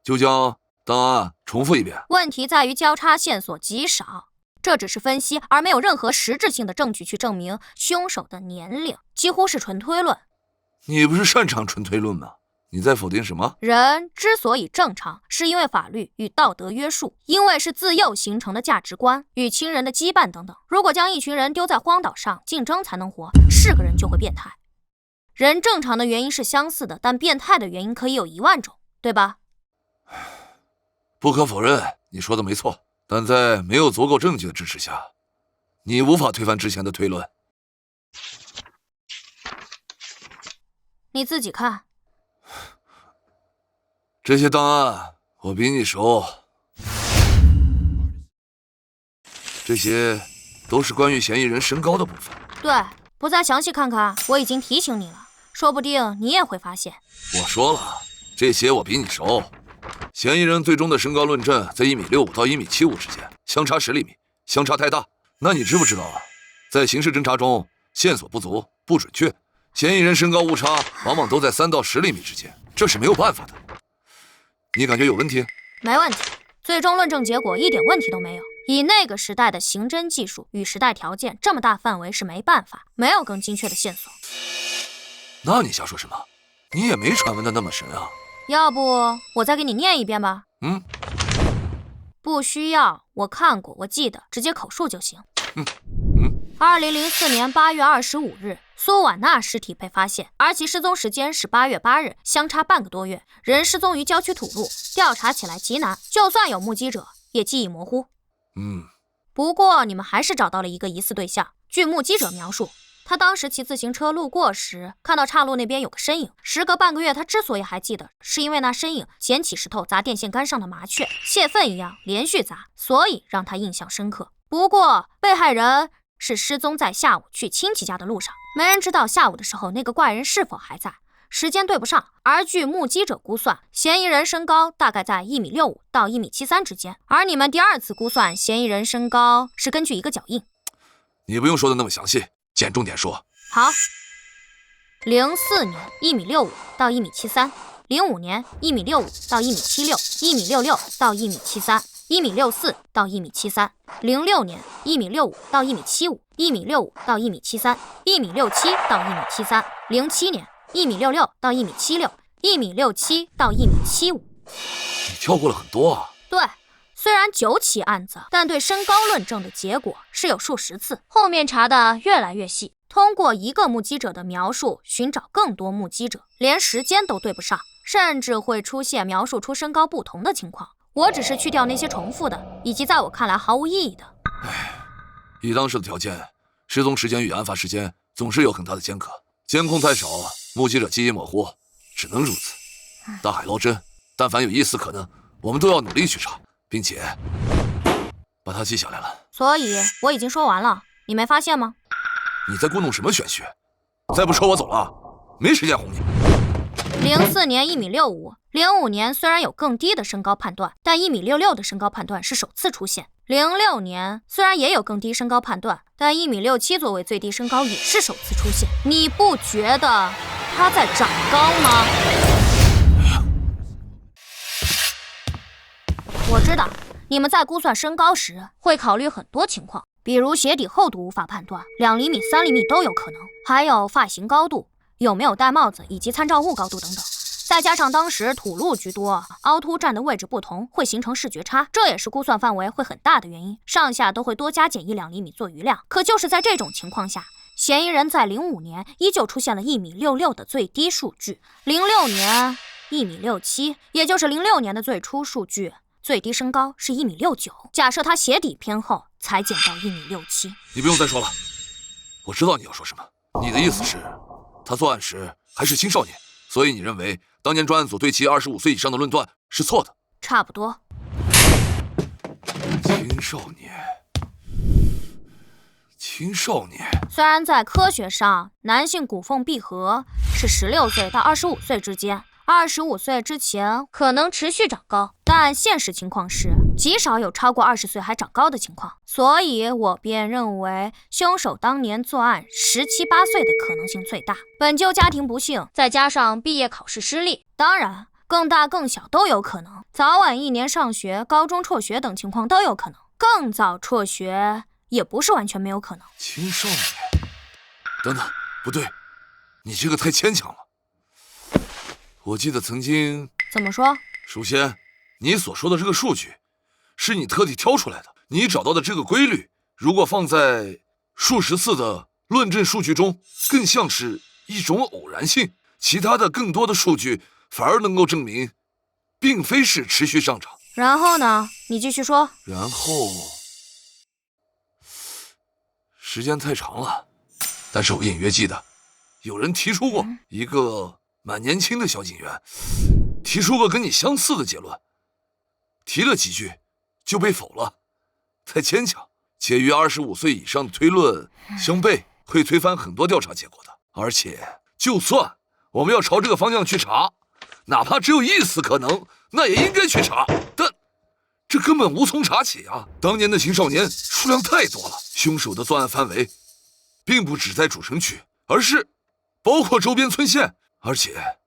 就将档案重复一遍。问题在于交叉线索极少，这只是分析，而没有任何实质性的证据去证明凶手的年龄，几乎是纯推论。你不是擅长纯推论吗？你在否定什么？人之所以正常，是因为法律与道德约束，因为是自幼形成的价值观与亲人的羁绊等等。如果将一群人丢在荒岛上竞争才能活，是个人就会变态。人正常的原因是相似的，但变态的原因可以有10000种，对吧？不可否认，你说的没错，但在没有足够证据的支持下，你无法推翻之前的推论。你自己看。这些档案我比你熟，这些都是关于嫌疑人身高的部分。对，不再详细看看，我已经提醒你了，说不定你也会发现。我说了，这些我比你熟。嫌疑人最终的身高论证在1.65米到1.75米之间，相差10厘米，相差太大。那你知不知道啊？在刑事侦查中，线索不足、不准确，嫌疑人身高误差往往都在3到10厘米之间，这是没有办法的。你感觉有问题？没问题，最终论证结果一点问题都没有。以那个时代的刑侦技术与时代条件，这么大范围是没办法，没有更精确的线索。那你瞎说什么？你也没传闻的那么神啊！要不我再给你念一遍吧？不需要，我看过，我记得，直接口述就行。2004年8月25日，苏婉娜尸体被发现，而其失踪时间是8月8日，相差半个多月。人失踪于郊区土路，调查起来极难，就算有目击者，也记忆模糊。不过你们还是找到了一个疑似对象。据目击者描述，他当时骑自行车路过时，看到岔路那边有个身影。时隔半个月，他之所以还记得，是因为那身影捡起石头砸电线杆上的麻雀，泄愤一样连续砸，所以让他印象深刻。不过被害人是失踪在下午去亲戚家的路上，没人知道下午的时候那个怪人是否还在，时间对不上。而据目击者估算，嫌疑人身高大概在1.65米到1.73米之间，而你们第2次估算嫌疑人身高是根据一个脚印。你不用说的那么详细，捡重点说。好，04年1.65米到1.73米，05年1.65米到1.76米，1.66米到1.73米，1.64米到1.73米，06年1.65米到1.75米，1.65米到1.73米，1.67米到1.73米，07年1.66米到1.76米，1.67米到1.75米。你跳过了很多啊。对，虽然9起案子，但对身高论证的结果是有数十次，后面查的越来越细，通过一个目击者的描述寻找更多目击者，连时间都对不上，甚至会出现描述出身高不同的情况。我只是去掉那些重复的，以及在我看来毫无意义的。以当时的条件，失踪时间与案发时间总是有很大的间隔，监控太少，目击者记忆模糊，只能如此。大海捞针，但凡有一丝可能，我们都要努力去查，并且把它记下来了。所以我已经说完了，你没发现吗？你在故弄什么玄学？再不说我走了，没时间哄你。04年1.65米，05年虽然有更低的身高判断，但1.66米的身高判断是首次出现。06年虽然也有更低身高判断，但1.67米作为最低身高也是首次出现。你不觉得他在长高吗？我知道你们在估算身高时会考虑很多情况，比如鞋底厚度无法判断，2厘米、3厘米都有可能，还有发型高度、有没有戴帽子以及参照物高度等等。再加上当时土路居多，凹凸站的位置不同，会形成视觉差，这也是估算范围会很大的原因，上下都会多加减1-2厘米做余量。可就是在这种情况下，嫌疑人在05年依旧出现了1.66米的最低数据，06年1.67米，也就是06年的最初数据，最低身高是1.69米。假设他鞋底偏厚，才减到1.67米。你不用再说了，我知道你要说什么。你的意思是，他作案时还是青少年，所以你认为当年专案组对其25岁以上的论断是错的？差不多。青少年。虽然在科学上，男性骨缝闭合是16岁到25岁之间，25岁之前可能持续长高，但现实情况是极少有超过20岁还长高的情况，所以我便认为凶手当年作案17、18岁的可能性最大。本就家庭不幸，再加上毕业考试失利，当然更大更小都有可能，早晚1年上学、高中辍学等情况都有可能，更早辍学也不是完全没有可能。青少年？等等，不对，你这个太牵强了。我记得曾经……怎么说？首先，你所说的这个数据，是你特地挑出来的。你找到的这个规律，如果放在数十次的论证数据中，更像是一种偶然性。其他的更多的数据反而能够证明，并非是持续上涨。然后呢？你继续说。然后，时间太长了，但是我隐约记得，有人提出过一个蛮年轻的小警员，提出过跟你相似的结论，提了几句就被否了，太牵强。且与25岁以上的推论相悖，会推翻很多调查结果的。而且，就算我们要朝这个方向去查，哪怕只有一丝可能，那也应该去查。但这根本无从查起啊！当年的青少年数量太多了，凶手的作案范围并不只在主城区，而是包括周边村县，而且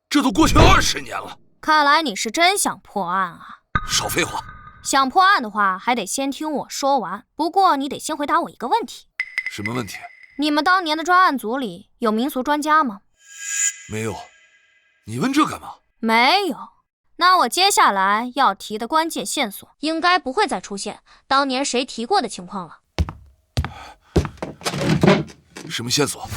这都过去20年了。看来你是真想破案啊！少废话。想破案的话，还得先听我说完。不过你得先回答我一个问题。什么问题？你们当年的专案组里有民俗专家吗？没有。你问这干嘛？没有。那我接下来要提的关键线索，应该不会再出现当年谁提过的情况了。什么线索？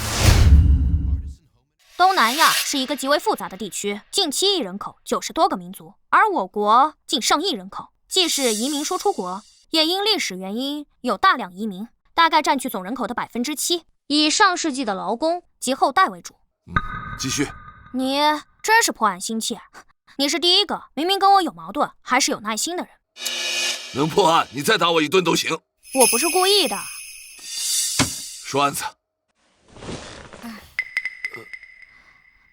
东南亚是一个极为复杂的地区，近7亿人口，90多个民族，而我国近上亿人口。既是移民输出国，也因历史原因有大量移民，大概占据总人口的7%，以上世纪的劳工及后代为主。继续。你真是破案心切，你是第一个明明跟我有矛盾还是有耐心的人。能破案，你再打我一顿都行。我不是故意的。说案子。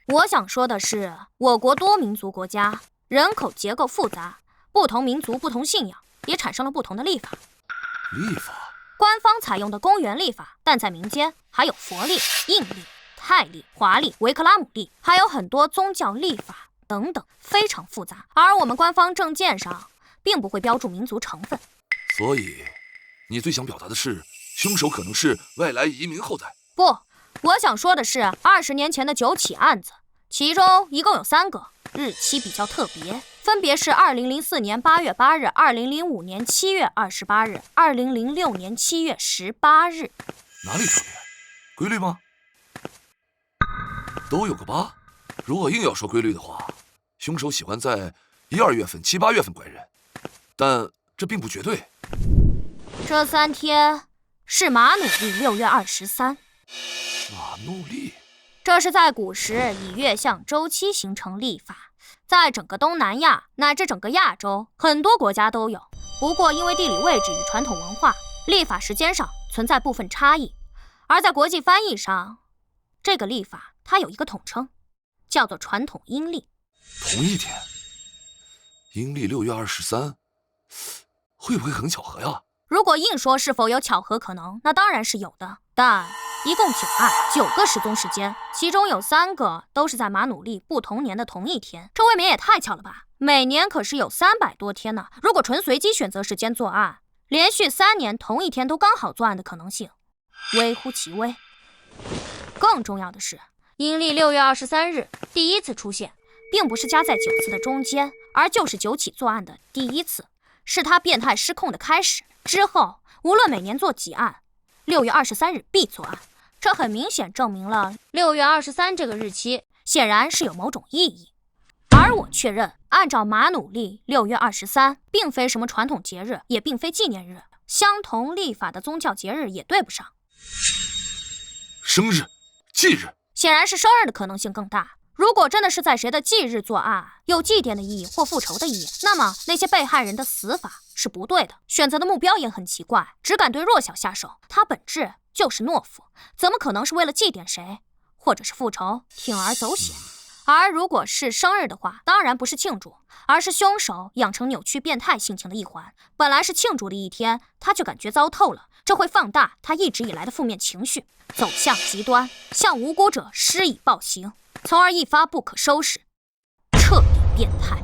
我想说的是，我国多民族国家，人口结构复杂。不同民族、不同信仰，也产生了不同的历法。历法？官方采用的公元历法，但在民间还有佛历、印历、泰历、华历、维克拉姆历，还有很多宗教历法等等，非常复杂。而我们官方证件上并不会标注民族成分。所以，你最想表达的是，凶手可能是外来移民后代？不，我想说的是，20年前的9起案子，其中一共有3个，日期比较特别。分别是2004年8月8日、2005年7月28日、2006年7月18日。哪里特别？规律吗？都有个8。如果硬要说规律的话，凶手喜欢在1、2月份、7、8月份拐人，但这并不绝对。这3天是马努历6月23。马努历？这是在古时以月相周期形成历法。在整个东南亚乃至整个亚洲，很多国家都有。不过因为地理位置与传统文化，历法时间上存在部分差异。而在国际翻译上，这个历法它有一个统称，叫做传统阴历。同一天，阴历6月23，会不会很巧合呀？如果硬说是否有巧合可能，那当然是有的。但一共9案，9个失踪时间，其中有3个都是在马努历不同年的同一天，这未免也太巧了吧？每年可是有300多天呢。如果纯随机选择时间作案，连续3年同一天都刚好作案的可能性微乎其微。更重要的是，阴历6月23日第一次出现，并不是夹在9次的中间，而就是9起作案的第一次，是他变态失控的开始。之后无论每年做几案，6月23日必作案。这很明显证明了6月23这个日期显然是有某种意义。而我确认，按照马努历6月23并非什么传统节日，也并非纪念日，相同历法的宗教节日也对不上。生日、忌日，显然是生日的可能性更大。如果真的是在谁的忌日作案，有祭奠的意义或复仇的意义，那么那些被害人的死法是不对的，选择的目标也很奇怪，只敢对弱小下手，他本质就是懦夫，怎么可能是为了祭奠谁，或者是复仇，铤而走险？而如果是生日的话，当然不是庆祝，而是凶手养成扭曲变态性情的一环。本来是庆祝的一天，他就感觉糟透了，这会放大他一直以来的负面情绪，走向极端，向无辜者施以暴行，从而一发不可收拾，彻底变态。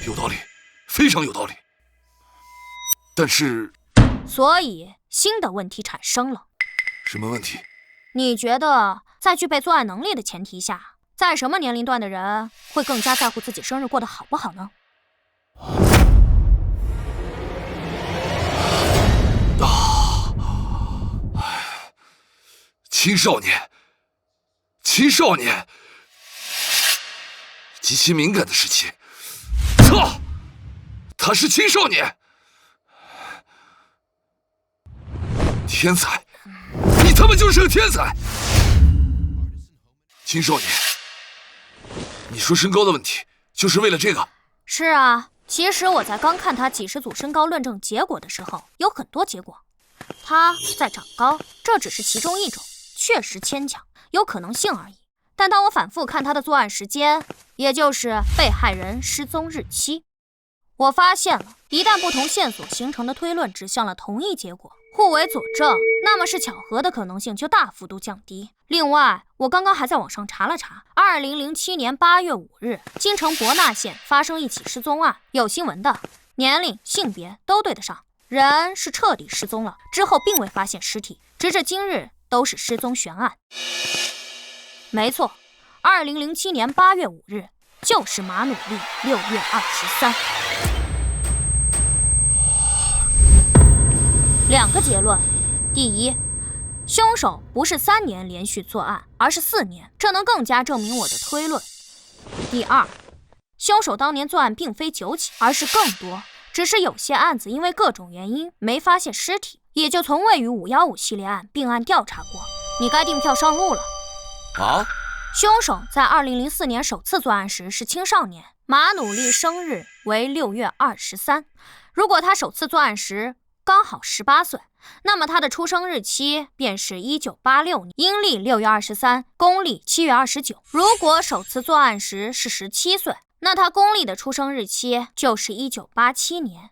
有道理，非常有道理。但是，所以新的问题产生了。什么问题？你觉得在具备作案能力的前提下，在什么年龄段的人会更加在乎自己生日过得好不好呢？青少年，青少年，极其敏感的时期。操，他是青少年，天才，你他妈就是个天才！青少年，你说身高的问题，就是为了这个？是啊，其实我在刚看他几十组身高论证结果的时候，有很多结果。他在长高，这只是其中一种，确实牵强，有可能性而已。但当我反复看他的作案时间，也就是被害人失踪日期，我发现了，一旦不同线索形成的推论指向了同一结果，互为佐证，那么是巧合的可能性就大幅度降低。另外，我刚刚还在网上查了查，2007年8月5日，京城博纳县发生一起失踪案，有新闻的，年龄、性别都对得上，人是彻底失踪了，之后并未发现尸体，直至今日都是失踪悬案。没错，2007年8月5日就是马努利6月23。两个结论：第一，凶手不是3年连续作案，而是4年，这能更加证明我的推论。第二，凶手当年作案并非9起，而是更多，只是有些案子因为各种原因没发现尸体，也就从未与515系列案并案调查过。你该订票上路了。啊？凶手在2004年首次作案时是青少年，马努利生日为6月23。如果他首次作案时刚好18岁，那么他的出生日期便是1986年，阴历6月23，公历7月29。如果首次作案时是17岁，那他公历的出生日期就是1987年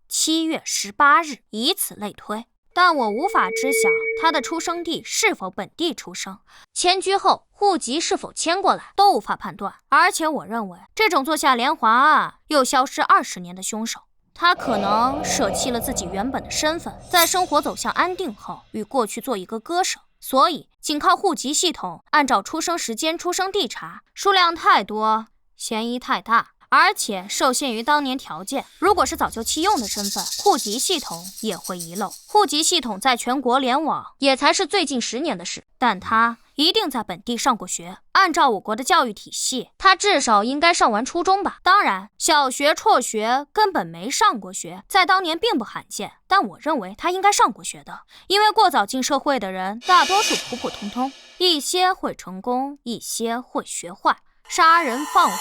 7月18日，以此类推。但我无法知晓他的出生地是否本地出生，迁居后户籍是否迁过来，都无法判断。而且我认为，这种做下连环案又消失20年的凶手，他可能舍弃了自己原本的身份，在生活走向安定后，与过去做一个割舍。所以，仅靠户籍系统按照出生时间、出生地查，数量太多，嫌疑太大。而且受限于当年条件，如果是早就弃用的身份，户籍系统也会遗漏。户籍系统在全国联网也才是最近10年的事，但他一定在本地上过学。按照我国的教育体系，他至少应该上完初中吧。当然，小学辍学根本没上过学，在当年并不罕见。但我认为他应该上过学的，因为过早进社会的人大多数普普通通，一些会成功，一些会学坏。杀人放火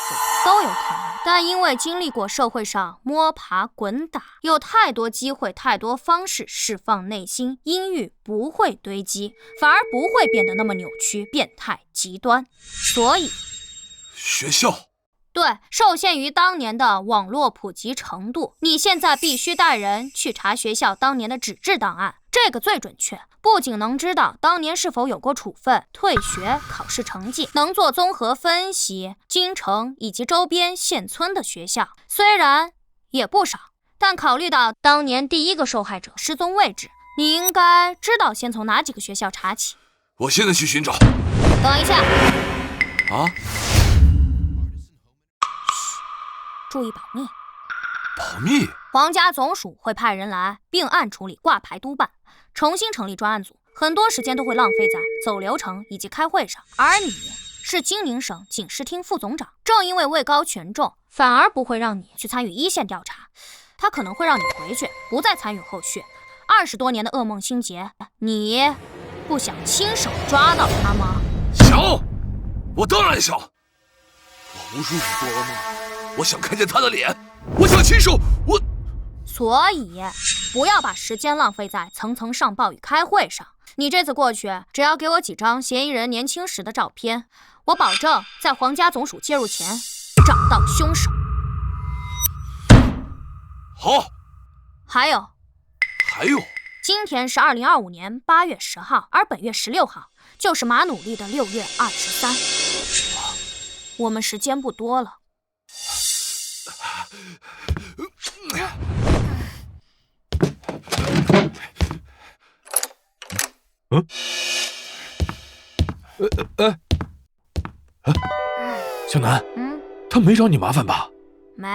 都有可能，但因为经历过社会上摸爬滚打，有太多机会，太多方式释放内心，阴郁不会堆积，反而不会变得那么扭曲、变态、极端。所以，学校对，受限于当年的网络普及程度，你现在必须带人去查学校当年的纸质档案，这个最准确。不仅能知道当年是否有过处分、退学、考试成绩，能做综合分析，京城以及周边县村的学校虽然也不少，但考虑到当年第一个受害者失踪位置，你应该知道先从哪几个学校查起。我现在去寻找。等一下。啊？注意保密。保密？皇家总署会派人来并案处理，挂牌督办，重新成立专案组，很多时间都会浪费在走流程以及开会上。而你是金陵省警视厅副总长，正因为位高权重，反而不会让你去参与一线调查，他可能会让你回去，不再参与后续。20多年的噩梦心结，你不想亲手抓到他吗？想，我当然想。我无数次做噩梦，我想看见他的脸，我想亲手，所以不要把时间浪费在层层上报与开会上。你这次过去，只要给我几张嫌疑人年轻时的照片，我保证在皇家总署介入前找到凶手。好。还有，今天是2025年8月10号，而本月16号就是马努利的6月23。我们时间不多了。小南，他没找你麻烦吧？没。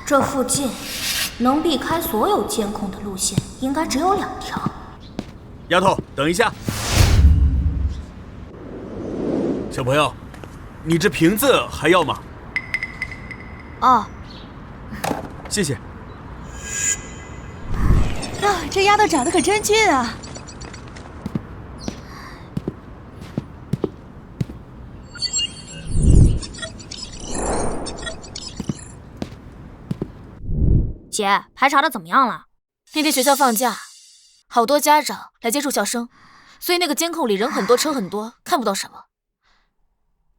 这附近能避开所有监控的路线，应该只有2条。丫头，等一下。小朋友，你这瓶子还要吗？哦，谢谢。啊，这丫头长得可真俊啊！姐，排查的怎么样了？那天学校放假，好多家长来接触校生，所以那个监控里人很多，车很多，看不到什么。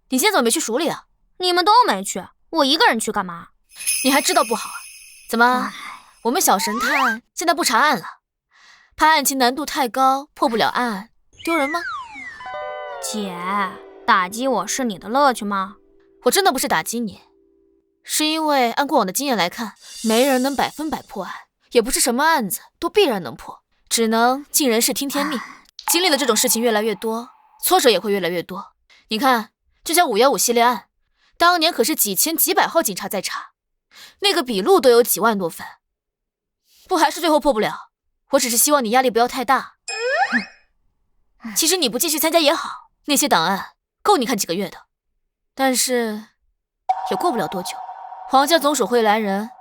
你今天怎么没去署里啊？你们都没去，我一个人去干嘛？你还知道不好啊？怎么，我们小神探现在不查案了？怕案情难度太高，破不了案，丢人吗？姐，打击我是你的乐趣吗？我真的不是打击你。是因为按过往的经验来看，没人能100%破案，也不是什么案子都必然能破，只能尽人事听天命。经历了这种事情越来越多，挫折也会越来越多。你看，就像515系列案，当年可是几千几百号警察在查，那个笔录都有几万多份，不还是最后破不了？我只是希望你压力不要太大。其实你不继续参加也好，那些档案够你看几个月的，但是也过不了多久。皇家总署会来人，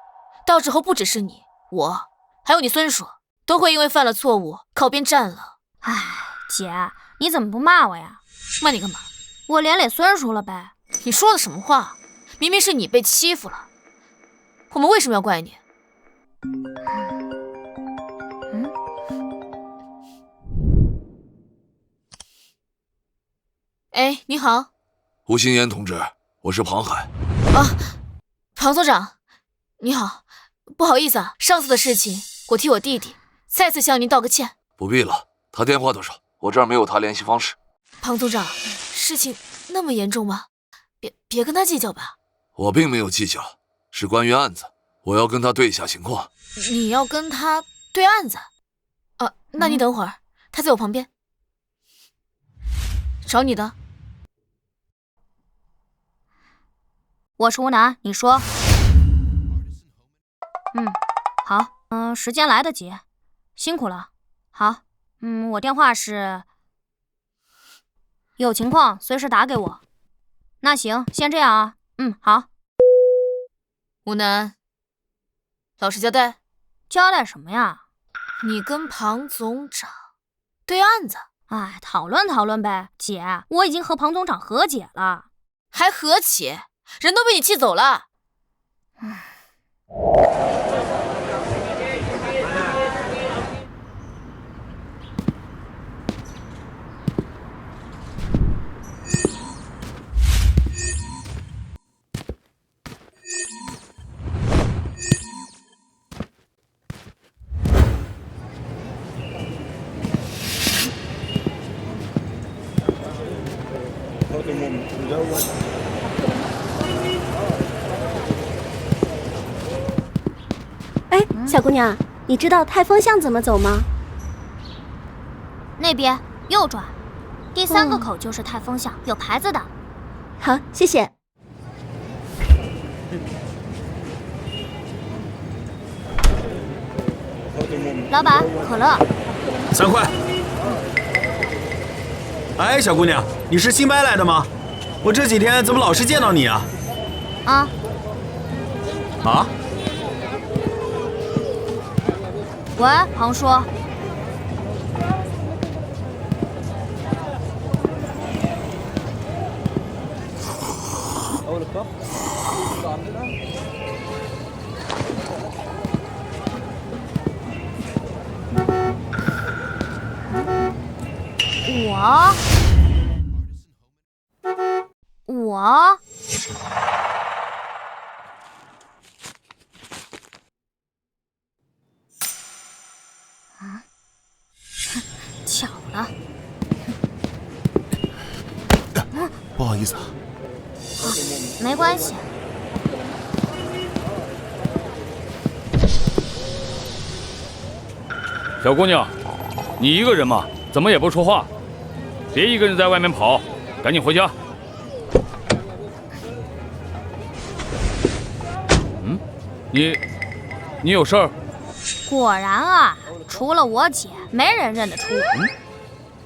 到时候不只是你，我，还有你孙叔，都会因为犯了错误靠边站了。唉，姐，你怎么不骂我呀？骂你干嘛？我连累孙叔了呗。你说的什么话？明明是你被欺负了，我们为什么要怪你？哎，你好，吴新言同志，我是庞海。啊，庞总长，你好，不好意思啊，上次的事情我替我弟弟再次向您道个歉。不必了，他电话多少？我这儿没有他联系方式。庞总长，事情那么严重吗？别跟他计较吧。我并没有计较，是关于案子，我要跟他对一下情况。你要跟他对案子？那你等会儿，他在我旁边。找你的。我是吴楠，你说。好，时间来得及，辛苦了。好，我电话是，有情况随时打给我。那行，先这样啊。好。吴楠，老实交代。交代什么呀？你跟庞总长对案子？哎，讨论讨论呗。姐，我已经和庞总长和解了。还和解？人都被你气走了。哎，小姑娘，你知道泰丰巷怎么走吗？那边右转，第3个口就是泰丰巷，有牌子的。好，谢谢。老板，可乐。3块。哎，小姑娘，你是新搬来的吗？我这几天怎么老是见到你啊？啊？喂，庞叔。我巧了。不好意思啊。没关系。小姑娘，你一个人吗？怎么也不说话？别一个人在外面跑，赶紧回家。你有事儿？果然啊，除了我姐，没人认得出我。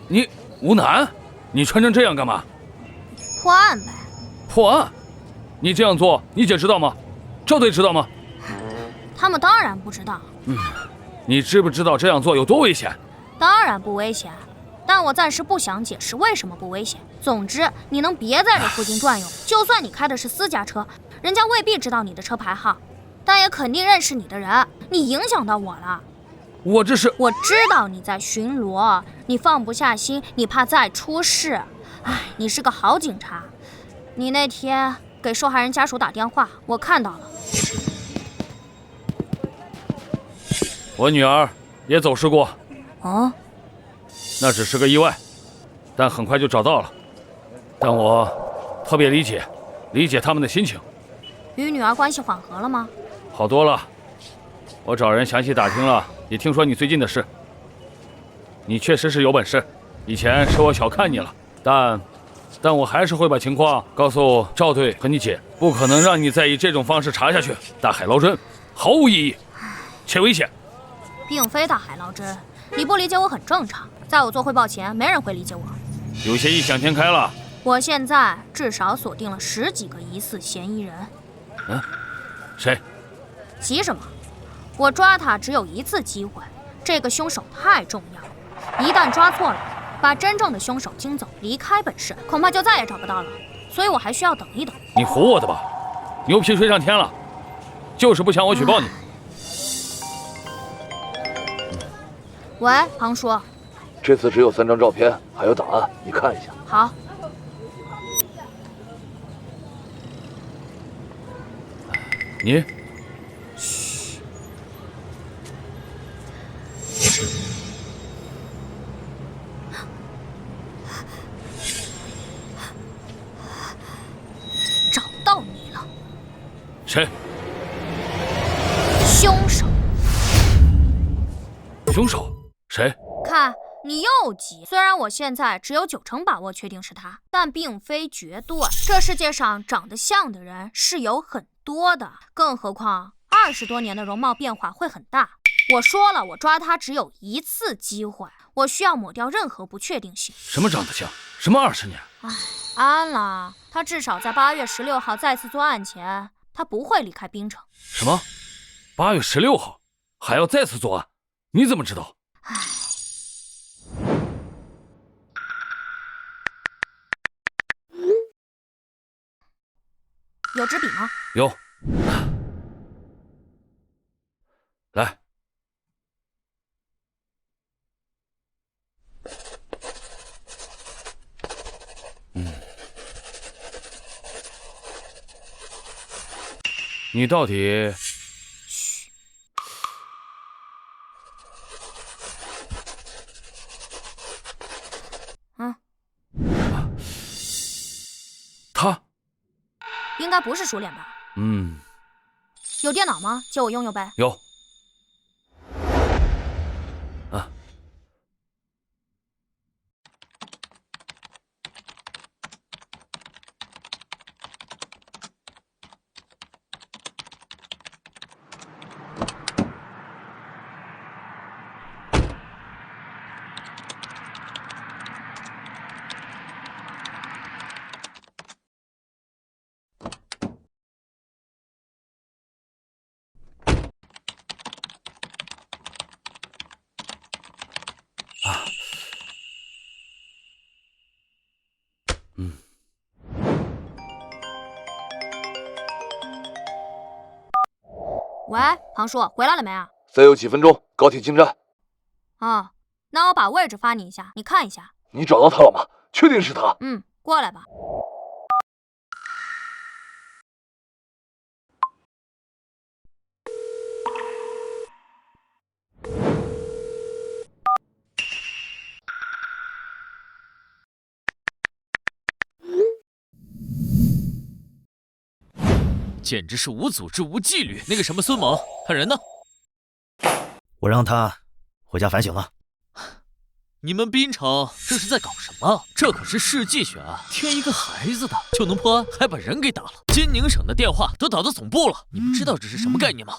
你吴楠，你穿成这样干嘛？破案呗。破案？你这样做，你姐知道吗？赵队知道吗？他们当然不知道。你知不知道这样做有多危险？当然不危险，但我暂时不想解释为什么不危险。总之，你能别在这附近转悠。就算你开的是私家车，人家未必知道你的车牌号，但也肯定认识你的人。你影响到我了。我知道你在巡逻，你放不下心，你怕再出事。哎，你是个好警察。你那天给受害人家属打电话，我看到了。我女儿也走失过。哦，那只是个意外，但很快就找到了。但我特别理解他们的心情。与女儿关系缓和了吗？好多了。我找人详细打听了，也听说你最近的事。你确实是有本事，以前是我小看你了，但我还是会把情况告诉赵队和你姐，不可能让你再以这种方式查下去。大海捞针，毫无意义，且危险。并非大海捞针，你不理解我很正常。在我做汇报前，没人会理解我。有些异想天开了。我现在至少锁定了10几个疑似嫌疑人。谁？急什么？我抓他只有一次机会，这个凶手太重要，一旦抓错了，把真正的凶手惊走，离开本市，恐怕就再也找不到了。所以我还需要等一等。你唬我的吧？牛皮吹上天了，就是不想我举报你。喂，庞叔。这次只有3张照片，还有档案，你看一下。好。你，嘘。找到你了。谁？凶手。凶手？谁？看，你又急。虽然我现在只有90%把握确定是他，但并非绝对。这世界上长得像的人是有很多的，更何况20多年的容貌变化会很大。我说了，我抓他只有一次机会，我需要抹掉任何不确定性。什么长得像？什么20年？唉，安了，他至少在8月16号再次作案前，他不会离开滨城。什么？8月16号还要再次作案？你怎么知道？唉。有支笔吗？有。来。你到底……嘘。他应该不是熟脸吧？有电脑吗？借我用用呗。有。喂，庞叔，回来了没啊？再有几分钟，高铁进站。那我把位置发你一下，你看一下。你找到他了吗？确定是他？过来吧。简直是无组织无纪律！那个什么孙猛，他人呢？我让他回家反省了。你们滨城这是在搞什么？这可是世纪悬案，添一个孩子的就能破案，还把人给打了。金宁省的电话都打到总部了，你们知道这是什么概念吗？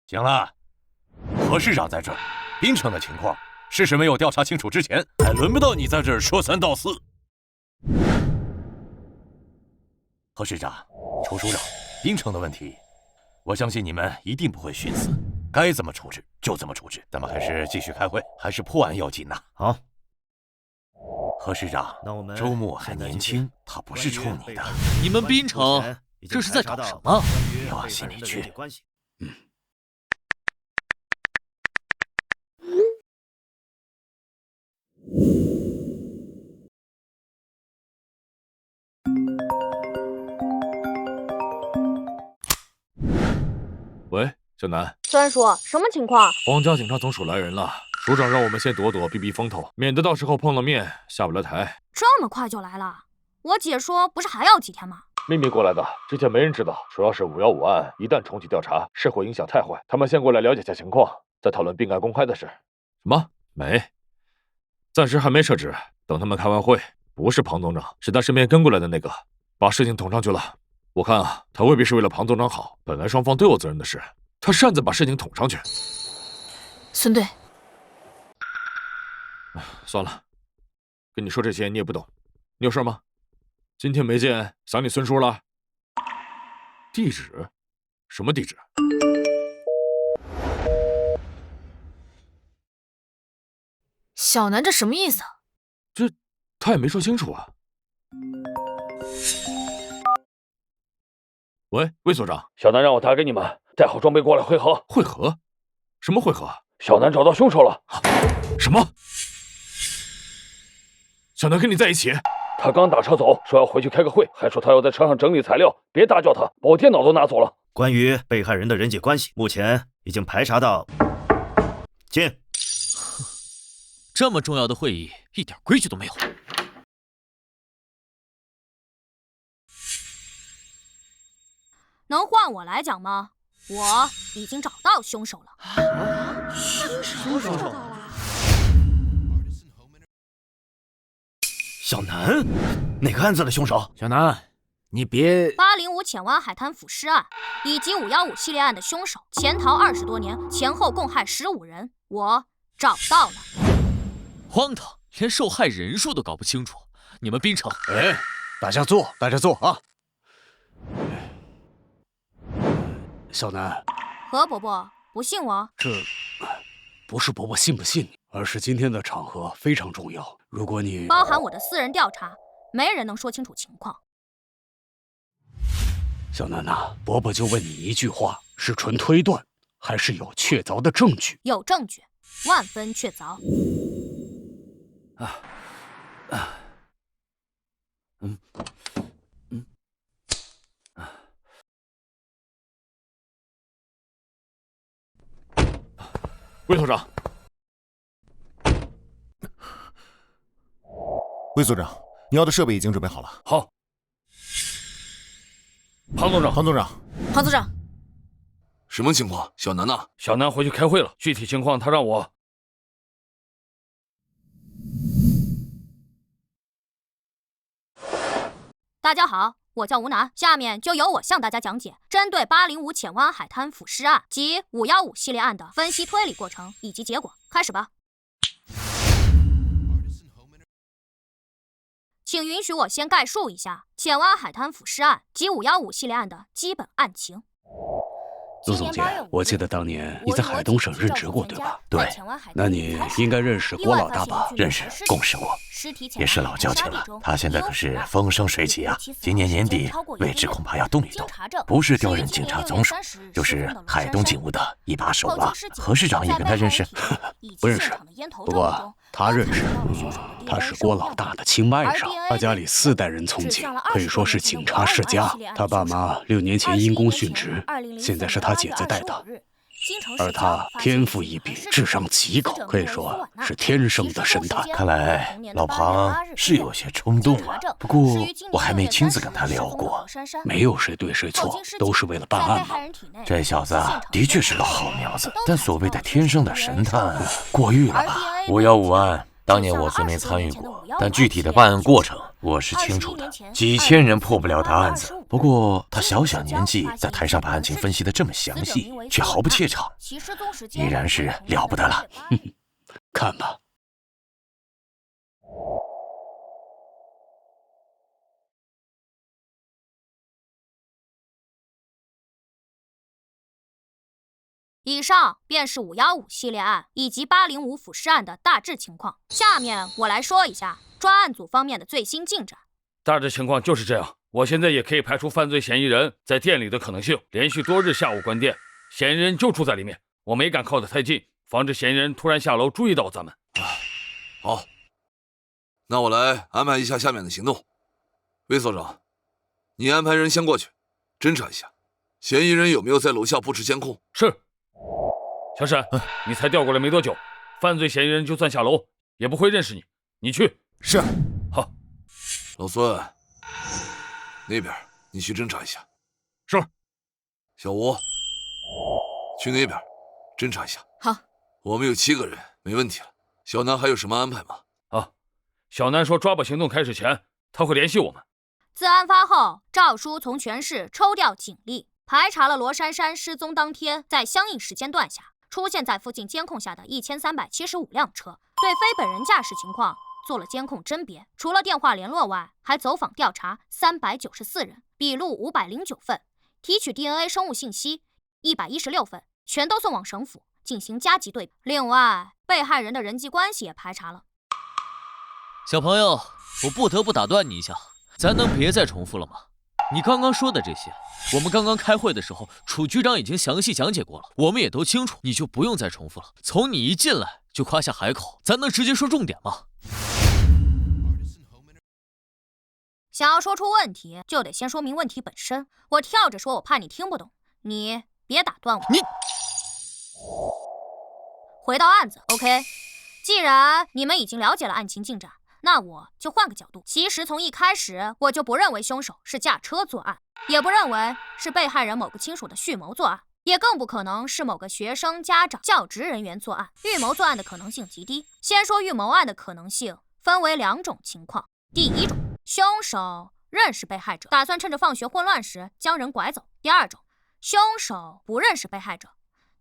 行了，何市长在这儿，滨城的情况，事实没有调查清楚之前，还轮不到你在这儿说三道四。何市长、楚署长，滨城的问题，我相信你们一定不会徇私，该怎么处置就怎么处置。咱们还是继续开会，还是破案要紧呐。好，何市长，那我们周末还年轻，他不是冲你的。你们滨城这是在搞什么？别往心里去。喂，小南，孙叔，什么情况？皇家警察总署来人了，署长让我们先躲躲，避避风头，免得到时候碰了面下不来台。这么快就来了？我姐说不是还要几天吗？秘密过来的，之前没人知道，主要是515案一旦重启调查，是会影响太坏。他们先过来了解下情况，再讨论并案公开的事。什么？没，暂时还没设置，等他们开完会，不是庞总长，是他身边跟过来的那个，把事情捅上去了。我看啊，他未必是为了庞总长好，本来双方都有责任的事，他擅自把事情捅上去。孙队，算了，跟你说这些你也不懂，你有事吗？今天没见，想你孙叔了？地址？什么地址？小南这什么意思？这他也没说清楚啊。喂，魏所长，小南让我打给你们，带好装备过来会合。会合？什么会合？小南找到凶手了。什么？小南跟你在一起？他刚打车走，说要回去开个会，还说他要在车上整理材料，别打搅他，把我电脑都拿走了。关于被害人的人际关系，目前已经排查到。进。这么重要的会议，一点规矩都没有。能换我来讲吗？我已经找到凶手了。凶手找到了。小南，哪个案子的凶手？小南，你别805浅湾海滩腐尸案以及515系列案的凶手潜逃20多年，前后共害15人，我找到了。荒唐，连受害人数都搞不清楚。你们滨城，哎，大家坐，大家坐啊。小南，何伯伯，不信我？这不是伯伯信不信你，而是今天的场合非常重要。如果你包含我的私人调查，没人能说清楚情况。小南呐，伯伯就问你一句话：是纯推断，还是有确凿的证据？有证据，万分确凿。魏所长，魏所长，你要的设备已经准备好了。好。庞总长，庞总长，什么情况？小南呢？小南回去开会了，具体情况他让我。大家好，我叫吴楠，下面就由我向大家讲解针对805浅湾海滩腐尸案及515系列案的分析推理过程以及结果。开始吧。请允许我先概述一下浅湾海滩腐尸案及515系列案的基本案情。陆总监，我记得当年你在海东省任职过，对吧？对。那你应该认识郭老大吧？认识，共事过，也是老交情了。他现在可是风生水起啊！今年年底位置恐怕要动一动，不是调任警察总署，就是海东警务的一把手了。何市长也跟他认识？不认识，不过他认识，他是郭老大的亲外甥，他家里4代人从警，可以说是警察世家。他爸妈6年前因公殉职，现在是他姐在带他。而他天赋异禀，智商极高，可以说是天生的神探。看来老庞是有些冲动啊，不过我还没亲自跟他聊过。没有谁对谁错，都是为了办案嘛。这小子的确是个好苗子，但所谓的天生的神探过誉了吧？515案当年我虽没参与过，但具体的办案过程我是清楚的，几千人破不了的案子。不过他小小年纪在台上把案情分析得这么详细，却毫不怯场，已然是了不得了。看吧。以上便是515系列案以及805腐尸案的大致情况。下面我来说一下专案组方面的最新进展。大致情况就是这样，我现在也可以排除犯罪嫌疑人在店里的可能性。连续多日下午关店，嫌疑人就住在里面，我没敢靠得太近，防止嫌疑人突然下楼注意到咱们。好，那我来安排一下下面的行动。魏所长，你安排人先过去侦查一下，嫌疑人有没有在楼下布置监控？是。小沈，你才调过来没多久，犯罪嫌疑人就算下楼也不会认识你，你去。是。好。老孙，那边你去侦查一下。是。小吴，去那边侦查一下。好。我们有7个人，没问题了。小南还有什么安排吗？小南说抓捕行动开始前他会联系我们。自案发后，赵叔从全市抽调警力，排查了罗珊珊失踪当天在相应时间段下出现在附近监控下的1375辆车，对非本人驾驶情况做了监控甄别。除了电话联络外，还走访调查394人，笔录509份，提取 DNA 生物信息116份，全都送往省府进行加急对比。另外，被害人的人际关系也排查了。小朋友，我不得不打断你一下，咱能别再重复了吗？你刚刚说的这些，我们刚刚开会的时候，楚局长已经详细讲解过了，我们也都清楚，你就不用再重复了。从你一进来就夸下海口，咱能直接说重点吗？想要说出问题，就得先说明问题本身。我跳着说，我怕你听不懂，你别打断我。你回到案子 ，OK。既然你们已经了解了案情进展，那我就换个角度。其实从一开始我就不认为凶手是驾车作案，也不认为是被害人某个亲属的蓄谋作案，也更不可能是某个学生、家长、教职人员作案。预谋作案的可能性极低。先说预谋案的可能性分为2种情况。第一种，凶手认识被害者，打算趁着放学混乱时将人拐走。第二种，凶手不认识被害者，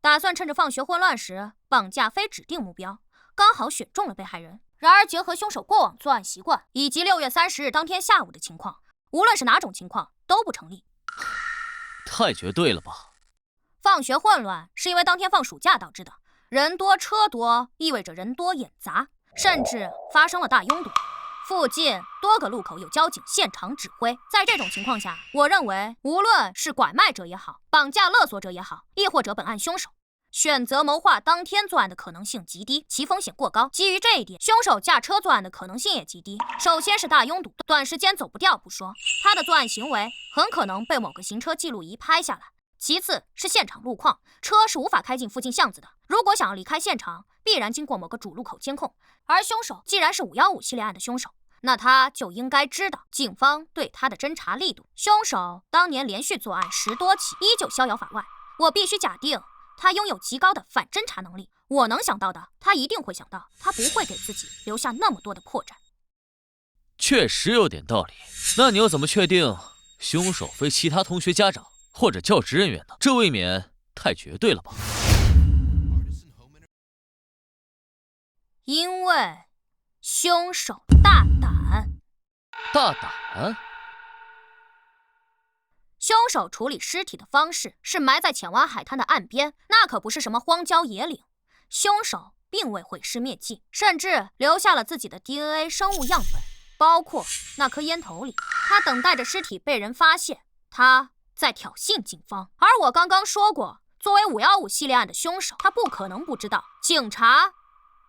打算趁着放学混乱时绑架非指定目标，刚好选中了被害人。然而结合凶手过往作案习惯以及6月30日当天下午的情况，无论是哪种情况都不成立。太绝对了吧？放学混乱是因为当天放暑假导致的，人多车多意味着人多眼杂，甚至发生了大拥堵。附近多个路口有交警现场指挥。在这种情况下，我认为无论是拐卖者也好，绑架勒索者也好，亦或者本案凶手，选择谋划当天作案的可能性极低，其风险过高。基于这一点，凶手驾车作案的可能性也极低。首先是大拥堵，短时间走不掉不说，他的作案行为很可能被某个行车记录仪拍下来。其次是现场路况，车是无法开进附近巷子的，如果想要离开现场，必然经过某个主路口监控。而凶手既然是515系列案的凶手，那他就应该知道警方对他的侦查力度。凶手当年连续作案10多起，依旧逍遥法外。我必须假定他拥有极高的反侦查能力，我能想到的，他一定会想到，他不会给自己留下那么多的破绽。确实有点道理。那你又怎么确定凶手非其他同学家长或者教职人员呢？这未免太绝对了吧？因为凶手大胆。大胆？凶手处理尸体的方式是埋在浅湾海滩的岸边，那可不是什么荒郊野岭。凶手并未毁尸灭迹，甚至留下了自己的 DNA 生物样本，包括那颗烟头里。他等待着尸体被人发现，他在挑衅警方。而我刚刚说过，作为515系列案的凶手，他不可能不知道警察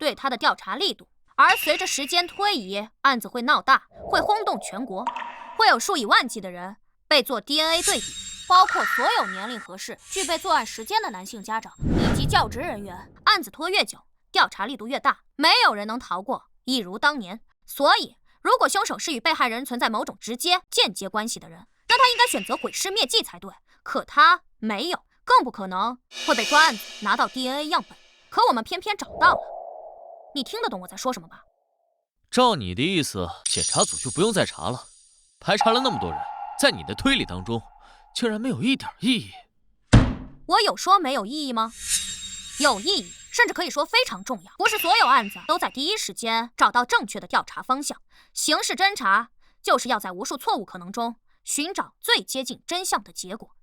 对他的调查力度。而随着时间推移，案子会闹大，会轰动全国，会有数以万计的人被做 DNA 对比，包括所有年龄合适、具备作案时间的男性家长以及教职人员。案子拖越久，调查力度越大，没有人能逃过，一如当年。所以，如果凶手是与被害人存在某种直接、间接关系的人，那他应该选择毁尸灭迹才对。可他没有，更不可能会被专案组拿到 DNA 样本。可我们偏偏找到了。你听得懂我在说什么吧？照你的意思，检察组就不用再查了。排查了那么多人，在你的推理当中，竟然没有一点意义。我有说没有意义吗？有意义，甚至可以说非常重要。不是所有案子都在第一时间找到正确的调查方向。刑事侦查就是要在无数错误可能中寻找最接近真相的结果。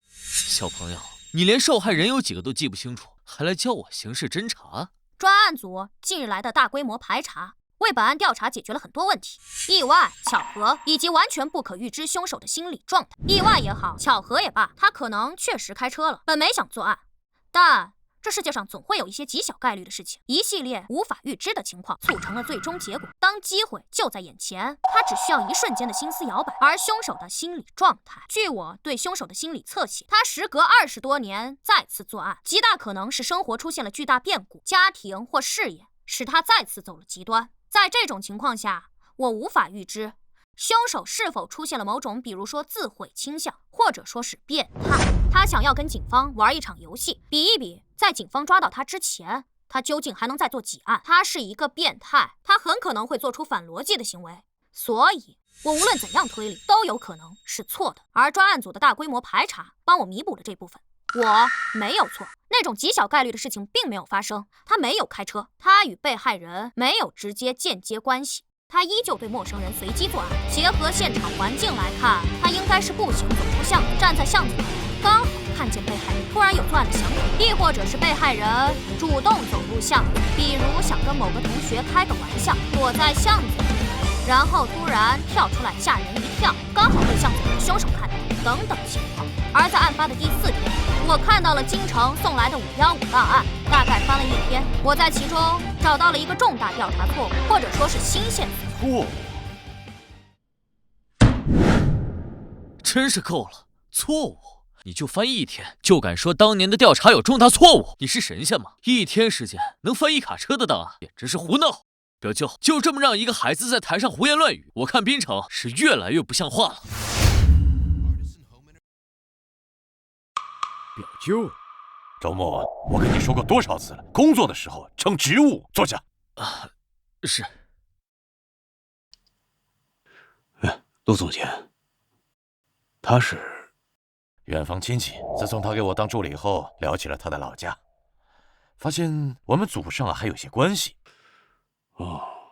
小朋友，你连受害人有几个都记不清楚，还来教我刑事侦查？专案组近日来的大规模排查，为本案调查解决了很多问题，意外、巧合以及完全不可预知凶手的心理状态。意外也好，巧合也罢，他可能确实开车了，本没想作案，但这世界上总会有一些极小概率的事情，一系列无法预知的情况促成了最终结果。当机会就在眼前，他只需要一瞬间的心思摇摆。而凶手的心理状态，据我对凶手的心理侧写，他时隔20多年再次作案，极大可能是生活出现了巨大变故，家庭或事业使他再次走了极端。在这种情况下，我无法预知凶手是否出现了某种，比如说自毁倾向，或者说是变态。他想要跟警方玩一场游戏，比一比在警方抓到他之前，他究竟还能再做几案。他是一个变态，他很可能会做出反逻辑的行为，所以我无论怎样推理都有可能是错的。而专案组的大规模排查帮我弥补了这部分，我没有错，那种极小概率的事情并没有发生。他没有开车，他与被害人没有直接间接关系，他依旧对陌生人随机作案。结合现场环境来看，他应该是步行走出巷子，站在巷子里，刚好看见被害人突然有作案的想法，亦或者是被害人主动走入巷子，比如想跟某个同学开个玩笑，躲在巷子里，然后突然跳出来吓人一跳，刚好被巷子里的凶手看到，等等情况。而在案发的第4天，我看到了京城送来的515档案，大概翻了1天，我在其中找到了一个重大调查错误，或者说是新线索。真是够了，错误你就翻1天，就敢说当年的调查有重大错误？你是神仙吗？1天时间能翻1卡车的档案，简直是胡闹！表舅，就这么让一个孩子在台上胡言乱语，我看滨城是越来越不像话了。表舅，周末我跟你说过多少次了，工作的时候称职务。坐下。是。陆总监，他是远房亲戚。自从他给我当助理后，聊起了他的老家，发现我们祖上还有些关系。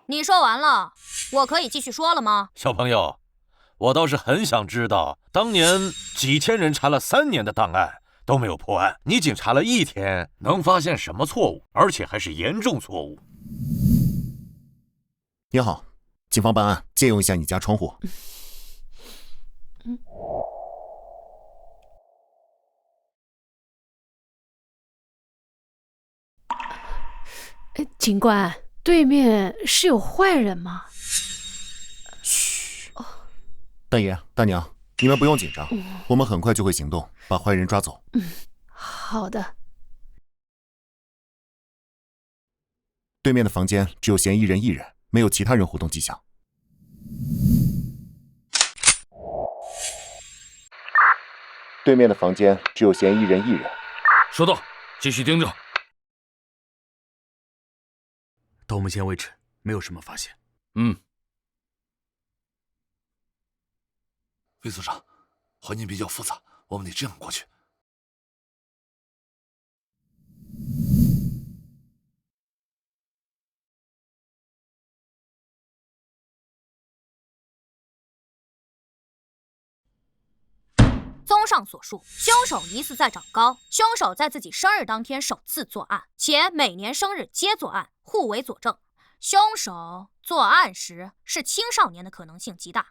你说完了，我可以继续说了吗？小朋友，我倒是很想知道，当年几千人查了3年的档案都没有破案，你仅查了1天，能发现什么错误？而且还是严重错误。你好，警方办案，借用一下你家窗户。警官，对面是有坏人吗？嘘。大爷、大娘，你们不用紧张，我们很快就会行动，把坏人抓走。好的。对面的房间只有嫌疑人1人，没有其他人活动迹象。对面的房间只有嫌疑人1人。收到，继续盯着。到目前为止，没有什么发现。魏组长，环境比较复杂，我们得这样过去。上所述，凶手疑似在长高。凶手在自己生日当天首次作案，且每年生日皆作案，互为佐证。凶手作案时是青少年的可能性极大。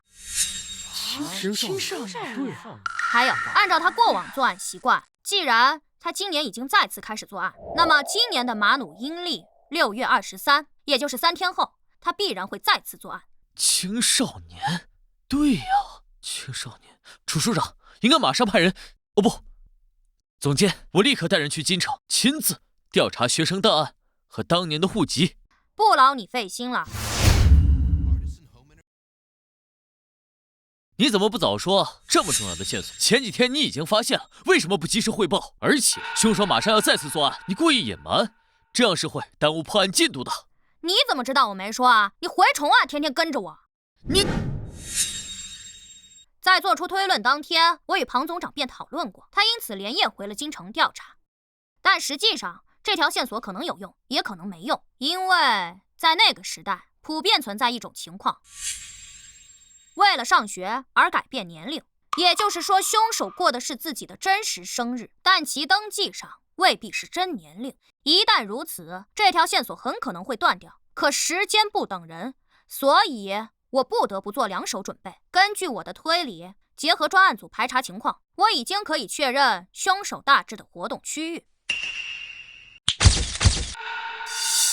青少年，还有，按照他过往作案习惯，既然他今年已经再次开始作案，那么今年的马努阴历6月23，也就是3天后，他必然会再次作案。青少年，对呀，青少年。楚署长应该马上派人，哦不，总监，我立刻带人去京城，亲自调查学生档案和当年的户籍。不劳你费心了。你怎么不早说？这么重要的线索，前几天你已经发现了，为什么不及时汇报？而且凶手马上要再次作案，你故意隐瞒，这样是会耽误破案进度的。你怎么知道我没说啊？你蛔虫啊，天天跟着我。你在做出推论当天，我与庞总长便讨论过，他因此连夜回了京城调查。但实际上，这条线索可能有用，也可能没用，因为在那个时代，普遍存在一种情况。为了上学而改变年龄，也就是说，凶手过的是自己的真实生日，但其登记上未必是真年龄。一旦如此，这条线索很可能会断掉。可时间不等人，所以我不得不做2手准备。根据我的推理，结合专案组排查情况，我已经可以确认凶手大致的活动区域。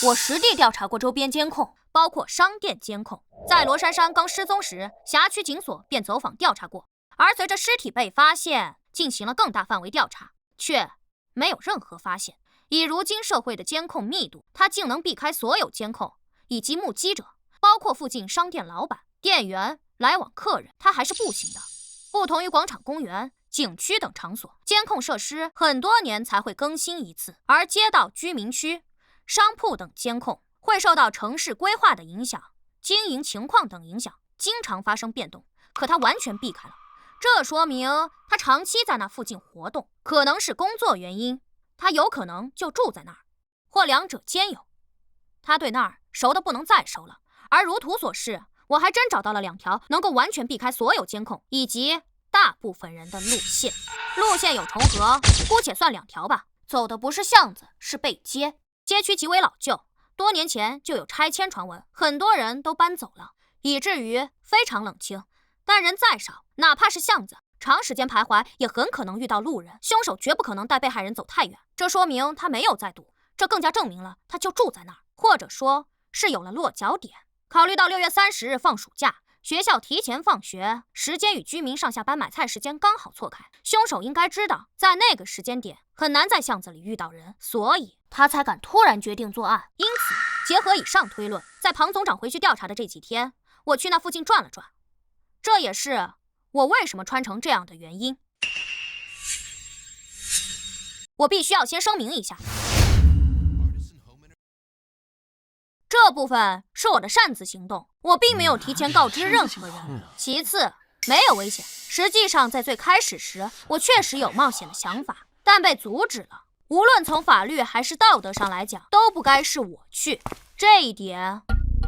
我实地调查过周边监控，包括商店监控。在罗珊珊刚失踪时，辖区警所便走访调查过。而随着尸体被发现，进行了更大范围调查，却没有任何发现。以如今社会的监控密度，他竟能避开所有监控以及目击者，包括附近商店老板、店员、来往客人，他还是不行的。不同于广场、公园、景区等场所，监控设施很多年才会更新一次，而街道、居民区、商铺等监控会受到城市规划的影响、经营情况等影响，经常发生变动。可他完全避开了，这说明他长期在那附近活动，可能是工作原因，他有可能就住在那儿，或两者兼有。他对那儿熟得不能再熟了。而如图所示，我还真找到了2条能够完全避开所有监控以及大部分人的路线。路线有重合，姑且算2条吧。走的不是巷子，是背街。街区极为老旧，多年前就有拆迁传闻，很多人都搬走了，以至于非常冷清。但人再少，哪怕是巷子，长时间徘徊也很可能遇到路人。凶手绝不可能带被害人走太远，这说明他没有在赌，这更加证明了他就住在那儿，或者说是有了落脚点。考虑到6月30日放暑假，学校提前放学，时间与居民上下班买菜时间刚好错开，凶手应该知道在那个时间点很难在巷子里遇到人，所以他才敢突然决定作案。因此结合以上推论，在庞总长回去调查的这几天，我去那附近转了转，这也是我为什么穿成这样的原因。我必须要先声明一下，这部分是我的擅自行动，我并没有提前告知任何人。其次，没有危险。实际上，在最开始时，我确实有冒险的想法，但被阻止了。无论从法律还是道德上来讲，都不该是我去，这一点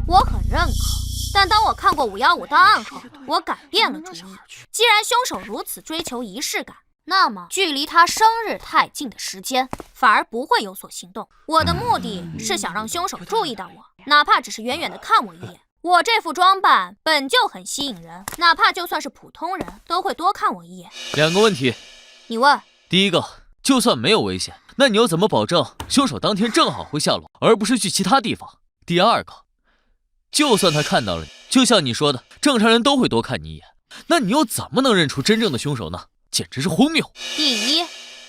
我很认可。但当我看过515档案后，我改变了主意。既然凶手如此追求仪式感，那么距离他生日太近的时间反而不会有所行动。我的目的是想让凶手注意到我，哪怕只是远远的看我一眼。我这副装扮本就很吸引人，哪怕就算是普通人都会多看我一眼。2个问题，你问。第一个，就算没有危险，那你又怎么保证凶手当天正好会下落，而不是去其他地方？第二个，就算他看到了你，就像你说的，正常人都会多看你一眼，那你又怎么能认出真正的凶手呢？简直是荒谬。第一，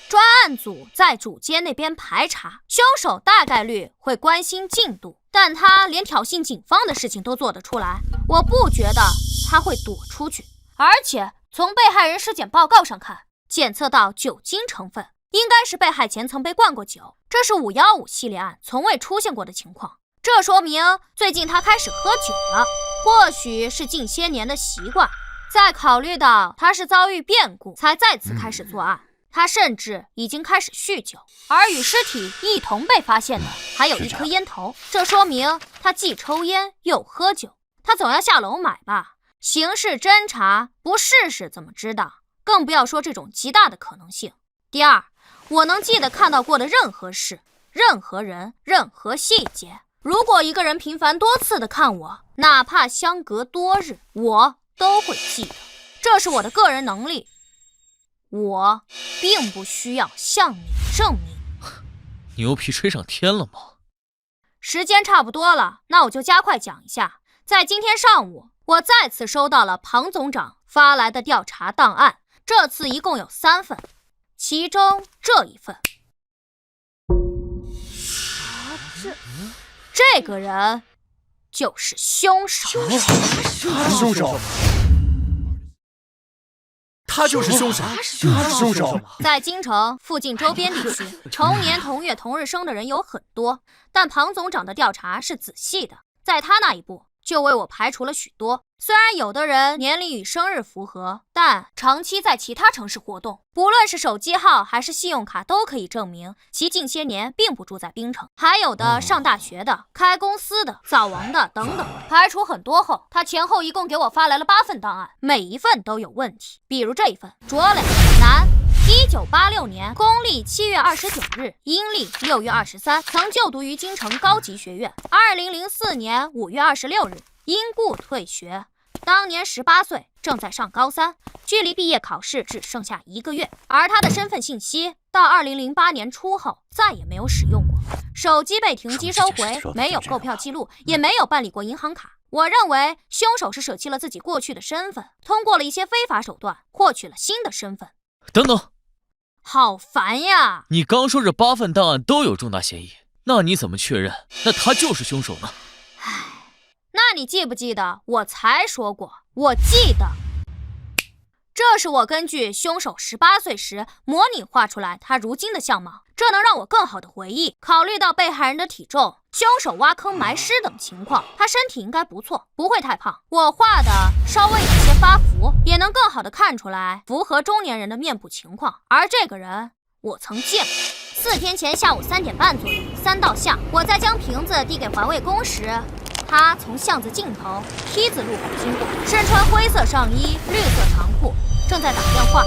专案组在主街那边排查，凶手大概率会关心进度，但他连挑衅警方的事情都做得出来，我不觉得他会躲出去。而且从被害人尸检报告上看，检测到酒精成分，应该是被害前曾被灌过酒，这是515系列案从未出现过的情况。这说明最近他开始喝酒了，或许是近些年的习惯。再考虑到他是遭遇变故才再次开始作案，他甚至已经开始酗酒，而与尸体一同被发现的还有一颗烟头，这说明他既抽烟又喝酒。他总要下楼买吧？刑事侦查不试试怎么知道？更不要说这种极大的可能性。第二，我能记得看到过的任何事、任何人、任何细节。如果一个人频繁多次的看我，哪怕相隔多日，我都会记得。这是我的个人能力，我并不需要向你证明。牛皮吹上天了吗？时间差不多了，那我就加快讲一下。在今天上午，我再次收到了庞总长发来的调查档案，这次一共有3份，其中这一份，这个人就是凶手。凶手？他就是凶手？他是凶手？在京城附近周边地区，同年同月同日生的人有很多，但庞总长的调查是仔细的，在他那一步就为我排除了许多。虽然有的人年龄与生日符合，但长期在其他城市活动，不论是手机号还是信用卡都可以证明其近些年并不住在槟城。还有的上大学的、开公司的、早亡的等等。排除很多后，他前后一共给我发来了8份档案，每一份都有问题。比如这一份，卓磊，男，1986年公历7月29日，阴历6月23，曾就读于京城高级学院。2004年5月26日，因故退学，当年18岁，正在上高3，距离毕业考试只剩下1个月。而他的身份信息到2008年初后再也没有使用过，手机被停机收回，没有购票记录，也没有办理过银行卡。我认为凶手是舍弃了自己过去的身份，通过了一些非法手段获取了新的身份。等等，好烦呀！你刚说这8份档案都有重大嫌疑，那你怎么确认那他就是凶手呢？那你记不记得我才说过？我记得，这是我根据凶手18岁时模拟画出来他如今的相貌，这能让我更好的回忆。考虑到被害人的体重、凶手挖坑埋尸等情况，他身体应该不错，不会太胖。我画的稍微有些发福，也能更好的看出来符合中年人的面部情况。而这个人我曾见过。4天前下午3点半左右，3道巷，我在将瓶子递给环卫工时，他从巷子尽头梯子路口经过，身穿灰色上衣、绿色长裤，正在打电话，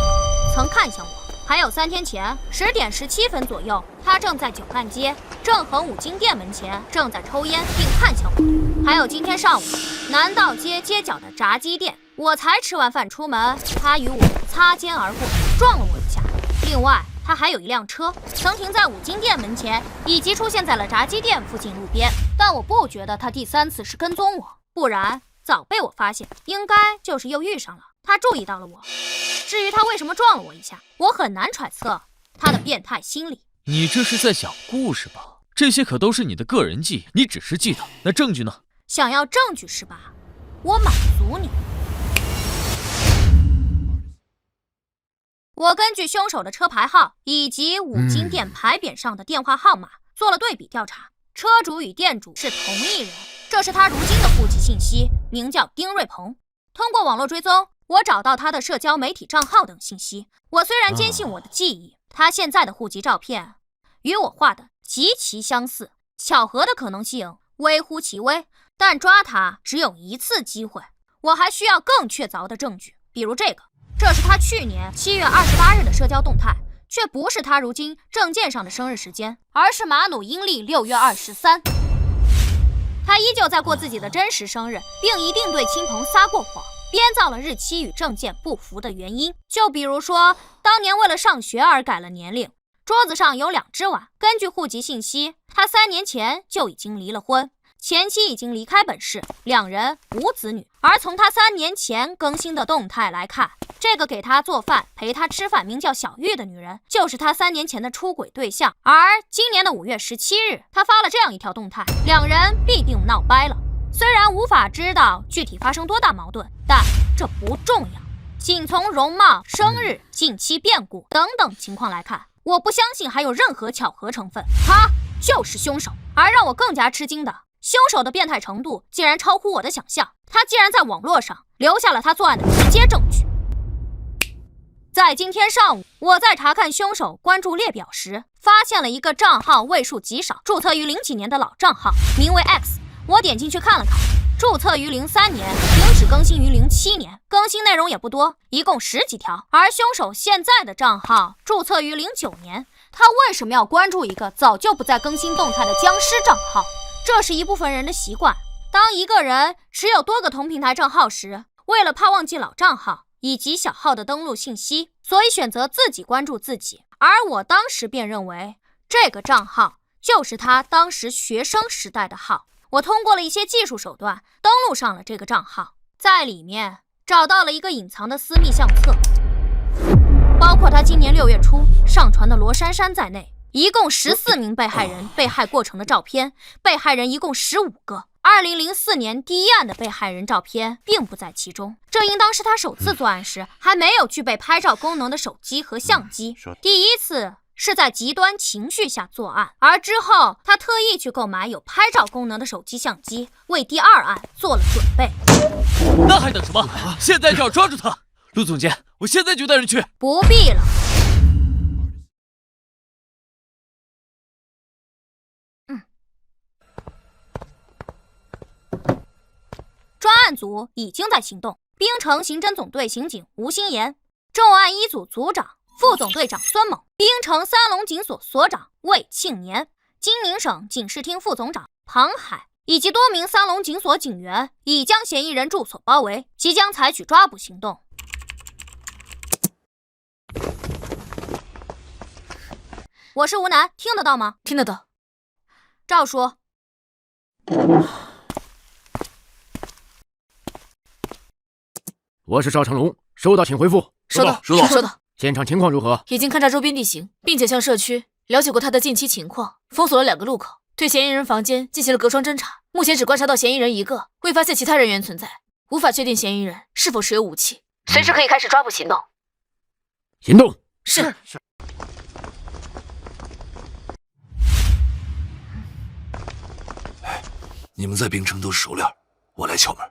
曾看向我。还有3天前10点17分左右，他正在九干街正恒五金店门前正在抽烟，并看向我。还有今天上午南道街街角的炸鸡店，我才吃完饭出门，他与我擦肩而过，撞了我一下。另外他还有一辆车，曾停在五金店门前，以及出现在了炸鸡店附近路边。但我不觉得他第3次是跟踪我，不然早被我发现，应该就是又遇上了。他注意到了我，至于他为什么撞了我一下，我很难揣测他的变态心理。你这是在讲故事吧？这些可都是你的个人记忆，你只是记得，那证据呢？想要证据是吧？我满足你。我根据凶手的车牌号以及五金店牌匾上的电话号码做了对比调查，车主与店主是同一人，这是他如今的户籍信息，名叫丁瑞鹏。通过网络追踪，我找到他的社交媒体账号等信息。我虽然坚信我的记忆，他现在的户籍照片与我画的极其相似，巧合的可能性微乎其微，但抓他只有1次机会。我还需要更确凿的证据，比如这个，这是他去年7月28日的社交动态，却不是他如今证件上的生日时间，而是马努阴历6月23。他依旧在过自己的真实生日，并一定对亲朋撒过谎，编造了日期与证件不符的原因。就比如说，当年为了上学而改了年龄，桌子上有2只碗。根据户籍信息，他3年前就已经离了婚，前妻已经离开本市，2人无子女。而从他3年前更新的动态来看，这个给他做饭、陪他吃饭、名叫小玉的女人，就是他3年前的出轨对象。而今年的5月17日，他发了这样一条动态，2人必定闹掰了。虽然无法知道具体发生多大矛盾，但这不重要。仅从容貌、生日、近期变故等等情况来看，我不相信还有任何巧合成分，他就是凶手。而让我更加吃惊的，凶手的变态程度竟然超乎我的想象，他竟然在网络上留下了他作案的直接证据。在今天上午，我在查看凶手关注列表时，发现了一个账号位数极少、注册于00几年的老账号，名为 X。我点进去看了看，注册于03年，平始更新于07年，更新内容也不多，一共10几条。而凶手现在的账号注册于09年，他为什么要关注一个早就不再更新动态的僵尸账号？这是一部分人的习惯。当一个人持有多个同平台账号时，为了怕忘记老账号以及小号的登录信息，所以选择自己关注自己。而我当时便认为，这个账号就是他当时学生时代的号。我通过了一些技术手段登录上了这个账号，在里面找到了一个隐藏的私密相册，包括他今年6月初上传的罗珊珊在内，一共14名被害人被害过程的照片，被害人一共15个。2004年第一案的被害人照片并不在其中，这应当是他首次作案时还没有具备拍照功能的手机和相机，第一次是在极端情绪下作案，而之后他特意去购买有拍照功能的手机相机，为第2案做了准备。那还等什么？现在就要抓住他！陆总监，我现在就带人去。不必了。专案组已经在行动，滨城刑侦总队刑警吴新言，重案1组组长、副总队长孙猛，滨城三龙警所所长魏庆年，金宁省警视厅副总长庞海，以及多名三龙警所警员已将嫌疑人住所包围，即将采取抓捕行动。我是吴楠，听得到吗？听得到。赵叔。我是赵成龙，收到请回复。收到。现场情况如何？已经勘察周边地形，并且向社区了解过他的近期情况，封锁了2个路口，对嫌疑人房间进行了隔窗侦查。目前只观察到嫌疑人1个，未发现其他人员存在，无法确定嫌疑人是否持有武器。随时可以开始抓捕行动。行动。是。你们在滨城都是熟脸，我来敲门。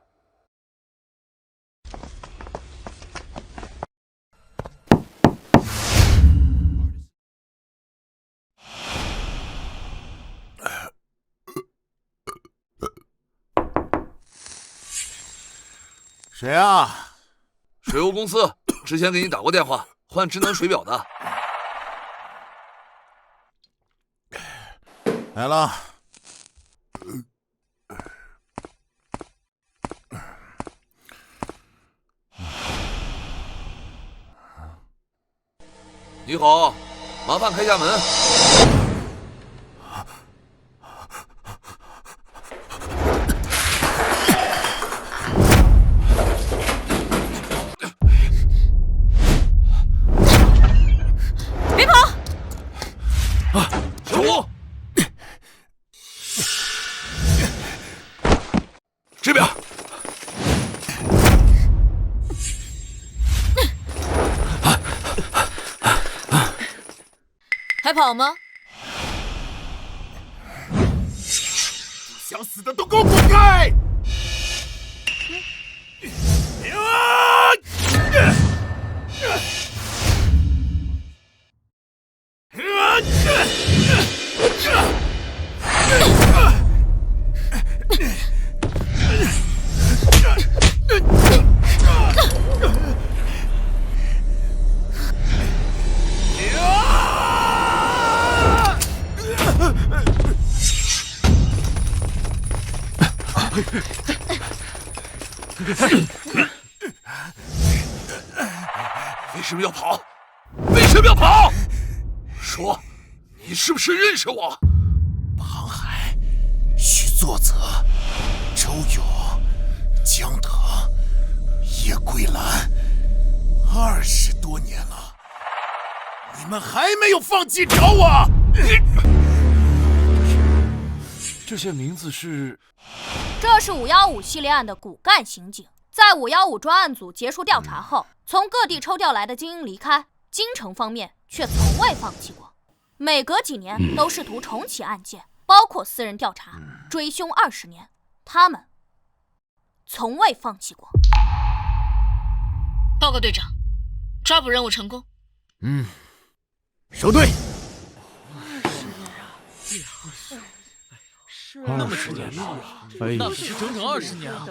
谁啊？水务公司，之前给你打过电话，换智能水表的。来了。你好，麻烦开下门。别跑！小吴，这边。还跑吗？想死的都给我滚开！为什么要跑？为什么要跑？说，你是不是认识我？庞海、徐作泽、周勇、江腾、叶桂兰，20多年了，你们还没有放弃找我？这些名字是？这是515系列案的骨干刑警，在515专案组结束调查后，从各地抽调来的精英离开，京城方面却从未放弃过，每隔几年都试图重启案件，包括私人调查，追凶20年，他们从未放弃过。报告队长，抓捕任务成功。收队。那么10年了，那可是整整20年啊！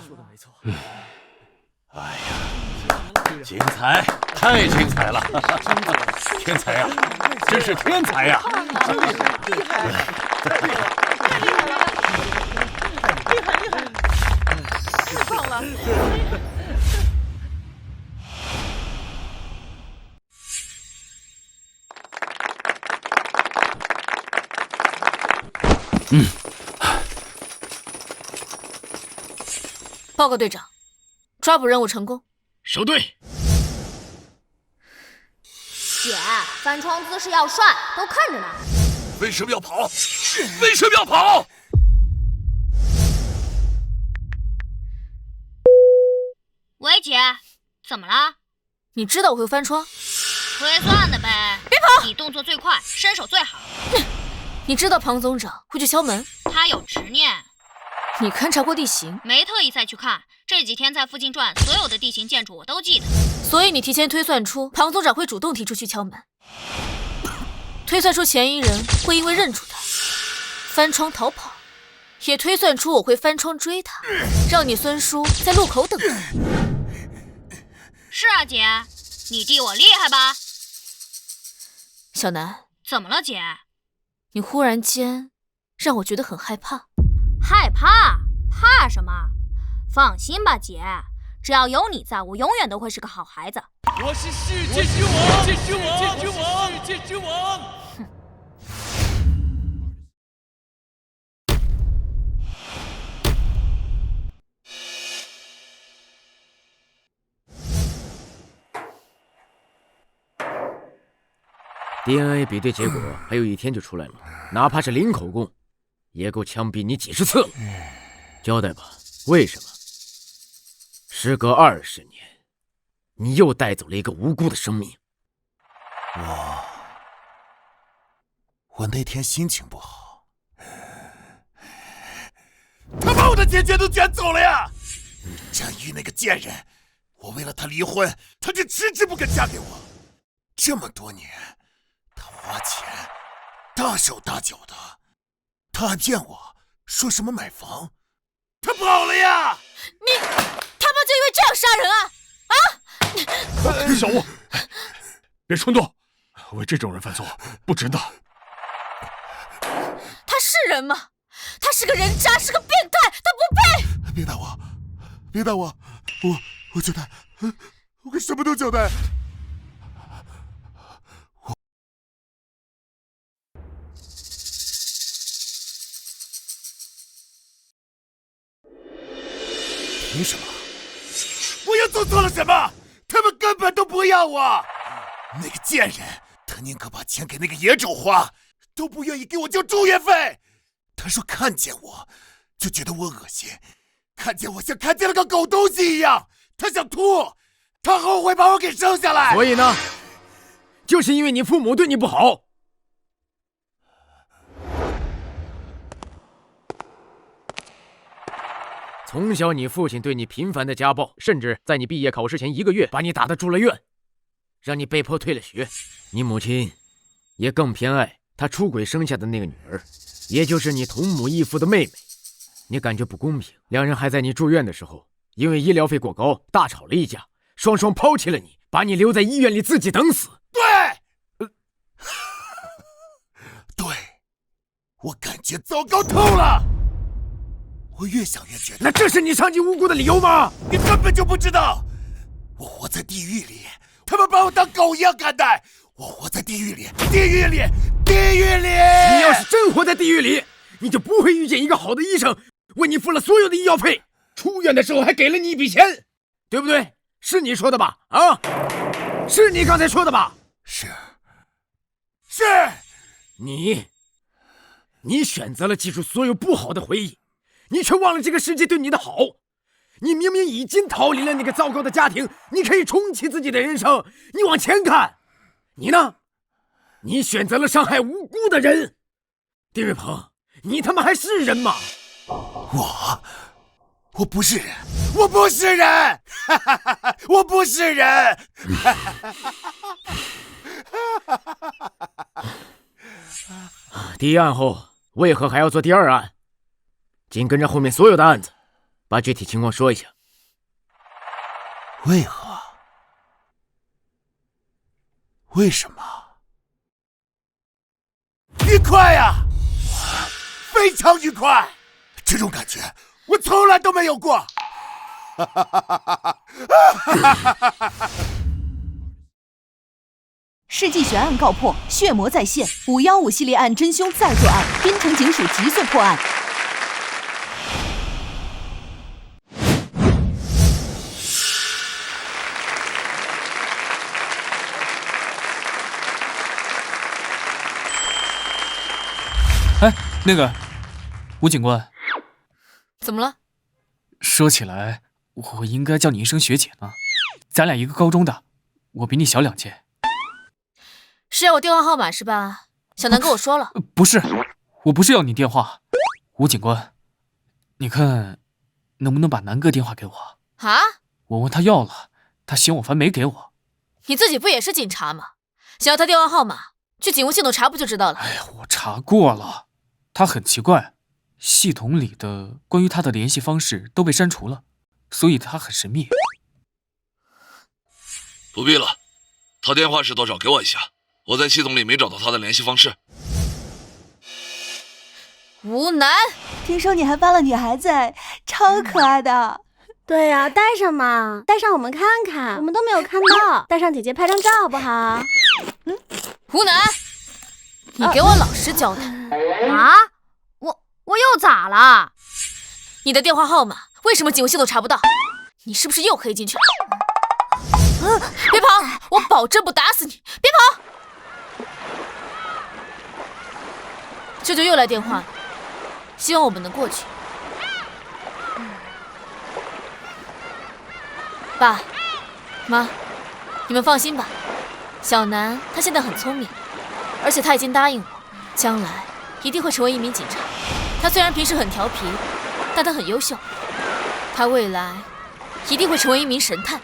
哎呀，精彩，太精彩了！天才呀，真是天才呀！厉害！太棒了！报告队长，抓捕任务成功。收队。姐，翻窗姿势要帅，都看着呢。为什么要跑？为什么要跑？喂，姐，怎么了？你知道我会翻窗？推算的呗。别跑！你动作最快，身手最好。你知道庞总长会去敲门？他有执念。你勘察过地形？没特意再去看，这几天在附近转，所有的地形建筑我都记得。所以你提前推算出庞总长会主动提出去敲门，推算出嫌疑人会因为认出他翻窗逃跑，也推算出我会翻窗追他，让你孙叔在路口等他。是啊，姐，你弟我厉害吧？小南，怎么了，姐？你忽然间让我觉得很害怕。害怕？怕什么？放心吧，姐，只要有你在，我永远都会是个好孩子。我是世界之王，世界之王，世界之王。哼。DNA 比对结果还有1天就出来了，哪怕是零口供，也够枪毙你几10次了。交代吧，为什么？时隔20年，你又带走了一个无辜的生命。我那天心情不好，他把我的钱全都卷走了呀！张玉那个贱人，我为了他离婚，他就迟迟不肯嫁给我。这么多年，他花钱大手大脚的，他还骗我说什么买房，他跑了呀！你他妈就因为这样杀人啊？小吴，别冲动，为这种人犯错不值得。他是人吗？他是个人渣，是个变态，他不配！别打我，别打我，我交代，我什么都交代。凭什么？我又做错了什么？他们根本都不要我。那个贱人，他宁可把钱给那个野种花，都不愿意给我交住院费。他说看见我就觉得我恶心，看见我像看见了个狗东西一样，他想吐，他后悔把我给生下来。所以呢，就是因为你父母对你不好。从小你父亲对你频繁的家暴，甚至在你毕业考试前1个月把你打得住了院，让你被迫退了学。你母亲也更偏爱她出轨生下的那个女儿，也就是你同母异父的妹妹。你感觉不公平，两人还在你住院的时候，因为医疗费过高大吵了一架，双双抛弃了你，把你留在医院里自己等死。对，对，我感觉糟糕透了。我越想越觉得，那这是你伤及无辜的理由吗？你根本就不知道，我活在地狱里，他们把我当狗一样看待。我活在地狱里，地狱里，地狱里。你要是真活在地狱里，你就不会遇见一个好的医生，为你付了所有的医药费，出院的时候还给了你一笔钱，对不对？是你说的吧？啊，是你刚才说的吧？是，你选择了记住所有不好的回忆。你却忘了这个世界对你的好，你明明已经逃离了那个糟糕的家庭，你可以重启自己的人生。你往前看，你呢？你选择了伤害无辜的人。丁瑞鹏，你他妈还是人吗？我不是人，我不是人，我不是人。第一案后，为何还要做第2案？紧跟着后面所有的案子，把具体情况说一下。为何？为什么？愉快呀，非常愉快，这种感觉我从来都没有过。世纪悬案告破，血魔再现，515系列案真凶再作案，滨城警署急速破案。哎，那个吴警官，怎么了？说起来，我应该叫你一声学姐呢。咱俩一个高中的，我比你小2届。是要我电话号码是吧？小南跟我说了。不是，我不是要你电话。吴警官，你看能不能把南哥电话给我？啊？我问他要了，他嫌我烦没给我。你自己不也是警察吗？想要他电话号码，去警务系统查不就知道了？哎呀，我查过了，他很奇怪，系统里的关于他的联系方式都被删除了，所以他很神秘。不必了，他电话是多少？给我一下，我在系统里没找到他的联系方式。吴楠，听说你还帮了女孩子，超可爱的。对呀，带上嘛，带上我们看看，我们都没有看到，带上姐姐拍张照好不好？吴楠，你给我老实交代。啊？我又咋了？你的电话号码为什么警务系统查不到？你是不是又黑进去了？别跑！我保证不打死你！别跑！舅舅又来电话了，希望我们能过去。爸妈，你们放心吧，小南他现在很聪明，而且他已经答应我，将来一定会成为一名警察。他虽然平时很调皮，但他很优秀，他未来一定会成为一名神探。